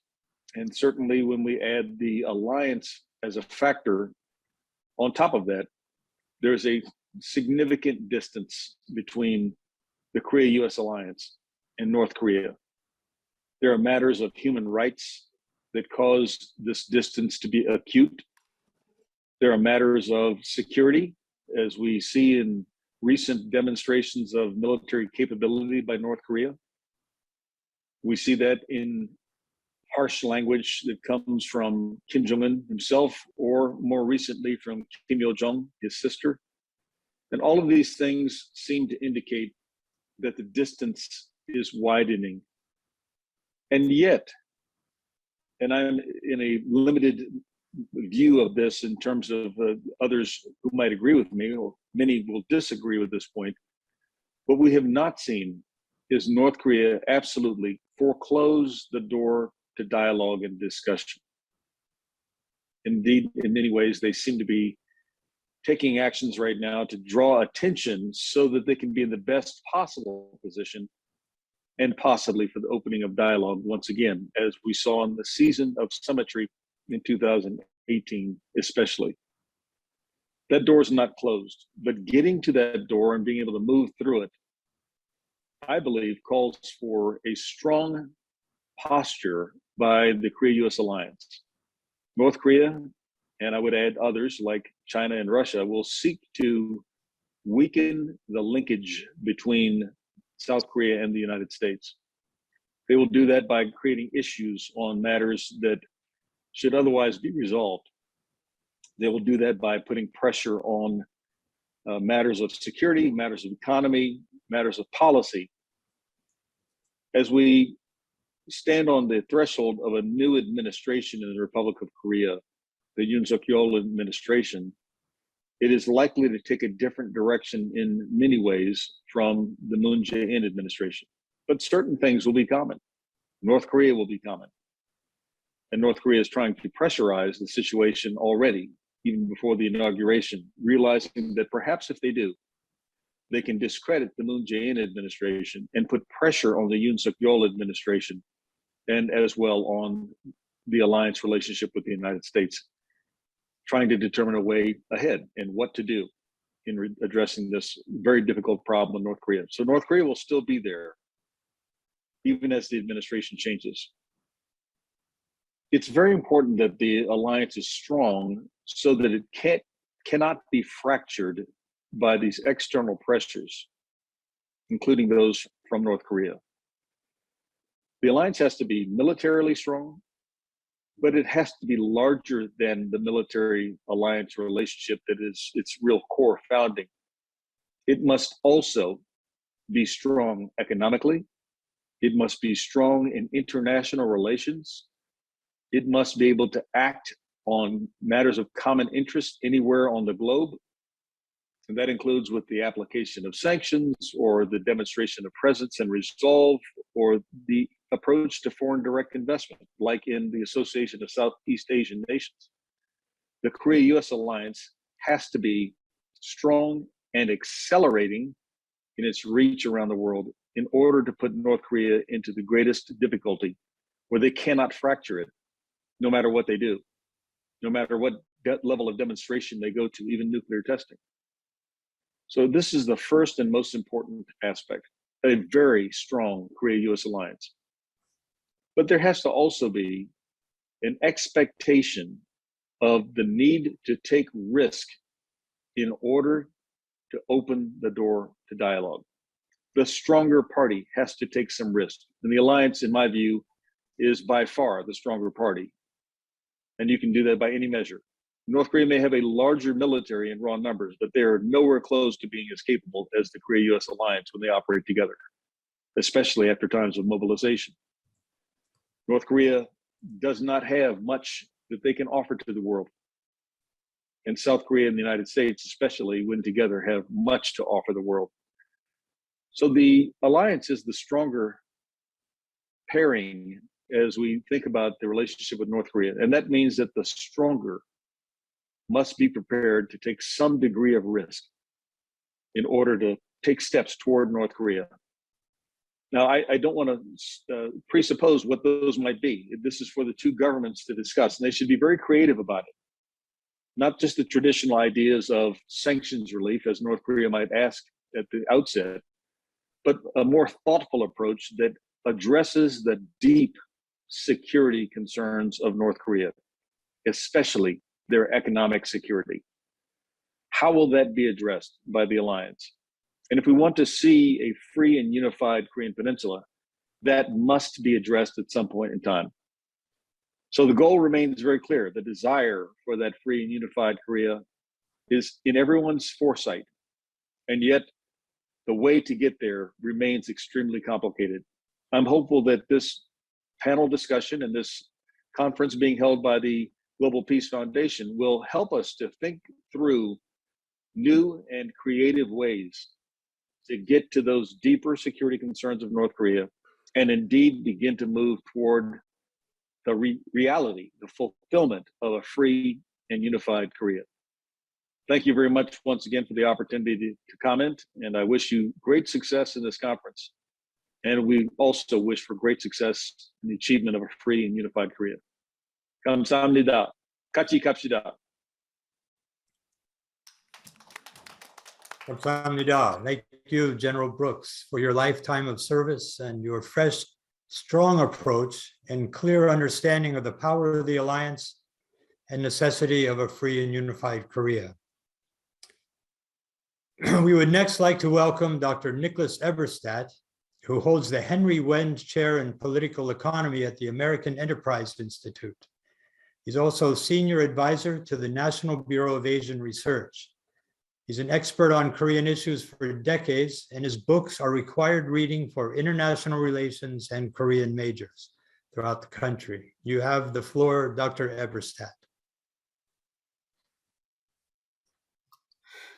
And certainly when we add the alliance as a factor on top of that, there's a significant distance between the Korea-US alliance and North Korea. There are matters of human rights that cause this distance to be acute. There are matters of security, as we see in recent demonstrations of military capability by North Korea. We see that in harsh language that comes from Kim Jong-un himself, or more recently from Kim Yo-jong, his sister. And all of these things seem to indicate that the distance is widening. And yet, and I'm in a limited view of this in terms of others who might agree with me, or many will disagree with this point, what we have not seen is North Korea absolutely foreclose the door to dialogue and discussion. Indeed, in many ways, they seem to be taking actions right now to draw attention so that they can be in the best possible position and possibly for the opening of dialogue once again, as we saw in the season of summitry in 2018, especially. That door is not closed, but getting to that door and being able to move through it, I believe, calls for a strong posture by the Korea-US alliance. North Korea, and I would add others like China and Russia, will seek to weaken the linkage between South Korea and the United States. They will do that by creating issues on matters that should otherwise be resolved. They will do that by putting pressure on matters of security, matters of economy, matters of policy. As we stand on the threshold of a new administration in the Republic of Korea, the Yoon Suk-yeol administration, it is likely to take a different direction in many ways from the Moon Jae-in administration. But certain things will be common. North Korea will be common. And North Korea is trying to pressurize the situation already, even before the inauguration, realizing that perhaps if they do, they can discredit the Moon Jae-in administration and put pressure on the Yoon Suk-yeol administration and as well on the alliance relationship with the United States, trying to determine a way ahead and what to do in addressing this very difficult problem in North Korea. So North Korea will still be there, even as the administration changes. It's very important that the alliance is strong so that it cannot be fractured by these external pressures, including those from North Korea. The alliance has to be militarily strong, but it has to be larger than the military alliance relationship that is its real core founding. It must also be strong economically. It must be strong in international relations. It must be able to act on matters of common interest anywhere on the globe. And that includes with the application of sanctions or the demonstration of presence and resolve or the approach to foreign direct investment, like in the Association of Southeast Asian Nations. The Korea-US alliance has to be strong and accelerating in its reach around the world in order to put North Korea into the greatest difficulty where they cannot fracture it, no matter what they do, no matter what level of demonstration they go to, even nuclear testing. So this is the first and most important aspect, a very strong Korea-US alliance. But there has to also be an expectation of the need to take risk in order to open the door to dialogue. the stronger party has to take some risk. And the alliance, in my view, is by far the stronger party. And you can do that by any measure. North Korea may have a larger military in raw numbers, but they are nowhere close to being as capable as the Korea-US alliance when they operate together, especially after times of mobilization. North Korea does not have much that they can offer to the world. And South Korea and the United States, especially when together, have much to offer the world. So the alliance is the stronger pairing as we think about the relationship with North Korea. And that means that the stronger must be prepared to take some degree of risk in order to take steps toward North Korea. Now, I don't want to presuppose what those might be. This is for the two governments to discuss, and they should be very creative about it. Not just the traditional ideas of sanctions relief, as North Korea might ask at the outset, but a more thoughtful approach that addresses the deep security concerns of North Korea, especially their economic security. How will that be addressed by the alliance? And if we want to see a free and unified Korean peninsula, that must be addressed at some point in time. So the goal remains very clear. The desire for that free and unified Korea is in everyone's foresight. And yet the way to get there remains extremely complicated. I'm hopeful that this panel discussion and this conference being held by the Global Peace Foundation will help us to think through new and creative ways to get to those deeper security concerns of North Korea and indeed begin to move toward the reality, the fulfillment of a free and unified Korea. Thank you very much once again for the opportunity to comment, and I wish you great success in this conference. And we also wish for great success in the achievement of a free and unified Korea. 감사합니다. 같이 갑시다. Kamsahamnida. Thank you, General Brooks, for your lifetime of service and your fresh, strong approach and clear understanding of the power of the alliance and necessity of a free and unified Korea. We would next like to welcome Dr. Nicholas Eberstadt, who holds the Henry Wend Chair in Political Economy at the American Enterprise Institute. He's also Senior Advisor to the National Bureau of Asian Research. He's an expert on Korean issues for decades, and his books are required reading for international relations and Korean majors throughout the country. You have the floor, Dr. Eberstadt.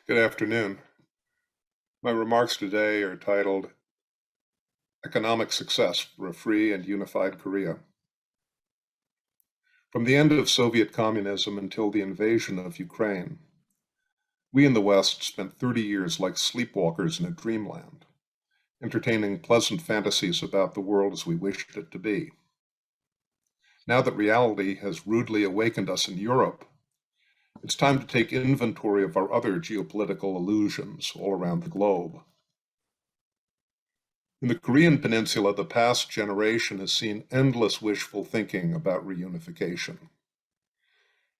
Good afternoon. My remarks today are titled Economic Success for a Free and Unified Korea. From the end of Soviet communism until the invasion of Ukraine, we in the West spent 30 years like sleepwalkers in a dreamland, entertaining pleasant fantasies about the world as we wished it to be. Now that reality has rudely awakened us in Europe, it's time to take inventory of our other geopolitical illusions all around the globe. In the Korean peninsula, the past generation has seen endless wishful thinking about reunification.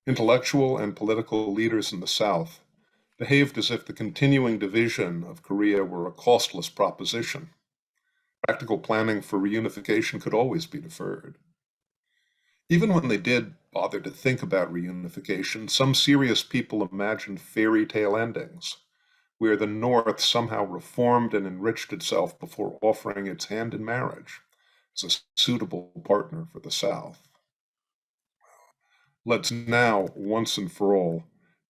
Intellectual and political leaders in the South behaved as if the continuing division of Korea were a costless proposition. Practical planning for reunification could always be deferred. Even when they did bother to think about reunification, some serious people imagined fairy tale endings, where the North somehow reformed and enriched itself before offering its hand in marriage as a suitable partner for the South. Let's now, once and for all,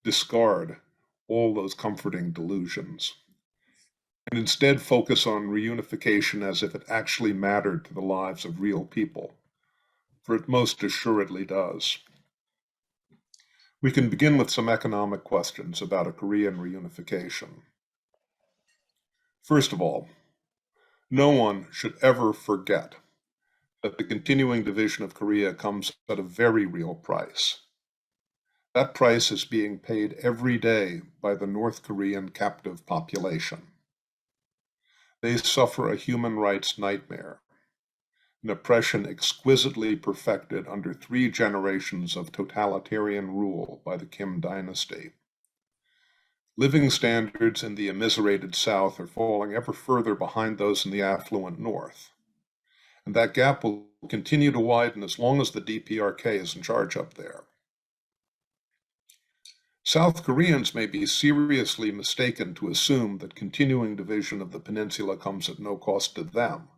discard all those comforting delusions, and instead focus on reunification as if it actually mattered to the lives of real people, for it most assuredly does. We can begin with some economic questions about a Korean reunification. First of all, no one should ever forget that the continuing division of Korea comes at a very real price. That price is being paid every day by the North Korean captive population. They suffer a human rights nightmare, an oppression exquisitely perfected under 3 generations of totalitarian rule by the Kim dynasty. Living standards in the immiserated South are falling ever further behind those in the affluent North. And that gap will continue to widen as long as the DPRK is in charge up there. South Koreans may be seriously mistaken to assume that continuing division of the peninsula comes at no cost to them.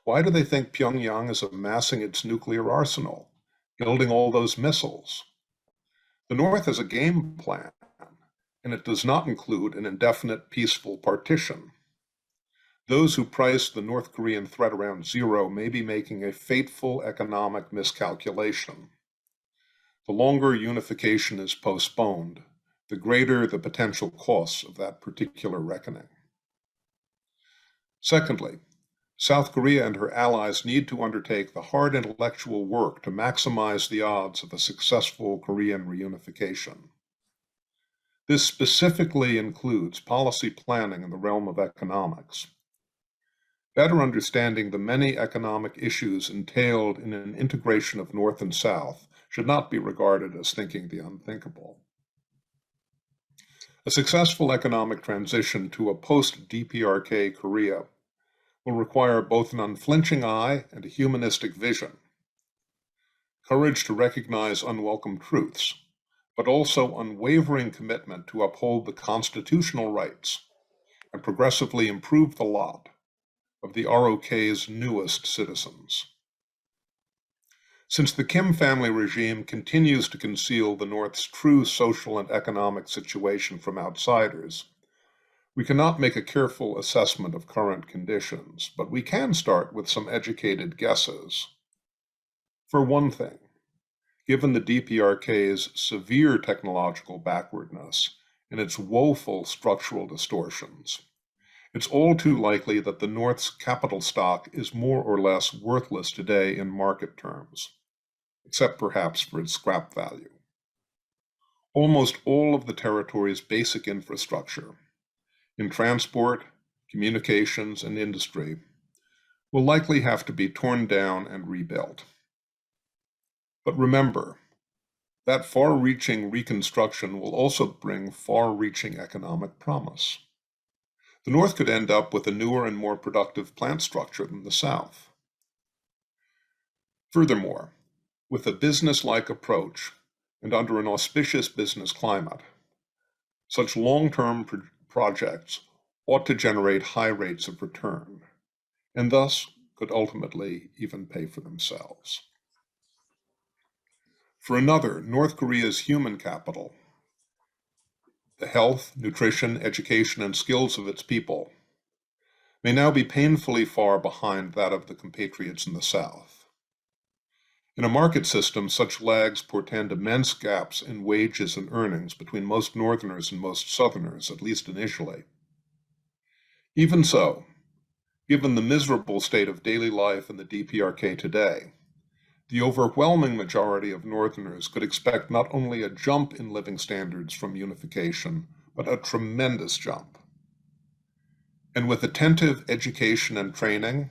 Why do they think Pyongyang is amassing its nuclear arsenal, building all those missiles? The North has a game plan, and it does not include an indefinite peaceful partition. Those who price the North Korean threat around zero may be making a fateful economic miscalculation. The longer unification is postponed, the greater the potential costs of that particular reckoning. Secondly, South Korea and her allies need to undertake the hard intellectual work to maximize the odds of a successful Korean reunification. This specifically includes policy planning in the realm of economics. Better understanding the many economic issues entailed in an integration of North and South should not be regarded as thinking the unthinkable. A successful economic transition to a post-DPRK Korea will require both an unflinching eye and a humanistic vision, courage to recognize unwelcome truths, but also unwavering commitment to uphold the constitutional rights and progressively improve the lot of the ROK's newest citizens. Since the Kim family regime continues to conceal the North's true social and economic situation from outsiders, we cannot make a careful assessment of current conditions, but we can start with some educated guesses. For one thing, given the DPRK's severe technological backwardness and its woeful structural distortions, it's all too likely that the North's capital stock is more or less worthless today in market terms, except perhaps for its scrap value. Almost all of the territory's basic infrastructure, in transport, communications, and industry, will likely have to be torn down and rebuilt. But remember, that far-reaching reconstruction will also bring far-reaching economic promise. The North could end up with a newer and more productive plant structure than the South. Furthermore, with a business-like approach and under an auspicious business climate, such long-term projects ought to generate high rates of return, and thus could ultimately even pay for themselves. For another, North Korea's human capital, the health, nutrition, education, and skills of its people, may now be painfully far behind that of the compatriots in the South. In a market system, such lags portend immense gaps in wages and earnings between most Northerners and most Southerners, at least initially. Even so, given the miserable state of daily life in the DPRK today, the overwhelming majority of Northerners could expect not only a jump in living standards from unification, but a tremendous jump. And with attentive education and training,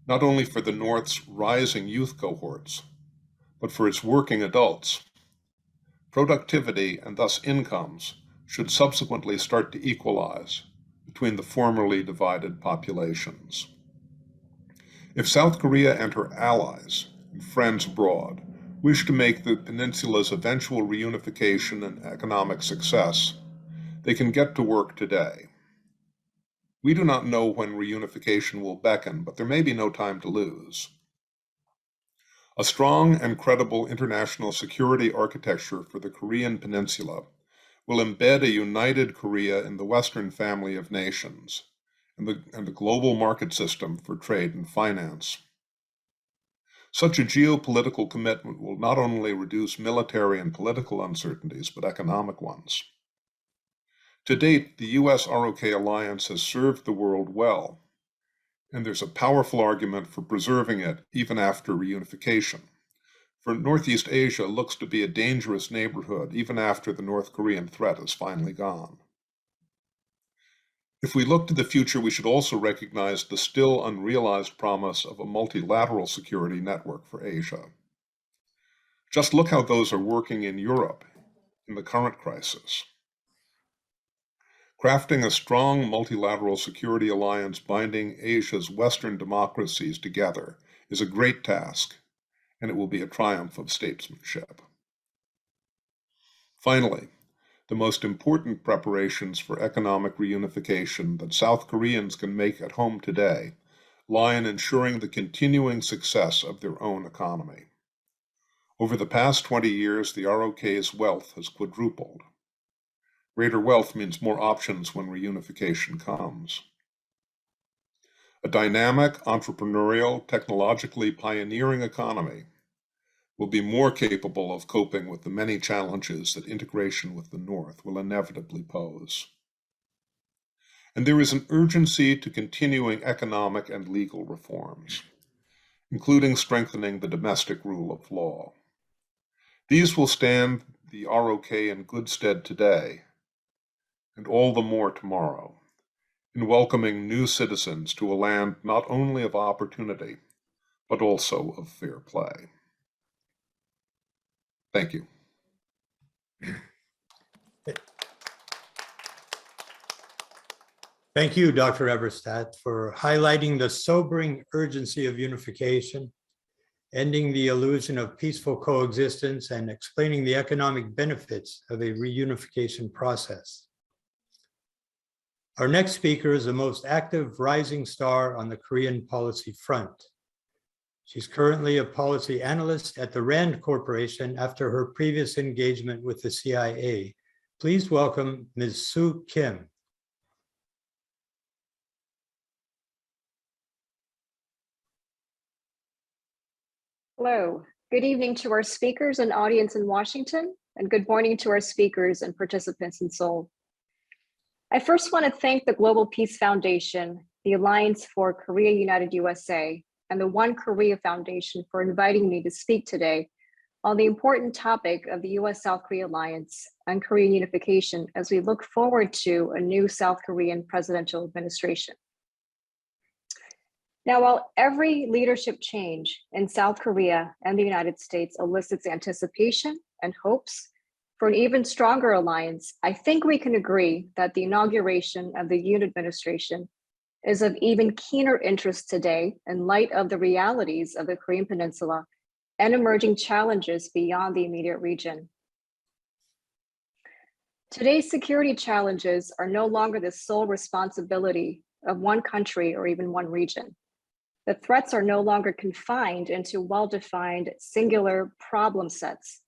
not only for the North's rising youth cohorts, but for its working adults, productivity and thus incomes should subsequently start to equalize between the formerly divided populations. If South Korea and her allies and friends abroad wish to make the peninsula's eventual reunification an economic success, they can get to work today. We do not know when reunification will beckon, but there may be no time to lose. A strong and credible international security architecture for the Korean Peninsula will embed a united Korea in the Western family of nations and the global market system for trade and finance. Such a geopolitical commitment will not only reduce military and political uncertainties, but economic ones. To date, the U.S. ROK alliance has served the world well, and there's a powerful argument for preserving it even after reunification. For Northeast Asia looks to be a dangerous neighborhood even after the North Korean threat is finally gone. If we look to the future, we should also recognize the still unrealized promise of a multilateral security network for Asia. Just look how those are working in Europe in the current crisis. Crafting a strong multilateral security alliance binding Asia's Western democracies together is a great task, and it will be a triumph of statesmanship. Finally, the most important preparations for economic reunification that South Koreans can make at home today lie in ensuring the continuing success of their own economy. Over the past 20 years, the ROK's wealth has quadrupled. Greater wealth means more options when reunification comes. A dynamic, entrepreneurial, technologically pioneering economy will be more capable of coping with the many challenges that integration with the North will inevitably pose. And there is an urgency to continuing economic and legal reforms, including strengthening the domestic rule of law. These will stand the ROK in good stead today, and all the more tomorrow, in welcoming new citizens to a land not only of opportunity, but also of fair play. Thank you. Thank you, Dr. Eberstadt, for highlighting the sobering urgency of unification, ending the illusion of peaceful coexistence, and explaining the economic benefits of a reunification process. Our next speaker is the most active rising star on the Korean policy front. She's currently a policy analyst at the RAND Corporation after her previous engagement with the CIA. Please welcome Ms. Soo Kim. Hello, good evening to our speakers and audience in Washington, and good morning to our speakers and participants in Seoul. I first want to thank the Global Peace Foundation, the Alliance for Korea United USA, and the One Korea Foundation for inviting me to speak today on the important topic of the U.S.-South Korea alliance and Korean unification as we look forward to a new South Korean presidential administration. Now, while every leadership change in South Korea and the United States elicits anticipation and hopes for an even stronger alliance, I think we can agree that the inauguration of the Yoon administration is of even keener interest today in light of the realities of the Korean Peninsula and emerging challenges beyond the immediate region. Today's security challenges are no longer the sole responsibility of one country or even one region. The threats are no longer confined into well-defined singular problem sets.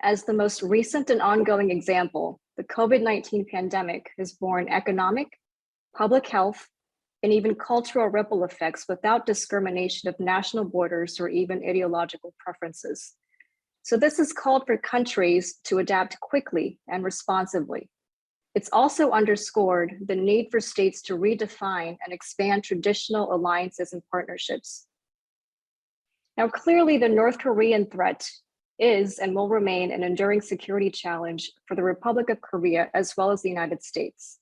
As the most recent and ongoing example, the COVID-19 pandemic has borne economic, public health, and even cultural ripple effects without discrimination of national borders or even ideological preferences. So this has called for countries to adapt quickly and responsively. It's also underscored the need for states to redefine and expand traditional alliances and partnerships. Now, clearly the North Korean threat is and will remain an enduring security challenge for the Republic of Korea as well as the United States.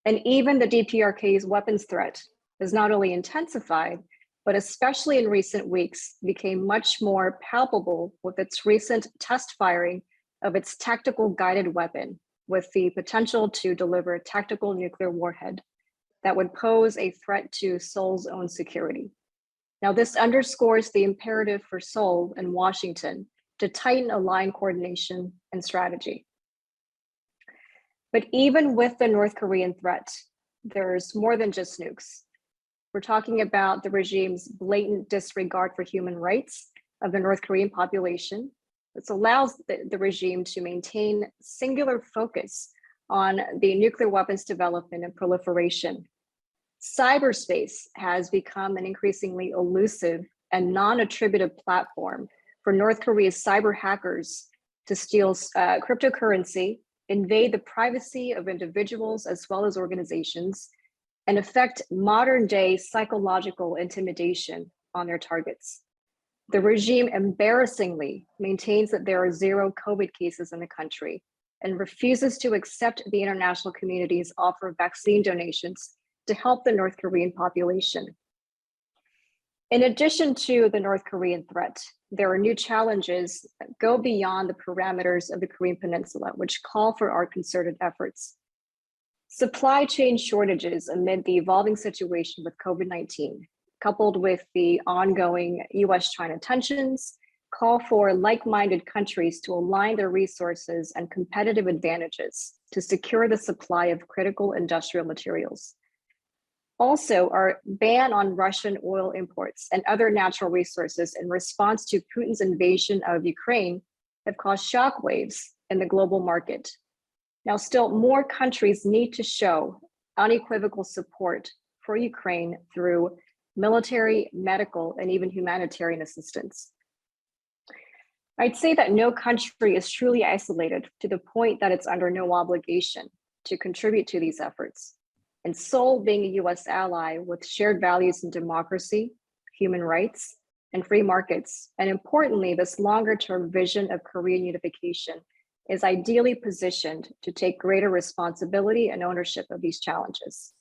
And even the DPRK's weapons threat has not only intensified, but especially in recent weeks, became much more palpable with its recent test firing of its tactical guided weapon, with the potential to deliver a tactical nuclear warhead that would pose a threat to Seoul's own security. Now, this underscores the imperative for Seoul and Washington to tighten aligned coordination and strategy. But even with the North Korean threat, there's more than just nukes. We're talking about the regime's blatant disregard for human rights of the North Korean population. This allows the regime to maintain singular focus on the nuclear weapons development and proliferation. Cyberspace has become an increasingly elusive and non-attributive platform for North Korea's cyber hackers to steal cryptocurrency, invade the privacy of individuals as well as organizations, and affect modern-day psychological intimidation on their targets. The regime embarrassingly maintains that there are 0 COVID cases in the country and refuses to accept the international community's offer of vaccine donations to help the North Korean population. In addition to the North Korean threat, there are new challenges that go beyond the parameters of the Korean Peninsula, which call for our concerted efforts. Supply chain shortages amid the evolving situation with COVID-19, coupled with the ongoing U.S.-China tensions, call for like-minded countries to align their resources and competitive advantages to secure the supply of critical industrial materials. Also, our ban on Russian oil imports and other natural resources in response to Putin's invasion of Ukraine have caused shockwaves in the global market. Now, still more countries need to show unequivocal support for Ukraine through military, medical, and even humanitarian assistance. I'd say that no country is truly isolated to the point that it's under no obligation to contribute to these efforts. And Seoul, being a US ally with shared values in democracy, human rights, and free markets, and importantly, this longer-term vision of Korean unification, is ideally positioned to take greater responsibility and ownership of these challenges.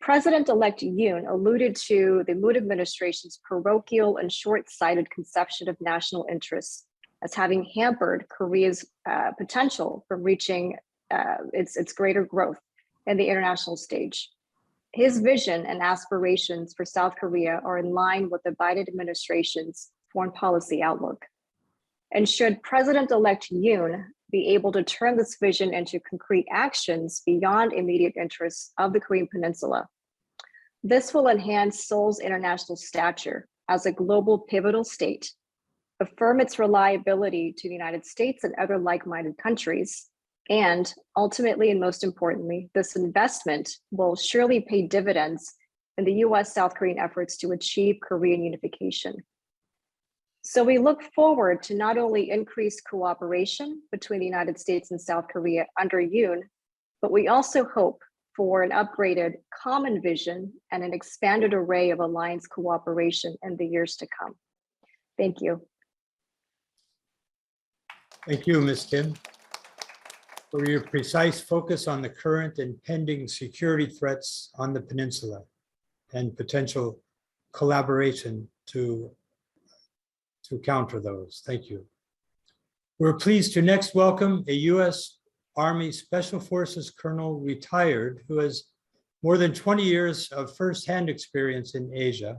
President-elect Yoon alluded to the Moon administration's parochial and short-sighted conception of national interests as having hampered Korea's potential from reaching its greater growth in the international stage. His vision and aspirations for South Korea are in line with the Biden administration's foreign policy outlook. And should President-elect Yoon be able to turn this vision into concrete actions beyond immediate interests of the Korean Peninsula, this will enhance Seoul's international stature as a global pivotal state, affirm its reliability to the United States and other like-minded countries, and ultimately, and most importantly, this investment will surely pay dividends in the US-South Korean efforts to achieve Korean unification. So we look forward to not only increased cooperation between the United States and South Korea under Yoon, but we also hope for an upgraded common vision and an expanded array of alliance cooperation in the years to come. Thank you. Thank you, Ms. Kim, for your precise focus on the current and pending security threats on the peninsula and potential collaboration to counter those. Thank you. We're pleased to next welcome a U.S. Army Special Forces Colonel retired who has more than 20 years of firsthand experience in Asia.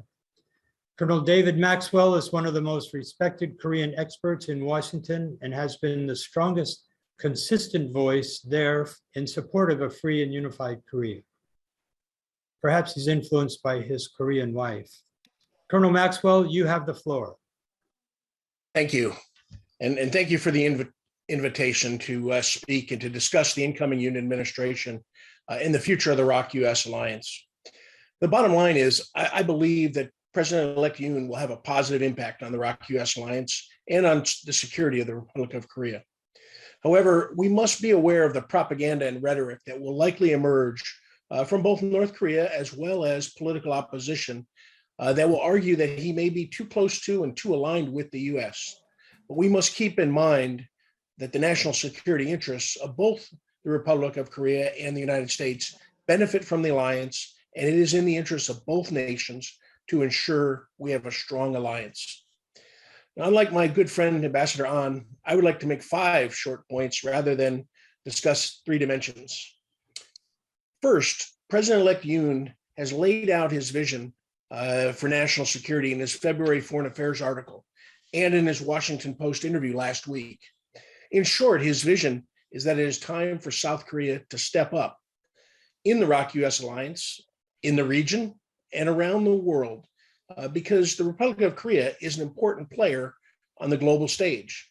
Colonel David Maxwell is one of the most respected Korean experts in Washington and has been the strongest consistent voice there in support of a free and unified Korea. Perhaps he's influenced by his Korean wife. Colonel Maxwell, you have the floor. Thank you. And thank you for the invitation to speak and to discuss the incoming Yoon administration and the future of the ROK-US alliance. The bottom line is, I believe that President-elect Yoon will have a positive impact on the ROK-US alliance and on the security of the Republic of Korea. However, we must be aware of the propaganda and rhetoric that will likely emerge from both North Korea as well as political opposition that will argue that he may be too close to and too aligned with the US. But we must keep in mind that the national security interests of both the Republic of Korea and the United States benefit from the alliance, and it is in the interests of both nations to ensure we have a strong alliance. Now, unlike my good friend, Ambassador An, I would like to make 5 short points rather than discuss 3 dimensions. First, President-elect Yoon has laid out his vision for national security in his February Foreign Affairs article and in his Washington Post interview last week. In short, his vision is that it is time for South Korea to step up in the ROK-US alliance, in the region, and around the world, because the Republic of Korea is an important player on the global stage.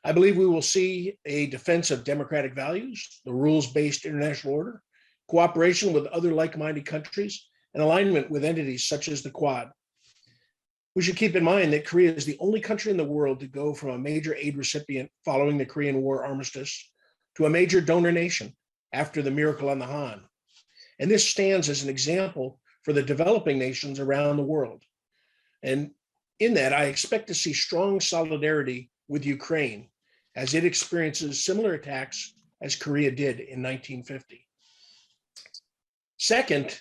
I believe we will see a defense of democratic values, the rules-based international order, cooperation with other like-minded countries, and alignment with entities such as the Quad. We should keep in mind that Korea is the only country in the world to go from a major aid recipient following the Korean War armistice to a major donor nation after the Miracle on the Han. And this stands as an example for the developing nations around the world. And in that, I expect to see strong solidarity with Ukraine as it experiences similar attacks as Korea did in 1950. Second,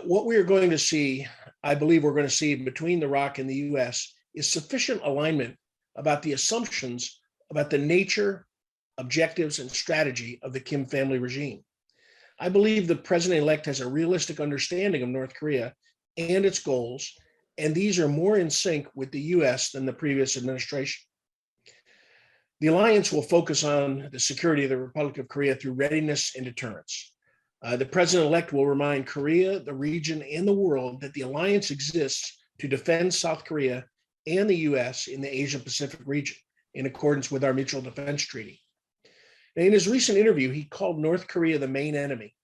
what we are going to see, I believe we're going to see between the ROK and the US is sufficient alignment about the assumptions about the nature, objectives, and strategy of the Kim family regime. I believe the president-elect has a realistic understanding of North Korea and its goals, and these are more in sync with the US than the previous administration. The alliance will focus on the security of the Republic of Korea through readiness and deterrence. The president-elect will remind Korea, the region, and the world that the alliance exists to defend South Korea and the US in the Asia-Pacific region in accordance with our Mutual Defense Treaty. In his recent interview, he called North Korea the main enemy.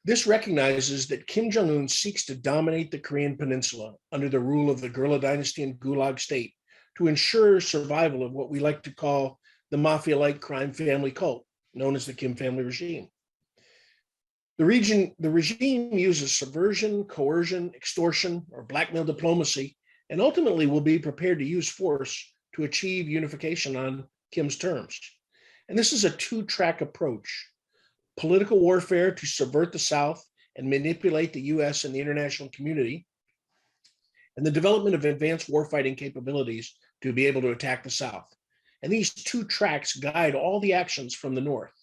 This recognizes that Kim Jong-un seeks to dominate the Korean peninsula under the rule of the guerrilla dynasty and Gulag state to ensure survival of what we like to call the mafia-like crime family cult, known as the Kim family regime. The regime uses subversion, coercion, extortion, or blackmail diplomacy, and ultimately will be prepared to use force to achieve unification on Kim's terms. And this is a two-track approach: political warfare to subvert the South and manipulate the US and the international community, and the development of advanced warfighting capabilities to be able to attack the South. And these two tracks guide all the actions from the North.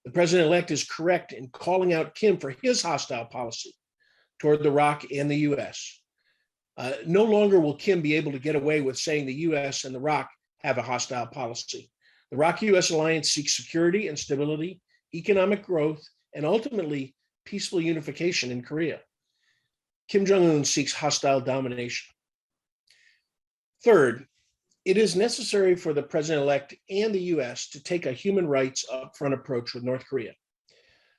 The president-elect is correct in calling out Kim for his hostile policy toward the ROK and the US. No longer will Kim be able to get away with saying the US and the ROK have a hostile policy. The ROK-US alliance seeks security and stability, economic growth, and ultimately peaceful unification in Korea. Kim Jong-un seeks hostile domination. Third, it is necessary for the president-elect and the US to take a human rights upfront approach with North Korea.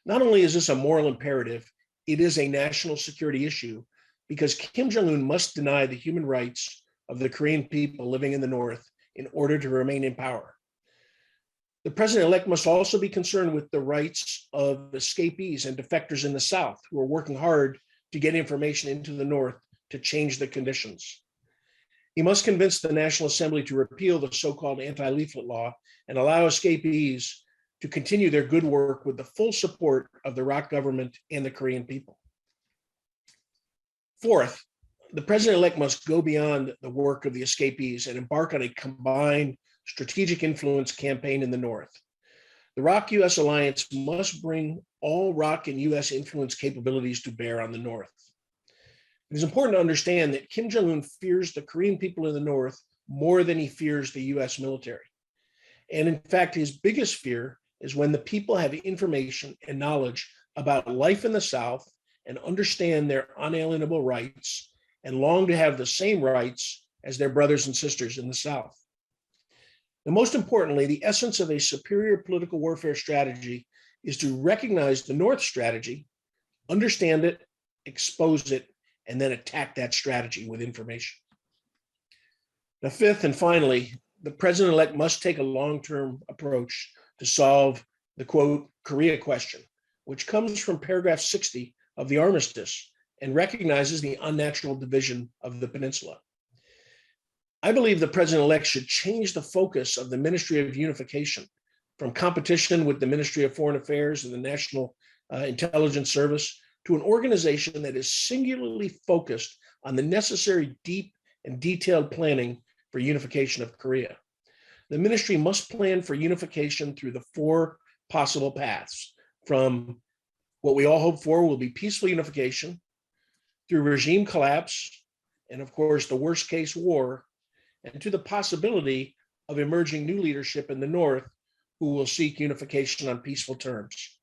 Not only is this a moral imperative, it is a national security issue because Kim Jong-un must deny the human rights of the Korean people living in the North in order to remain in power. The president-elect must also be concerned with the rights of escapees and defectors in the South who are working hard to get information into the North to change the conditions. He must convince the National Assembly to repeal the so-called anti-leaflet law and allow escapees to continue their good work with the full support of the ROK government and the Korean people. Fourth, the president-elect must go beyond the work of the escapees and embark on a combined strategic influence campaign in the North. The ROK-US alliance must bring all ROK and US influence capabilities to bear on the North. It is important to understand that Kim Jong-un fears the Korean people in the North more than he fears the US military. And in fact, his biggest fear is when the people have information and knowledge about life in the South and understand their unalienable rights and long to have the same rights as their brothers and sisters in the South. And most importantly, the essence of a superior political warfare strategy is to recognize the North strategy, understand it, expose it, and then attack that strategy with information. Now, fifth and finally, the president-elect must take a long-term approach to solve the quote, Korea question, which comes from paragraph 60 of the armistice and recognizes the unnatural division of the peninsula. I believe the president-elect should change the focus of the Ministry of Unification from competition with the Ministry of Foreign Affairs and the National Intelligence Service to an organization that is singularly focused on the necessary deep and detailed planning for unification of Korea. The ministry must plan for unification through the four possible paths, from what we all hope for will be peaceful unification, through regime collapse, and of course, the worst case war, and to the possibility of emerging new leadership in the North who will seek unification on peaceful terms.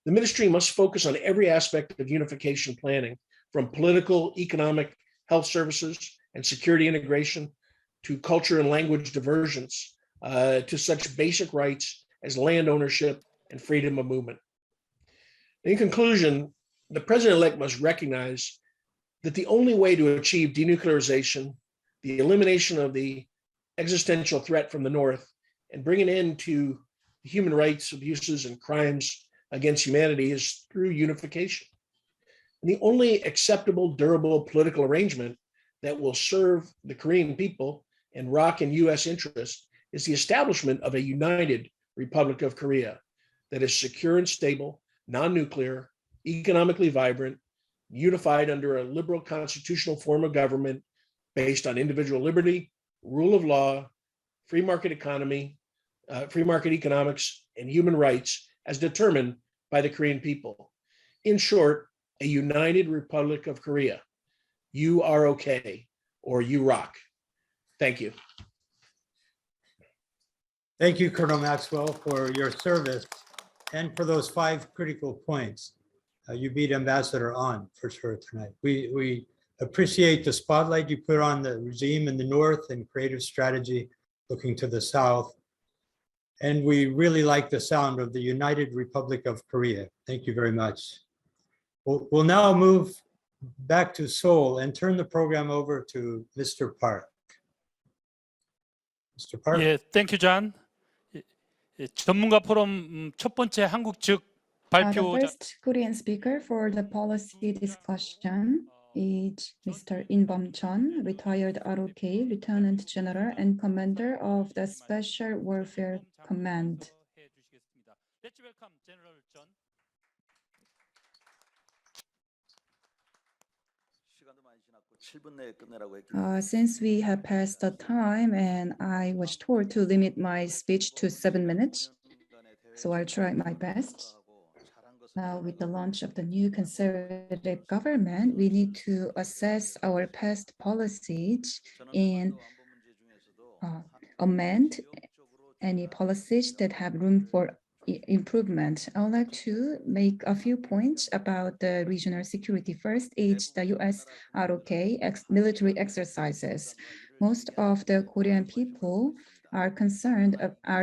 The ministry must focus on every aspect of unification planning, from political, economic, health services, and security integration, to culture and language divergence, to such basic rights as land ownership and freedom of movement. In conclusion, the president-elect must recognize that the only way to achieve denuclearization, the elimination of the existential threat from the North, and bring an end to human rights abuses and crimes against humanity is through unification. And the only acceptable, durable political arrangement that will serve the Korean people and ROK and US interests is the establishment of a united Republic of Korea that is secure and stable, non-nuclear, economically vibrant, unified under a liberal constitutional form of government based on individual liberty, rule of law, free market economy, free market economics, and human rights as determined by the Korean people. In short, a united Republic of Korea, UROK or UROK. Thank you. Thank you, Colonel Maxwell, for your service and for those 5 critical points. You beat Ambassador on for sure tonight. We appreciate the spotlight you put on the regime in the North and creative strategy looking to the South. And we really like the sound of the United Republic of Korea. Thank you very much. We'll now move back to Seoul and turn the program over to Mr. Park. Mr. Park. 예, thank you, John. 전문가 포럼 첫 번째 한국 측 The 발표. first Korean speaker for the policy discussion is Mr. In-bum Chun, retired ROK Lieutenant General and Commander of the Special Warfare Command. Let's welcome General Chun. Since we have passed the time and I was told to limit my speech to 7 minutes, so I'll try my best. Now, with the launch of the new conservative government, we need to assess our past policies and amend any policies that have room for improvement. I would like to make a few points about the regional security. First is the U.S. ROK military exercises. Most of the Korean people are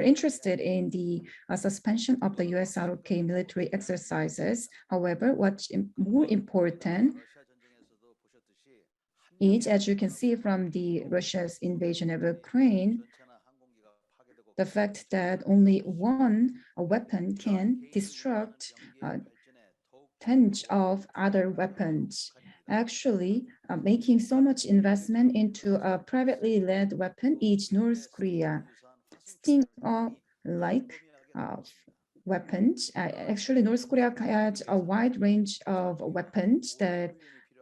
interested in the suspension of the U.S. ROK military exercises. However, what's more important is, as you can see from the Russia's invasion of Ukraine, the fact that only one weapon can destruct tens of other weapons. Actually, making so much investment into a privately led weapon is North Korea. Stinger-like weapons. Actually, North Korea has a wide range of weapons that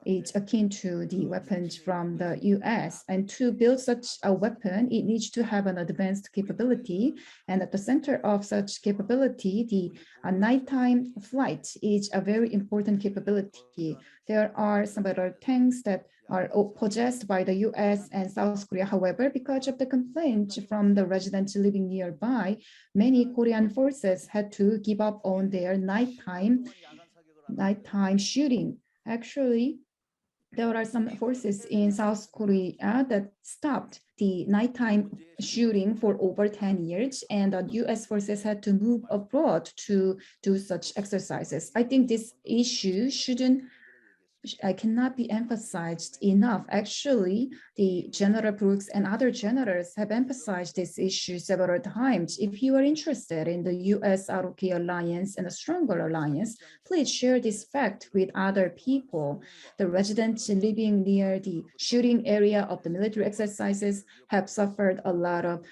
is akin to the weapons from the US. And to build such a weapon, it needs to have an advanced capability. And at the center of such capability, the nighttime flight is a very important capability. There are some other tanks that are possessed by the US and South Korea. However, because of the complaints from the residents living nearby, many Korean forces had to give up on their nighttime shooting. Actually, there are some forces in South Korea that stopped the nighttime shooting for over 10 years, and the US forces had to move abroad to do such exercises. I think this issue cannot be emphasized enough. Actually, the General Brooks and other generals have emphasized this issue several times. If you are interested in the U.S. ROK alliance and a stronger alliance, please share this fact with other people. The residents living near the shooting area of the military exercises have suffered a lot of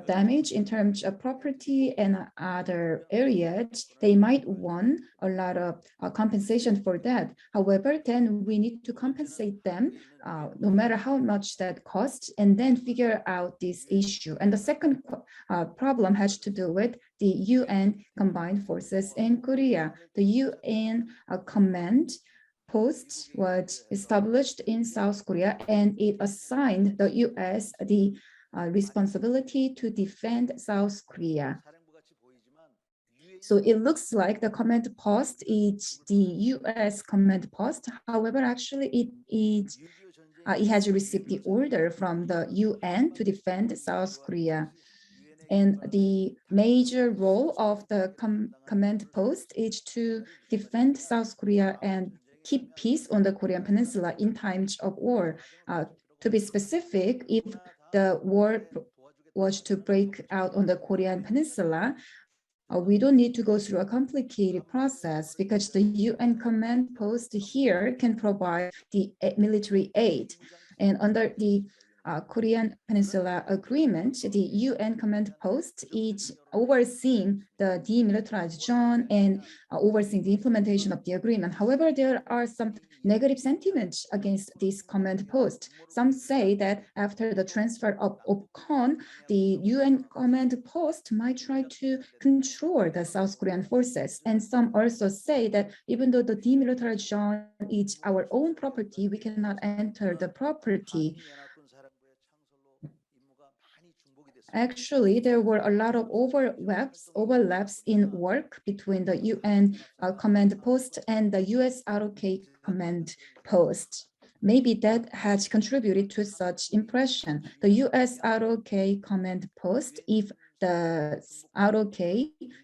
damage in terms of property and other areas. They might want a lot of compensation for that. However, then we need to compensate them no matter how much that costs, and then figure out this issue. And the second problem has to do with the UN combined forces in Korea. The UN command post was established in South Korea, and it assigned the US the responsibility to defend South Korea. So it looks like the command post is the US command post. However, actually it has received the order from the UN to defend South Korea. And the major role of the command post is to defend South Korea and keep peace on the Korean peninsula in times of war. To be specific, if the war was to break out on the Korean peninsula, we don't need to go through a complicated process, because the UN command post here can provide the military aid. And under the Korean Peninsula Agreement, the UN command post is overseeing the demilitarized zone and overseeing the implementation of the agreement. However, there are some negative sentiments against this command post. Some say that after the transfer of OPCON, the UN command post might try to control the South Korean forces. And some also say that even though the demilitarized zone is our own property, we cannot enter the property. Actually, there were a lot of overlaps in work between the UN command post and the U.S. ROK command post. Maybe that has contributed to such impression. The U.S. ROK command post, if the ROK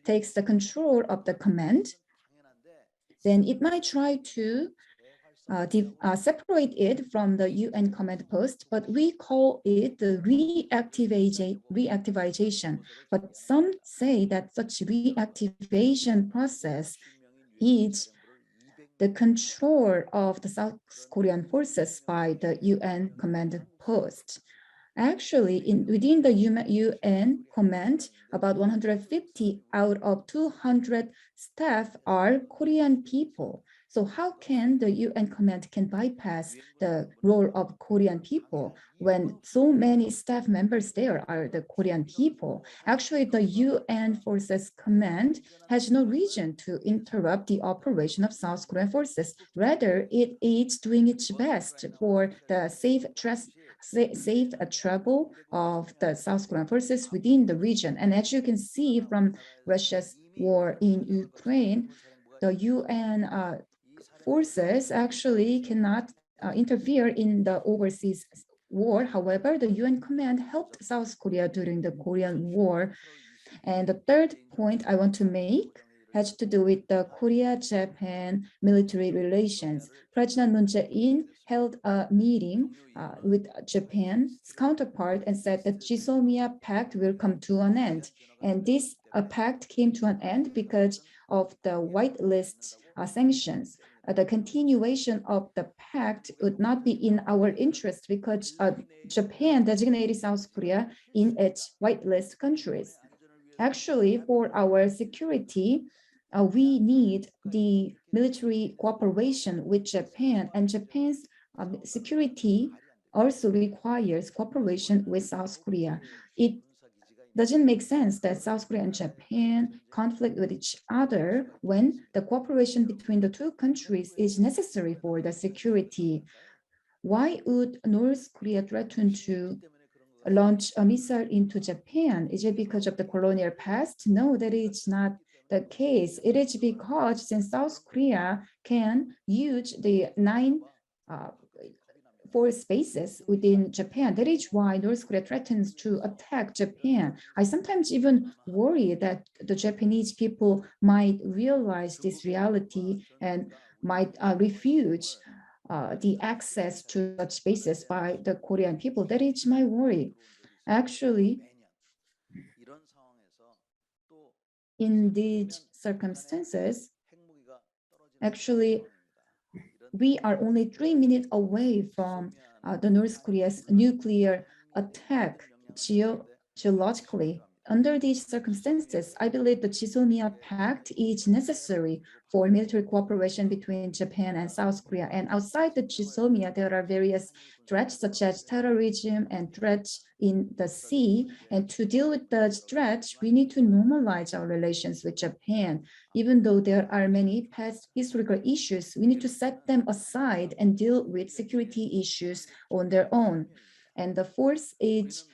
takes the control of the command, then it might try to separate it from the UN command post, but we call it the reactivation. But some say that such reactivation process is the control of the South Korean forces by the UN command post. Actually, within the UN command, about 150 out of 200 staff are Korean people. So how can the UN command can bypass the role of Korean people when so many staff members there are the Korean people? Actually, the UN Forces Command has no reason to interrupt the operation of South Korean forces. Rather, it is doing its best for the safe travel of the South Korean forces within the region. And as you can see from Russia's war in Ukraine, the UN forces actually cannot interfere in the overseas war. However, the UN command helped South Korea during the Korean War. And the third point I want to make has to do with the Korea-Japan military relations. President Moon Jae-in held a meeting with Japan's counterpart and said that Jisomiya Pact will come to an end. And this pact came to an end because of the whitelist sanctions. The continuation of the pact would not be in our interest because Japan designated South Korea in its whitelist countries. Actually, for our security, we need the military cooperation with Japan, and Japan's security also requires cooperation with South Korea. It doesn't make sense that South Korea and Japan conflict with each other when the cooperation between the two countries is necessary for the security. Why would North Korea threaten to launch a missile into Japan? Is it because of the colonial past? No, that is not the case. It is because since South Korea can use the 9 force bases within Japan, that is why North Korea threatens to attack Japan. I sometimes even worry that the Japanese people might realize this reality and might refuse the access to such bases by the Korean people. That is my worry. Actually, in these circumstances, actually, we are only 3 minutes away from the North Korea's nuclear attack geologically. Under these circumstances, I believe the Jisomiya Pact is necessary for military cooperation between Japan and South Korea. And outside the Jisomiya, there are various threats such as terrorism and threats in the sea. And to deal with the threats, we need to normalize our relations with Japan. Even though there are many past historical issues, we need to set them aside and deal with security issues on their own. And the fourth is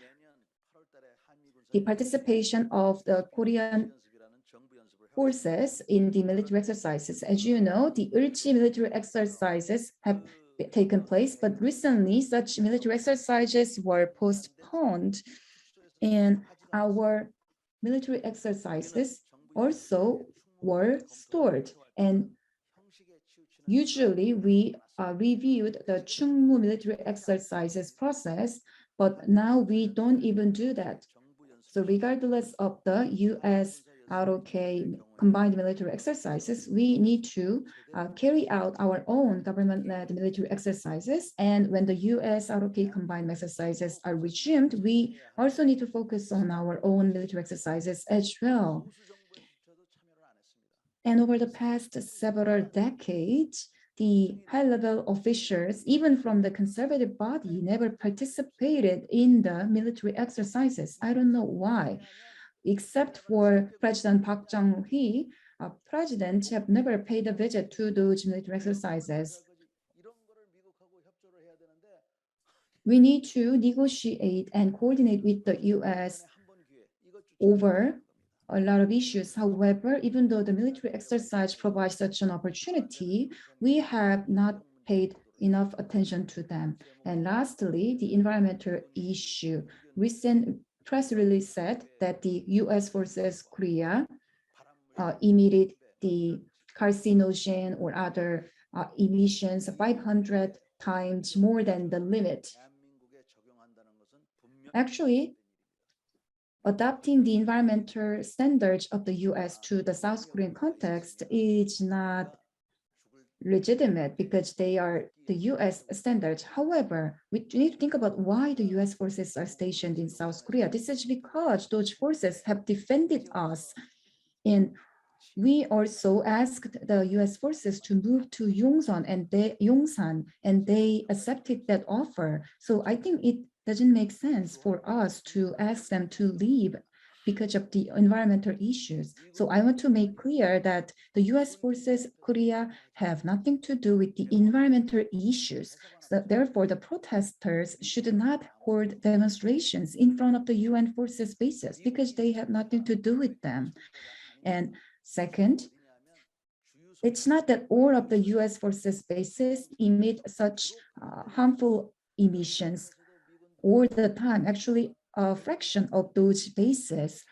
the participation of the Korean forces in the military exercises. As you know, the Ulchi military exercises have taken place, but recently such military exercises were postponed, and our military exercises also were stored. And usually we reviewed the Chungmu military exercises process, but now we don't even do that. So regardless of the U.S. ROK combined military exercises, we need to carry out our own government-led military exercises. And when the U.S. ROK combined exercises are resumed, we also need to focus on our own military exercises as well. And over the past several decades, the high-level officials, even from the conservative body, never participated in the military exercises. I don't know why. Except for President Park Chung-hee, presidents have never paid a visit to those military exercises. We need to negotiate and coordinate with the U.S. over a lot of issues. However, even though the military exercise provides such an opportunity, we have not paid enough attention to them. And lastly, the environmental issue. Recent press release said that the U.S. forces Korea emitted the carcinogen or other emissions 500 times more than the limit. Actually, adopting the environmental standards of the U.S. to the South Korean context is not legitimate because they are the U.S. standards. However, we need to think about why the U.S. forces are stationed in South Korea. This is because those forces have defended us. And we also asked the U.S. forces to move to Yongsan, and they accepted that offer. So I think it doesn't make sense for us to ask them to leave because of the environmental issues. So I want to make clear that the U.S. forces Korea have nothing to do with the environmental issues. So therefore, the protesters should not hold demonstrations in front of the UN forces bases because they have nothing to do with them. And second, it's not that all of the U.S. forces bases emit such harmful emissions all the time. Actually, a fraction of those bases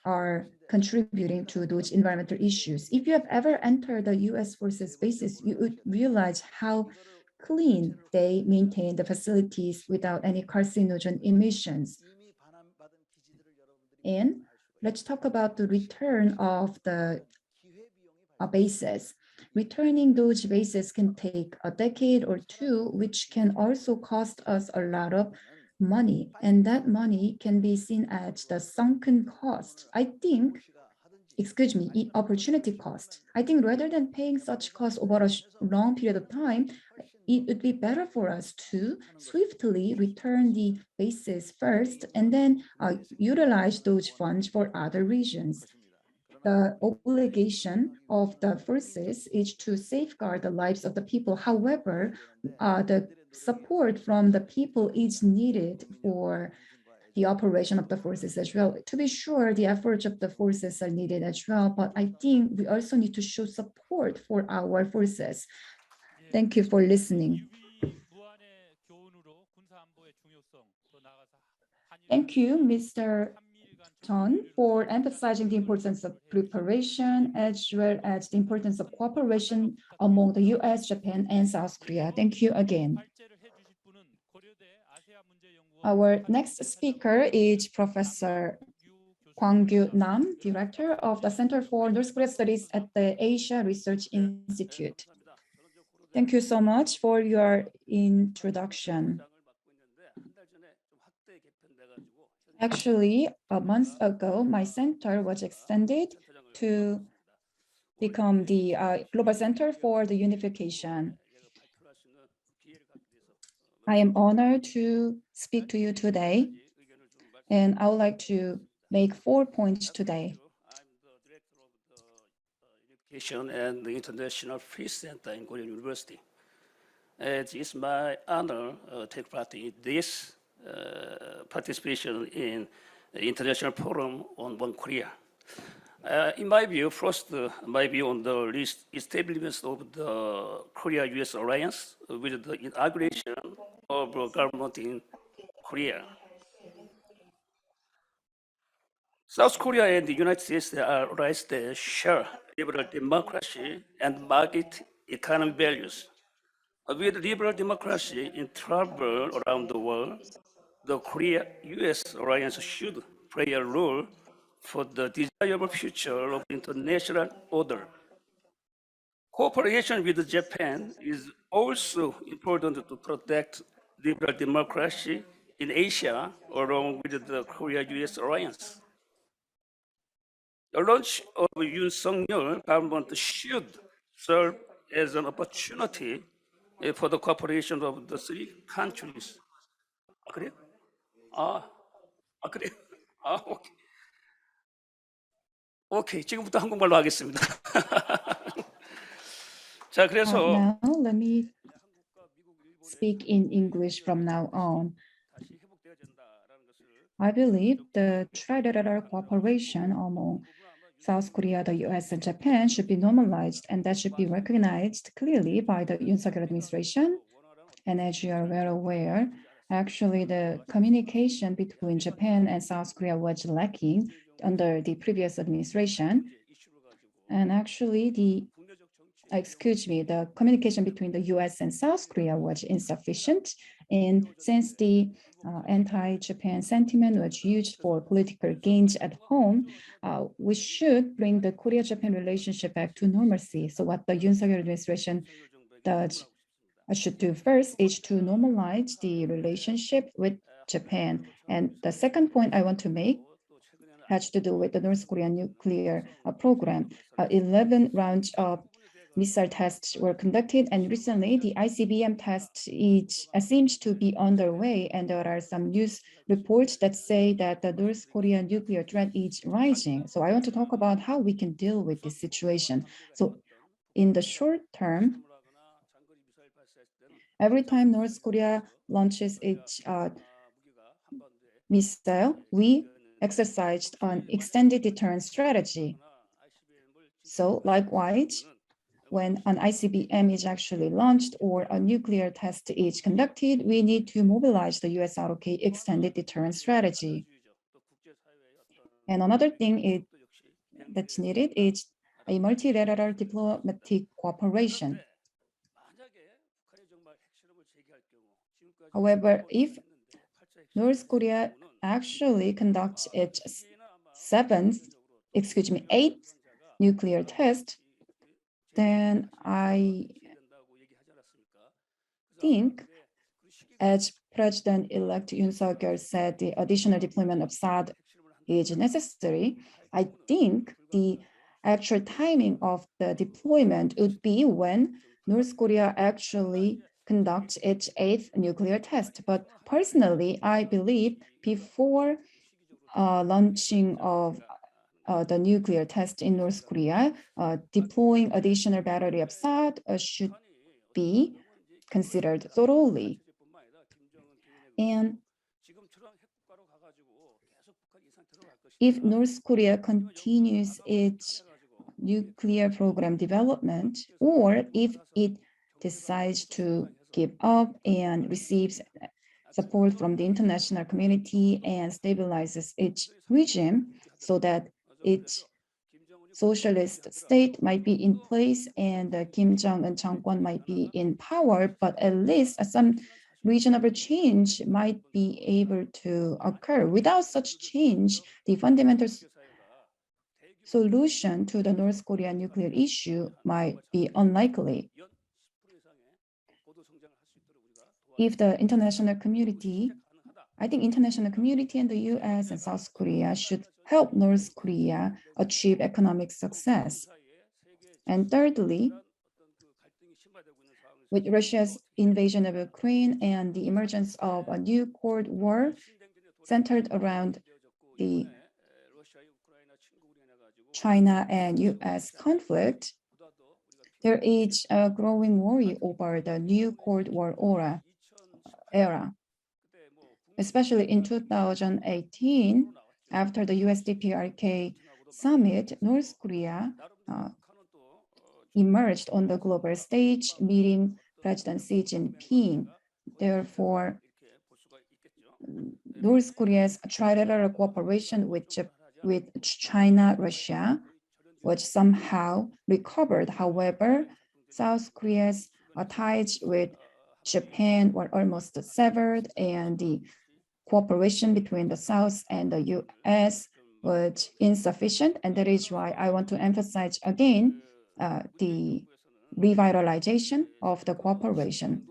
are contributing to those environmental issues. If you have ever entered the U.S. forces bases, you would realize how clean they maintain the facilities without any carcinogen emissions. And let's talk about the return of the bases. Returning those bases can take a decade or two, which can also cost us a lot of money. And that money can be seen as the sunken cost. Opportunity cost. I think rather than paying such costs over a long period of time, it would be better for us to swiftly return the bases first and then utilize those funds for other regions. The obligation of the forces is to safeguard the lives of the people. However, the support from the people is needed for the operation of the forces as well. To be sure, the efforts of the forces are needed as well, but I think we also need to show support for our forces. Thank you for listening. Thank you, Mr. Ton, for emphasizing the importance of preparation as well as the importance of cooperation among the U.S., Japan, and South Korea. Thank you again. Our next speaker is Professor Kwang-Gyu Nam, Director of the Center for North Korea Studies at the Asia Research Institute. Thank you so much for your introduction. Actually, a month ago, my center was extended to become the Global Center for the Unification. I am honored to speak to you today, and I would like to make 4 points today. And the International Peace Center in Korean University. It is my honor to take part in this participation in the International Forum on One Korea. In my view, first, my view on the establishment of the Korea-US alliance with the inauguration of government in Korea. South Korea and the United States are allies that share liberal democracy and market economy values. With liberal democracy in trouble around the world, the Korea-US alliance should play a role for the desirable future of international order. Cooperation with Japan is also important to protect liberal democracy in Asia, along with the Korea-US alliance. The launch of Yoon Suk-yeol government should serve as an opportunity for the cooperation of the three countries. 아, 그래요? 그래요? 오케이. 오케이, 지금부터 한국말로 하겠습니다. 자, 그래서 Now let me speak in English from now on. I believe the trilateral cooperation among South Korea, the US, and Japan should be normalized, and that should be recognized clearly by the Yoon Suk-yeol administration. And as you are well aware, actually the communication between Japan and South Korea was lacking under the previous administration. And actually the communication between the US and South Korea was insufficient. And since the anti-Japan sentiment was used for political gains at home, we should bring the Korea-Japan relationship back to normalcy. So what the Yoon Suk-yeol administration should do first is to normalize the relationship with Japan. And the second point I want to make has to do with the North Korean nuclear program. 11 rounds of missile tests were conducted, and recently the ICBM test seems to be underway, and there are some news reports that say that the North Korean nuclear threat is rising. So I want to talk about how we can deal with this situation. So in the short term, every time North Korea launches its missile, we exercised an extended deterrence strategy. So likewise, when an ICBM is actually launched or a nuclear test is conducted, we need to mobilize the U.S. ROK extended deterrence strategy. And another thing that's needed is a multilateral diplomatic cooperation. However, if North Korea actually conducts its eighth nuclear test, then I think, as President-elect Yoon Suk-yeol said, the additional deployment of THAAD is necessary. I think the actual timing of the deployment would be when North Korea actually conducts its 8th nuclear test. But personally, I believe before launching of the nuclear test in North Korea, deploying additional battery of THAAD should be considered thoroughly. And if North Korea continues its nuclear program development, or if it decides to give up and receives support from the international community and stabilizes its regime so that its socialist state might be in place and Kim Jong-un 정권 might be in power, but at least some reasonable change might be able to occur. Without such change, the fundamental solution to the North Korean nuclear issue might be unlikely. If the international community, I think international community and the US and South Korea should help North Korea achieve economic success. And thirdly, with Russia's invasion of Ukraine and the emergence of a new Cold War centered around the China and US conflict, there is a growing worry over the new Cold War era. Especially in 2018, after the US-DPRK summit, North Korea emerged on the global stage, meeting President Xi Jinping. Therefore, North Korea's trilateral cooperation with China, Russia was somehow recovered. However, South Korea's ties with Japan were almost severed, and the cooperation between the South and the US was insufficient, and that is why I want to emphasize again the revitalization of the cooperation.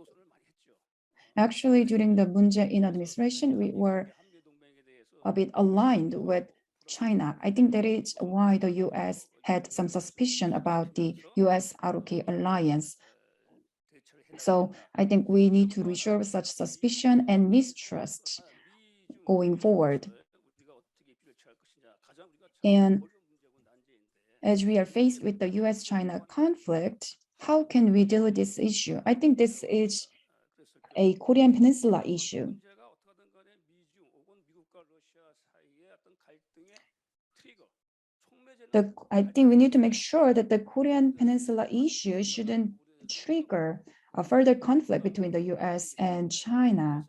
Actually, during the Moon Jae-in administration, we were a bit aligned with China. I think that is why the US had some suspicion about the U.S. ROK alliance. So I think we need to resolve such suspicion and mistrust going forward. And as we are faced with the US-China conflict, how can we deal with this issue? I think this is a Korean Peninsula issue. I think we need to make sure that the Korean Peninsula issue shouldn't trigger a further conflict between the US and China.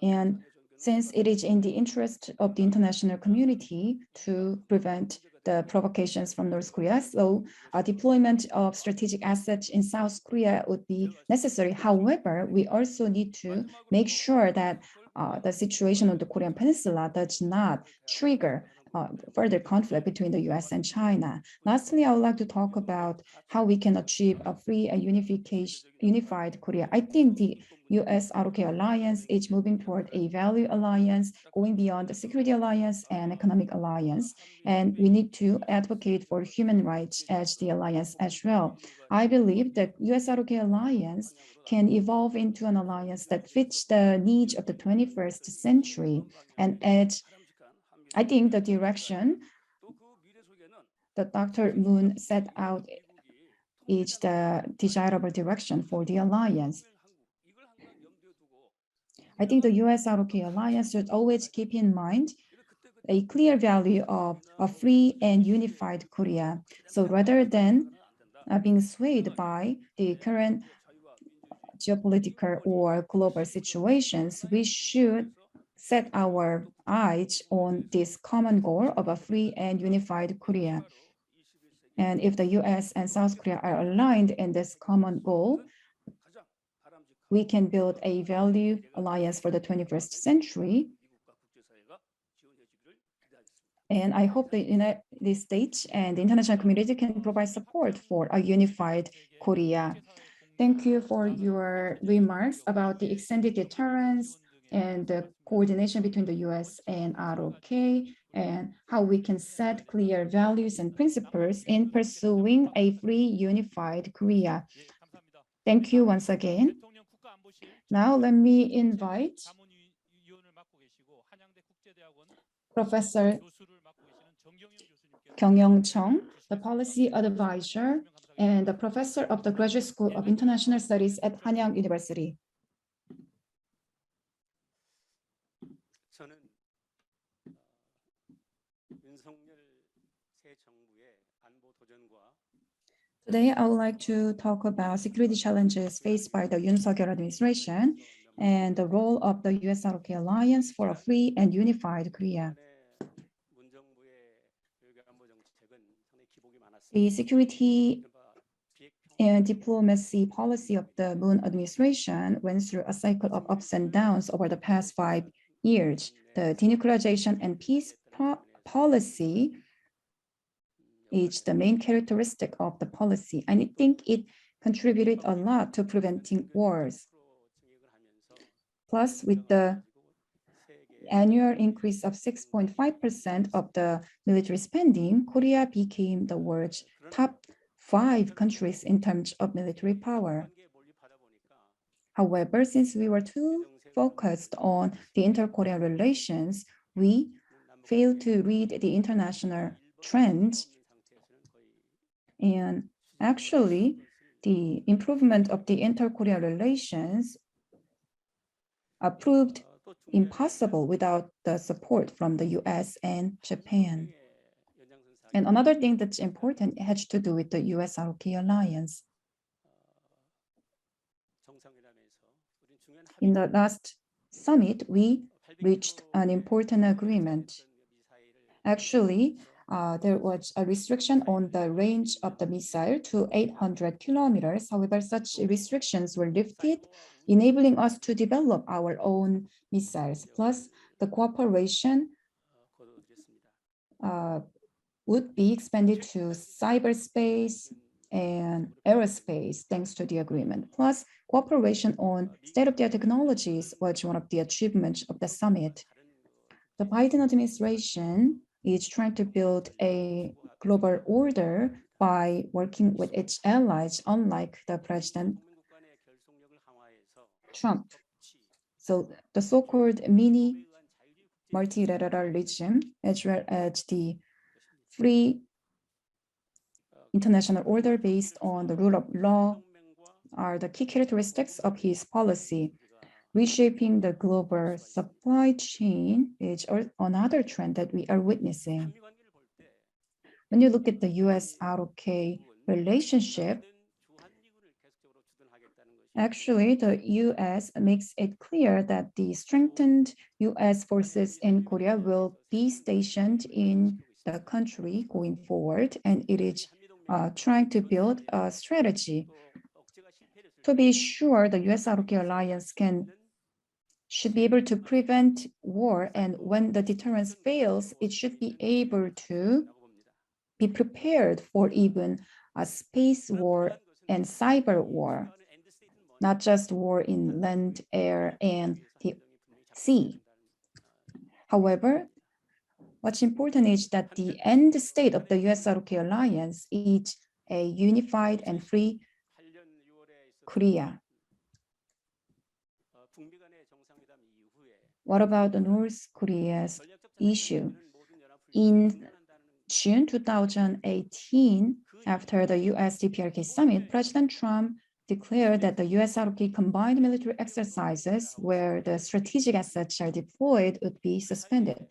And since it is in the interest of the international community to prevent the provocations from North Korea, so a deployment of strategic assets in South Korea would be necessary. However, we also need to make sure that the situation on the Korean Peninsula does not trigger further conflict between the US and China. Lastly, I would like to talk about how we can achieve a free and unified Korea. I think the US ROK alliance is moving toward a value alliance, going beyond the security alliance and economic alliance. And we need to advocate for human rights as the alliance as well. I believe that US ROK alliance can evolve into an alliance that fits the needs of the 21st century. And I think the direction that Dr. Moon set out is the desirable direction for the alliance. I think the US ROK alliance should always keep in mind a clear value of a free and unified Korea. So rather than being swayed by the current geopolitical or global situations, we should set our eyes on this common goal of a free and unified Korea. And if the US and South Korea are aligned in this common goal, we can build a value alliance for the 21st century. And I hope the United States and the international community can provide support for a unified Korea. Thank you for your remarks about the extended deterrence and the coordination between the US and ROK, and how we can set clear values and principles in pursuing a free, unified Korea. Thank you once again. Now let me invite Professor Kyung-Young Chung, the policy advisor and the professor of the Graduate School of International Studies at Hanyang University. Today, I would like to talk about security challenges faced by the Yoon Suk-yeol administration and the role of the US ROK alliance for a free and unified Korea. The security and diplomacy policy of the Moon administration went through a cycle of ups and downs over the past 5 years. The denuclearization and peace policy is the main characteristic of the policy, and I think it contributed a lot to preventing wars. Plus, with the annual increase of 6.5% of the military spending, Korea became the world's top 5 countries in terms of military power. However, since we were too focused on the inter-Korean relations, we failed to read the international trends. And actually, the improvement of the inter-Korean relations proved impossible without the support from the US and Japan. And another thing that's important has to do with the US ROK alliance. In the last summit, we reached an important agreement. Actually, there was a restriction on the range of the missile to 800 kilometers. However, such restrictions were lifted, enabling us to develop our own missiles. Plus, the cooperation would be expanded to cyberspace and aerospace thanks to the agreement. Plus, cooperation on state-of-the-art technologies was one of the achievements of the summit. The Biden administration is trying to build a global order by working with its allies, unlike the President Trump. So the so-called mini multilateralism, as well as the free international order based on the rule of law, are the key characteristics of his policy. Reshaping the global supply chain is another trend that we are witnessing. When you look at the U.S. ROK relationship, actually, the U.S. makes it clear that the strengthened U.S. forces in Korea will be stationed in the country going forward, and it is trying to build a strategy to be sure the U.S. ROK alliance should be able to prevent war, and when the deterrence fails, it should be able to be prepared for even a space war and cyber war, not just war in land, air, and the sea. However, what's important is that the end state of the U.S. ROK alliance is a unified and free Korea. What about the North Korea's issue? In June 2018, after the U.S. DPRK summit, President Trump declared that the U.S. ROK combined military exercises where the strategic assets are deployed would be suspended.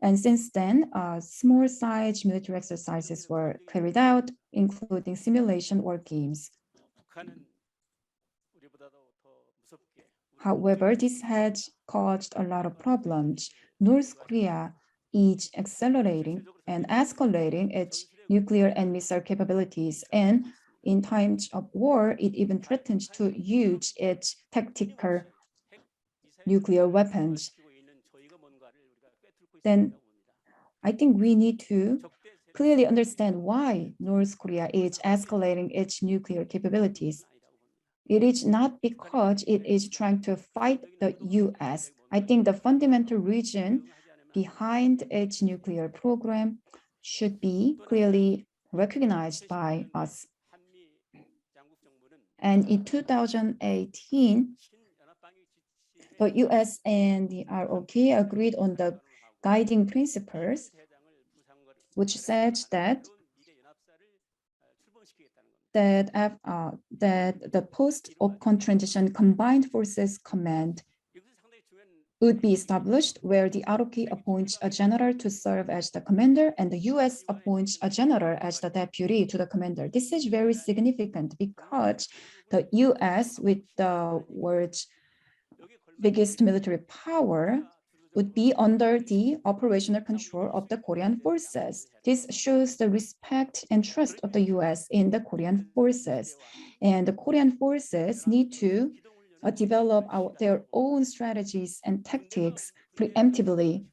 And since then, small-size military exercises were carried out, including simulation war games. However, this has caused a lot of problems. North Korea is accelerating and escalating its nuclear and missile capabilities, and in times of war, it even threatens to use its tactical nuclear weapons. Then I think we need to clearly understand why North Korea is escalating its nuclear capabilities. It is not because it is trying to fight the U.S. I think the fundamental reason behind its nuclear program should be clearly recognized by us. And in 2018, the U.S. and the ROK agreed on the guiding principles, which said that the post-OPCON transition combined forces command would be established, where the ROK appoints a general to serve as the commander and the US appoints a general as the deputy to the commander. This is very significant because the US, with the world's biggest military power, would be under the operational control of the Korean forces. This shows the respect and trust of the US in the Korean forces. And the Korean forces need to develop their own strategies and tactics preemptively.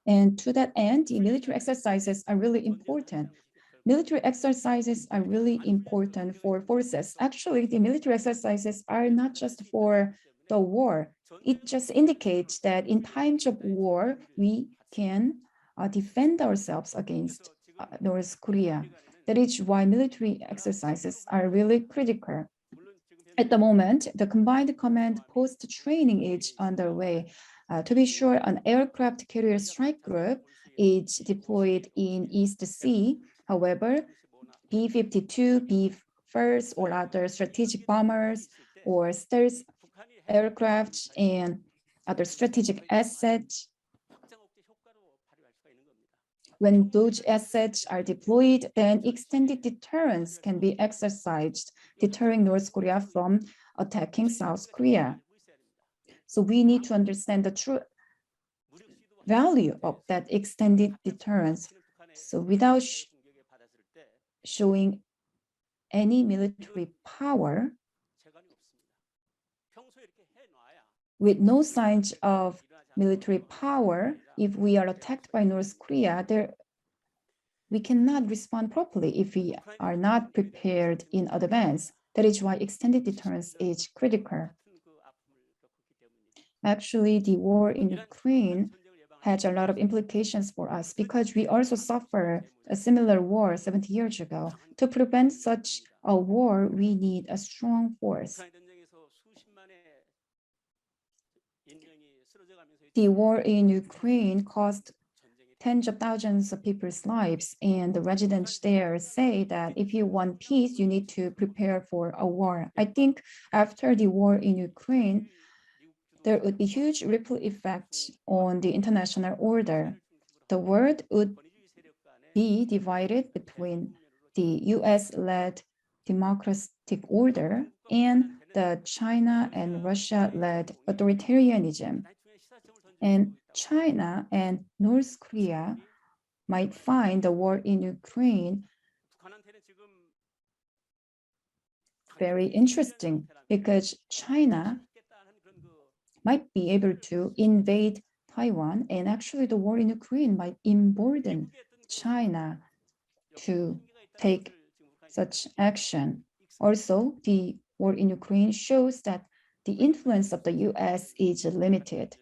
And to that end, the military exercises are really important. Military exercises are really important for forces. Actually, the military exercises are not just for the war. It just indicates that in times of war, we can defend ourselves against North Korea. That is why military exercises are really critical. At the moment, the combined command post-training is underway. To be sure, an aircraft carrier strike group is deployed in East Sea. However, B-52, B-1st, or other strategic bombers or stealth aircraft and other strategic assets, when those assets are deployed, then extended deterrence can be exercised, deterring North Korea from attacking South Korea. So we need to understand the true value of that extended deterrence. So without showing any military power, with no signs of military power, if we are attacked by North Korea, we cannot respond properly if we are not prepared in advance. That is why extended deterrence is critical. Actually, the war in Ukraine has a lot of implications for us because we also suffered a similar war 70 years ago. To prevent such a war, we need a strong force. The war in Ukraine cost tens of thousands of people's lives, and the residents there say that if you want peace, you need to prepare for a war. I think after the war in Ukraine, there would be huge ripple effects on the international order. The world would be divided between the US-led democratic order and the China and Russia-led authoritarianism. And China and North Korea might find the war in Ukraine very interesting because China might be able to invade Taiwan, and actually the war in Ukraine might embolden China to take such action. Also, the war in Ukraine shows that the influence of the US is limited.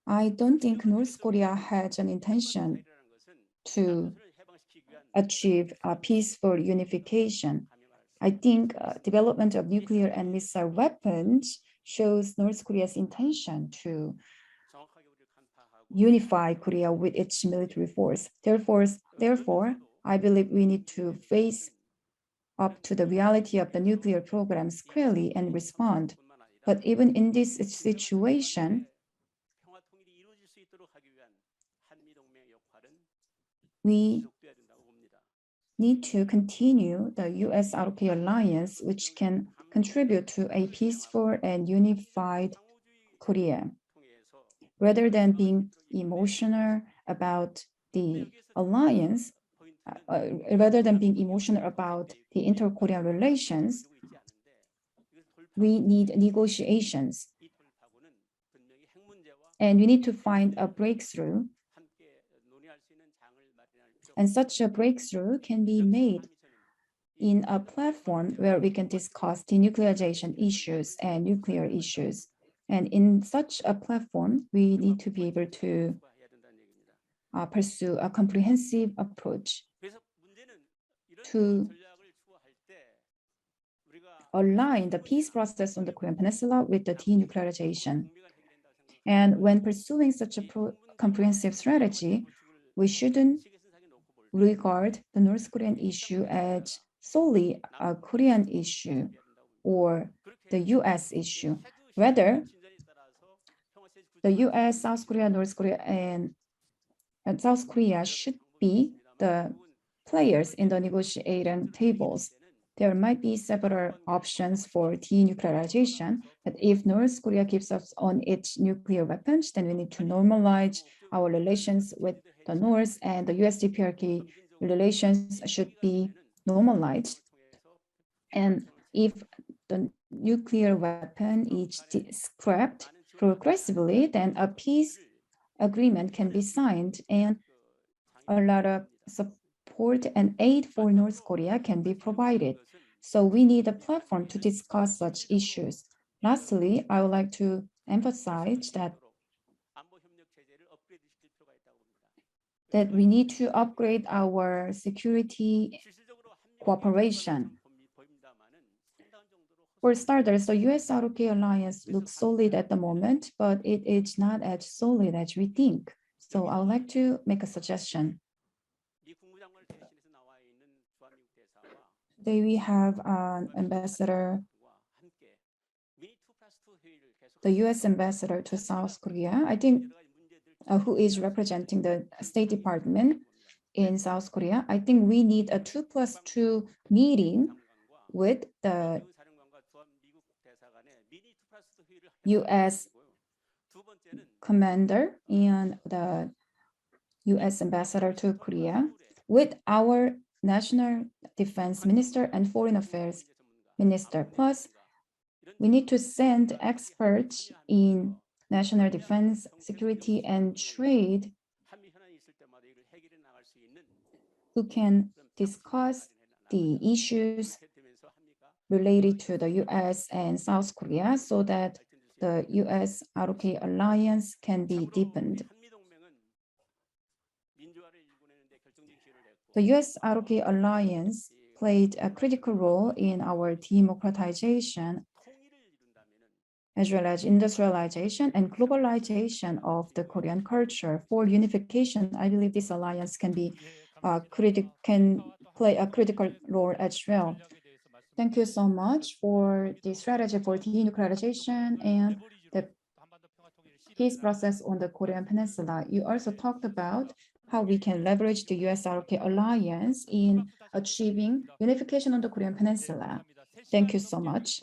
I don't think North Korea has an intention to achieve a peaceful unification. I think development of nuclear and missile weapons shows North Korea's intention to unify Korea with its military force. Therefore, I believe we need to face up to the reality of the nuclear programs clearly and respond. But even in this situation, we need to continue the U.S. ROK alliance, which can contribute to a peaceful and unified Korea. Rather than being emotional about the alliance, rather than being emotional about the inter-Korean relations, we need negotiations. And we need to find a breakthrough. And such a breakthrough can be made in a platform where we can discuss denuclearization issues and nuclear issues. And in such a platform, we need to be able to pursue a comprehensive approach to align the peace process on the Korean Peninsula with the denuclearization. And when pursuing such a comprehensive strategy, we shouldn't regard the North Korean issue as solely a Korean issue or the US issue. Rather, the US, South Korea, North Korea, and South Korea should be the players in the negotiating tables. There might be several options for denuclearization, but if North Korea gives up on its nuclear weapons, then we need to normalize our relations with the North, and the US-DPRK relations should be normalized. And if the nuclear weapon is scrapped progressively, then a peace agreement can be signed and a lot of support and aid for North Korea can be provided. So we need a platform to discuss such issues. Lastly, I would like to emphasize that we need to upgrade our security cooperation. For starters, the U.S. ROK alliance looks solid at the moment, but it is not as solid as we think. So I would like to make a suggestion. Today we have an ambassador, the U.S. ambassador to South Korea, I think, who is representing the State Department in South Korea. I think we need a 2+2 meeting with the U.S. commander and the U.S. ambassador to Korea with our National Defense Minister and Foreign Affairs Minister. Plus, we need to send experts in national defense, security, and trade who can discuss the issues related to the US and South Korea so that the US ROK alliance can be deepened. The US ROK alliance played a critical role in our democratization as well as industrialization and globalization of the Korean culture. For unification, I believe this alliance can play a critical role as well. Thank you so much for the strategy for denuclearization and the peace process on the Korean Peninsula. You also talked about how we can leverage the US ROK alliance in achieving unification on the Korean Peninsula. Thank you so much.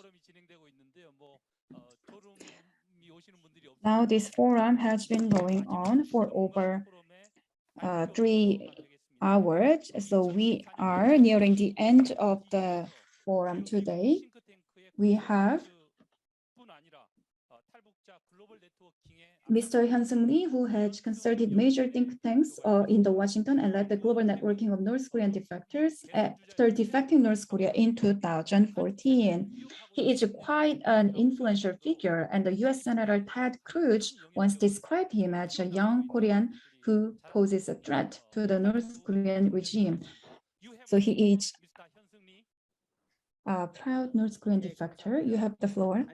Now this forum has been going on for over 3 hours. So we are nearing the end of the forum today. We have Mr. Hyun-Sung Lee, who has consulted major think tanks in Washington and led the global networking of North Korean defectors after defecting North Korea in 2014. He is quite an influential figure, and the US Senator Ted Cruz once described him as a young Korean who poses a threat to the North Korean regime. So he is a proud North Korean defector. You have the floor.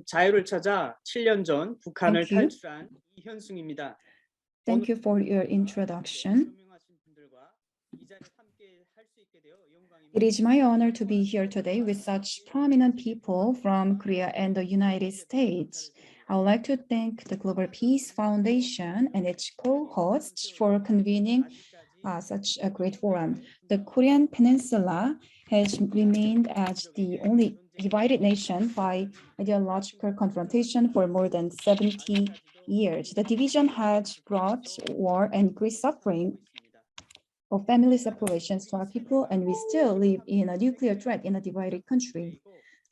자유를 찾아 7년 전 북한을 탈출한 이현승입니다. Thank you for your introduction. It is my honor to be here today with such prominent people from Korea and the United States. I would like to thank the Global Peace Foundation and its co-hosts for convening such a great forum. The Korean Peninsula has remained as the only divided nation by ideological confrontation for more than 70 years. The division has brought war and great suffering of family separations to our people, and we still live in a nuclear threat in a divided country.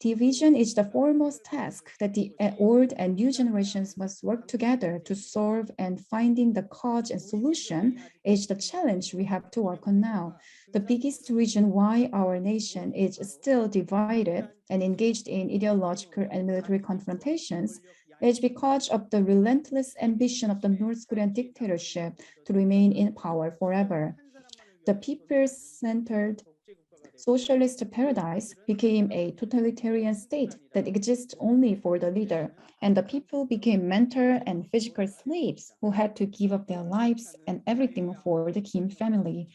Division is the foremost task that the old and new generations must work together to solve, and finding the cause and solution is the challenge we have to work on now. The biggest reason why our nation is still divided and engaged in ideological and military confrontations is because of the relentless ambition of the North Korean dictatorship to remain in power forever. The people-centered socialist paradise became a totalitarian state that exists only for the leader, and the people became mental and physical slaves who had to give up their lives and everything for the Kim family.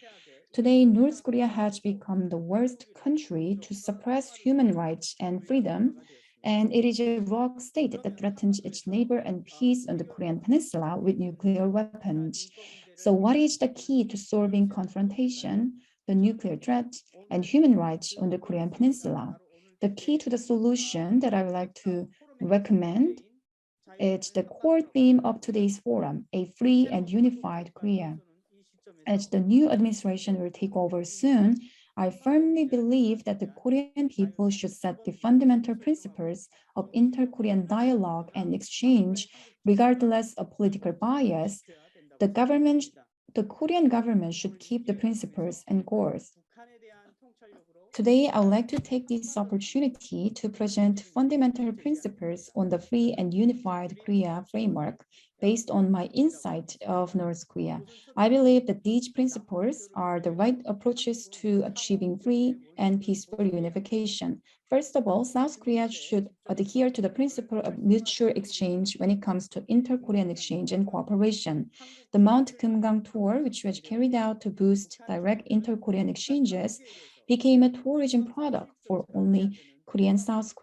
Today, North Korea has become the worst country to suppress human rights and freedom, and it is a ROK state that threatens its neighbor and peace on the Korean Peninsula with nuclear weapons. So what is the key to solving confrontation, the nuclear threat, and human rights on the Korean Peninsula? The key to the solution that I would like to recommend is the core theme of today's forum, a free and unified Korea. As the new administration will take over soon, I firmly believe that the Korean people should set the fundamental principles of inter-Korean dialogue and exchange, regardless of political bias. The Korean government should keep the principles and goals. Today, I would like to take this opportunity to present fundamental principles on the free and unified Korea framework based on my insight of North Korea. I believe that these principles are the right approaches to achieving free and peaceful unification. First of all, South Korea should adhere to the principle of mutual exchange when it comes to inter-Korean exchange and cooperation. The Mount Kumgang tour, which was carried out to boost direct inter-Korean exchanges, became a tourism product for only Korean South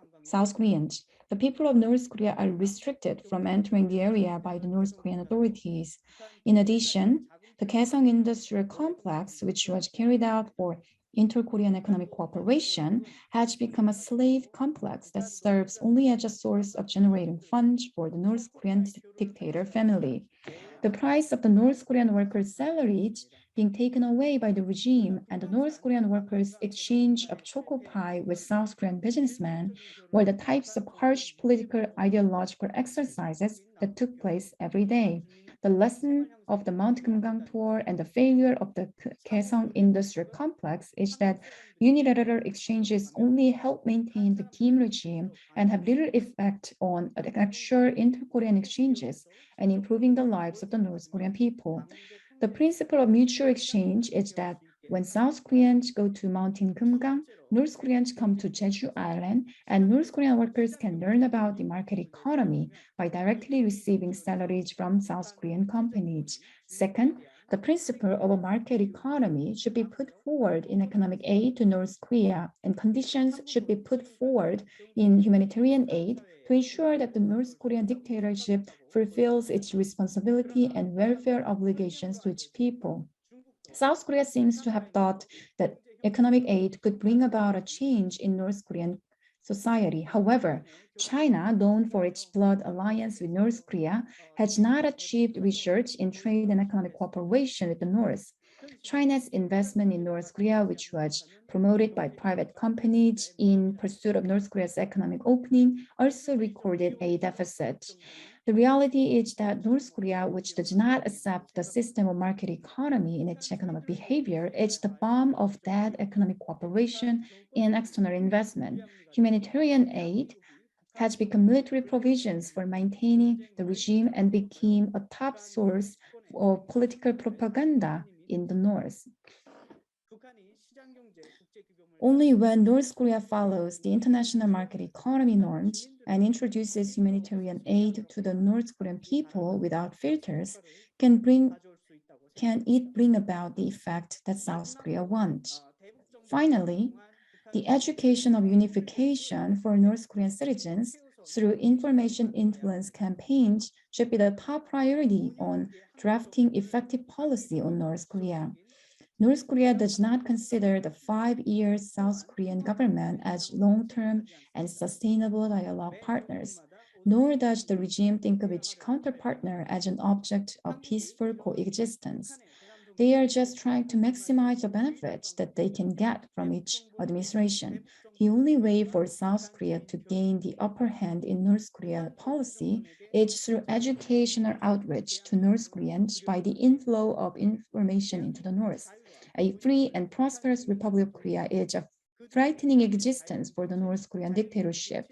Koreans. The people of North Korea are restricted from entering the area by the North Korean authorities. In addition, the Kaesong Industrial Complex, which was carried out for inter-Korean economic cooperation, has become a slave complex that serves only as a source of generating funds for the North Korean dictator family. The price of the North Korean workers' salaries being taken away by the regime and the North Korean workers' exchange of choco pie with South Korean businessmen were the types of harsh political ideological exercises that took place every day. The lesson of the Mount Kumgang tour and the failure of the Kaesong industrial complex is that unilateral exchanges only help maintain the Kim regime and have little effect on the actual inter-Korean exchanges and improving the lives of the North Korean people. The principle of mutual exchange is that when South Koreans go to Mountain Kumgang, North Koreans come to Jeju Island, and North Korean workers can learn about the market economy by directly receiving salaries from South Korean companies. Second, the principle of a market economy should be put forward in economic aid to North Korea, and conditions should be put forward in humanitarian aid to ensure that the North Korean dictatorship fulfills its responsibility and welfare obligations to its people. South Korea seems to have thought that economic aid could bring about a change in North Korean society. However, China, known for its blood alliance with North Korea, has not achieved research in trade and economic cooperation with the North. China's investment in North Korea, which was promoted by private companies in pursuit of North Korea's economic opening, also recorded a deficit. The reality is that North Korea, which does not accept the system of market economy in its economic behavior, is the bomb of that economic cooperation and external investment. Humanitarian aid has become military provisions for maintaining the regime and became a top source of political propaganda in the North. Only when North Korea follows the international market economy norms and introduces humanitarian aid to the North Korean people without filters can it bring about the effect that South Korea wants. Finally, the education of unification for North Korean citizens through information influence campaigns should be the top priority on drafting effective policy on North Korea. North Korea does not consider the 5-year South Korean government as long-term and sustainable dialogue partners, nor does the regime think of its counterpartner as an object of peaceful coexistence. They are just trying to maximize the benefits that they can get from each administration. The only way for South Korea to gain the upper hand in North Korean policy is through educational outreach to North Koreans by the inflow of information into the North. A free and prosperous Republic of Korea is a frightening existence for the North Korean dictatorship.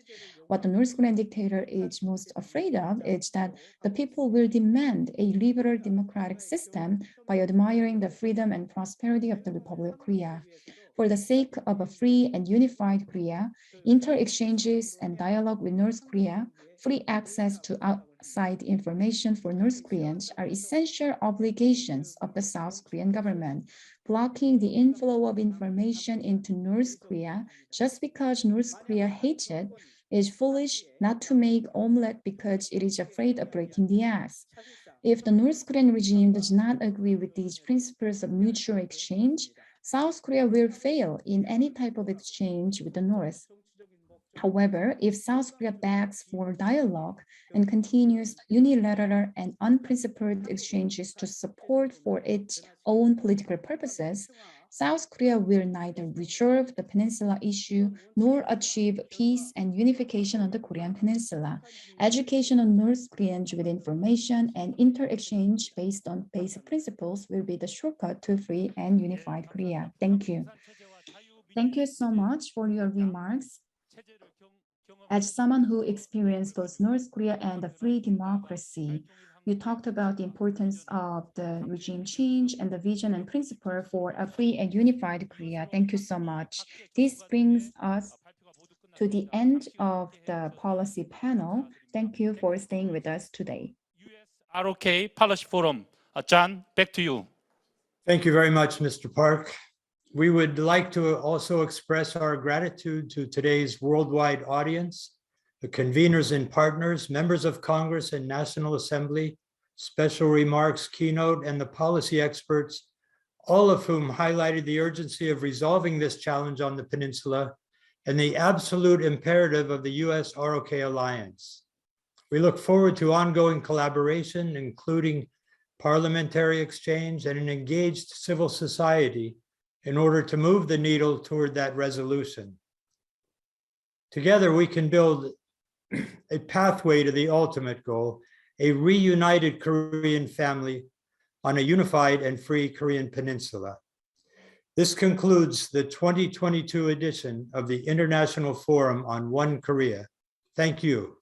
What the North Korean dictator is most afraid of is that the people will demand a liberal democratic system by admiring the freedom and prosperity of the Republic of Korea. For the sake of a free and unified Korea, inter-exchanges and dialogue with North Korea, free access to outside information for North Koreans are essential obligations of the South Korean government. Blocking the inflow of information into North Korea just because North Korea hates it is foolish not to make omelette because it is afraid of breaking the eggs. If the North Korean regime does not agree with these principles of mutual exchange, South Korea will fail in any type of exchange with the North. However, if South Korea begs for dialogue and continues unilateral and unprincipled exchanges to support for its own political purposes, South Korea will neither resolve the peninsula issue nor achieve peace and unification on the Korean peninsula. Education on North Koreans with information and inter-exchange based on basic principles will be the shortcut to free and unified Korea. Thank you. Thank you so much for your remarks. As someone who experienced both North Korea and the free democracy, you talked about the importance of the regime change and the vision and principle for a free and unified Korea. Thank you so much. This brings us to the end of the policy panel. Thank you for staying with us today. U.S ROK Policy Forum. John, back to you. Thank you very much, Mr. Park. We would like to also express our gratitude to today's worldwide audience, the conveners and partners, members of Congress and National Assembly, special remarks, keynote, and the policy experts, all of whom highlighted the urgency of resolving this challenge on the peninsula and the absolute imperative of the U.S. ROK alliance. We look forward to ongoing collaboration, including parliamentary exchange, and an engaged civil society in order to move the needle toward that resolution. Together, we can build a pathway to the ultimate goal, a reunited Korean family on a unified and free Korean peninsula. This concludes the 2022 edition of the International Forum on One Korea. Thank you.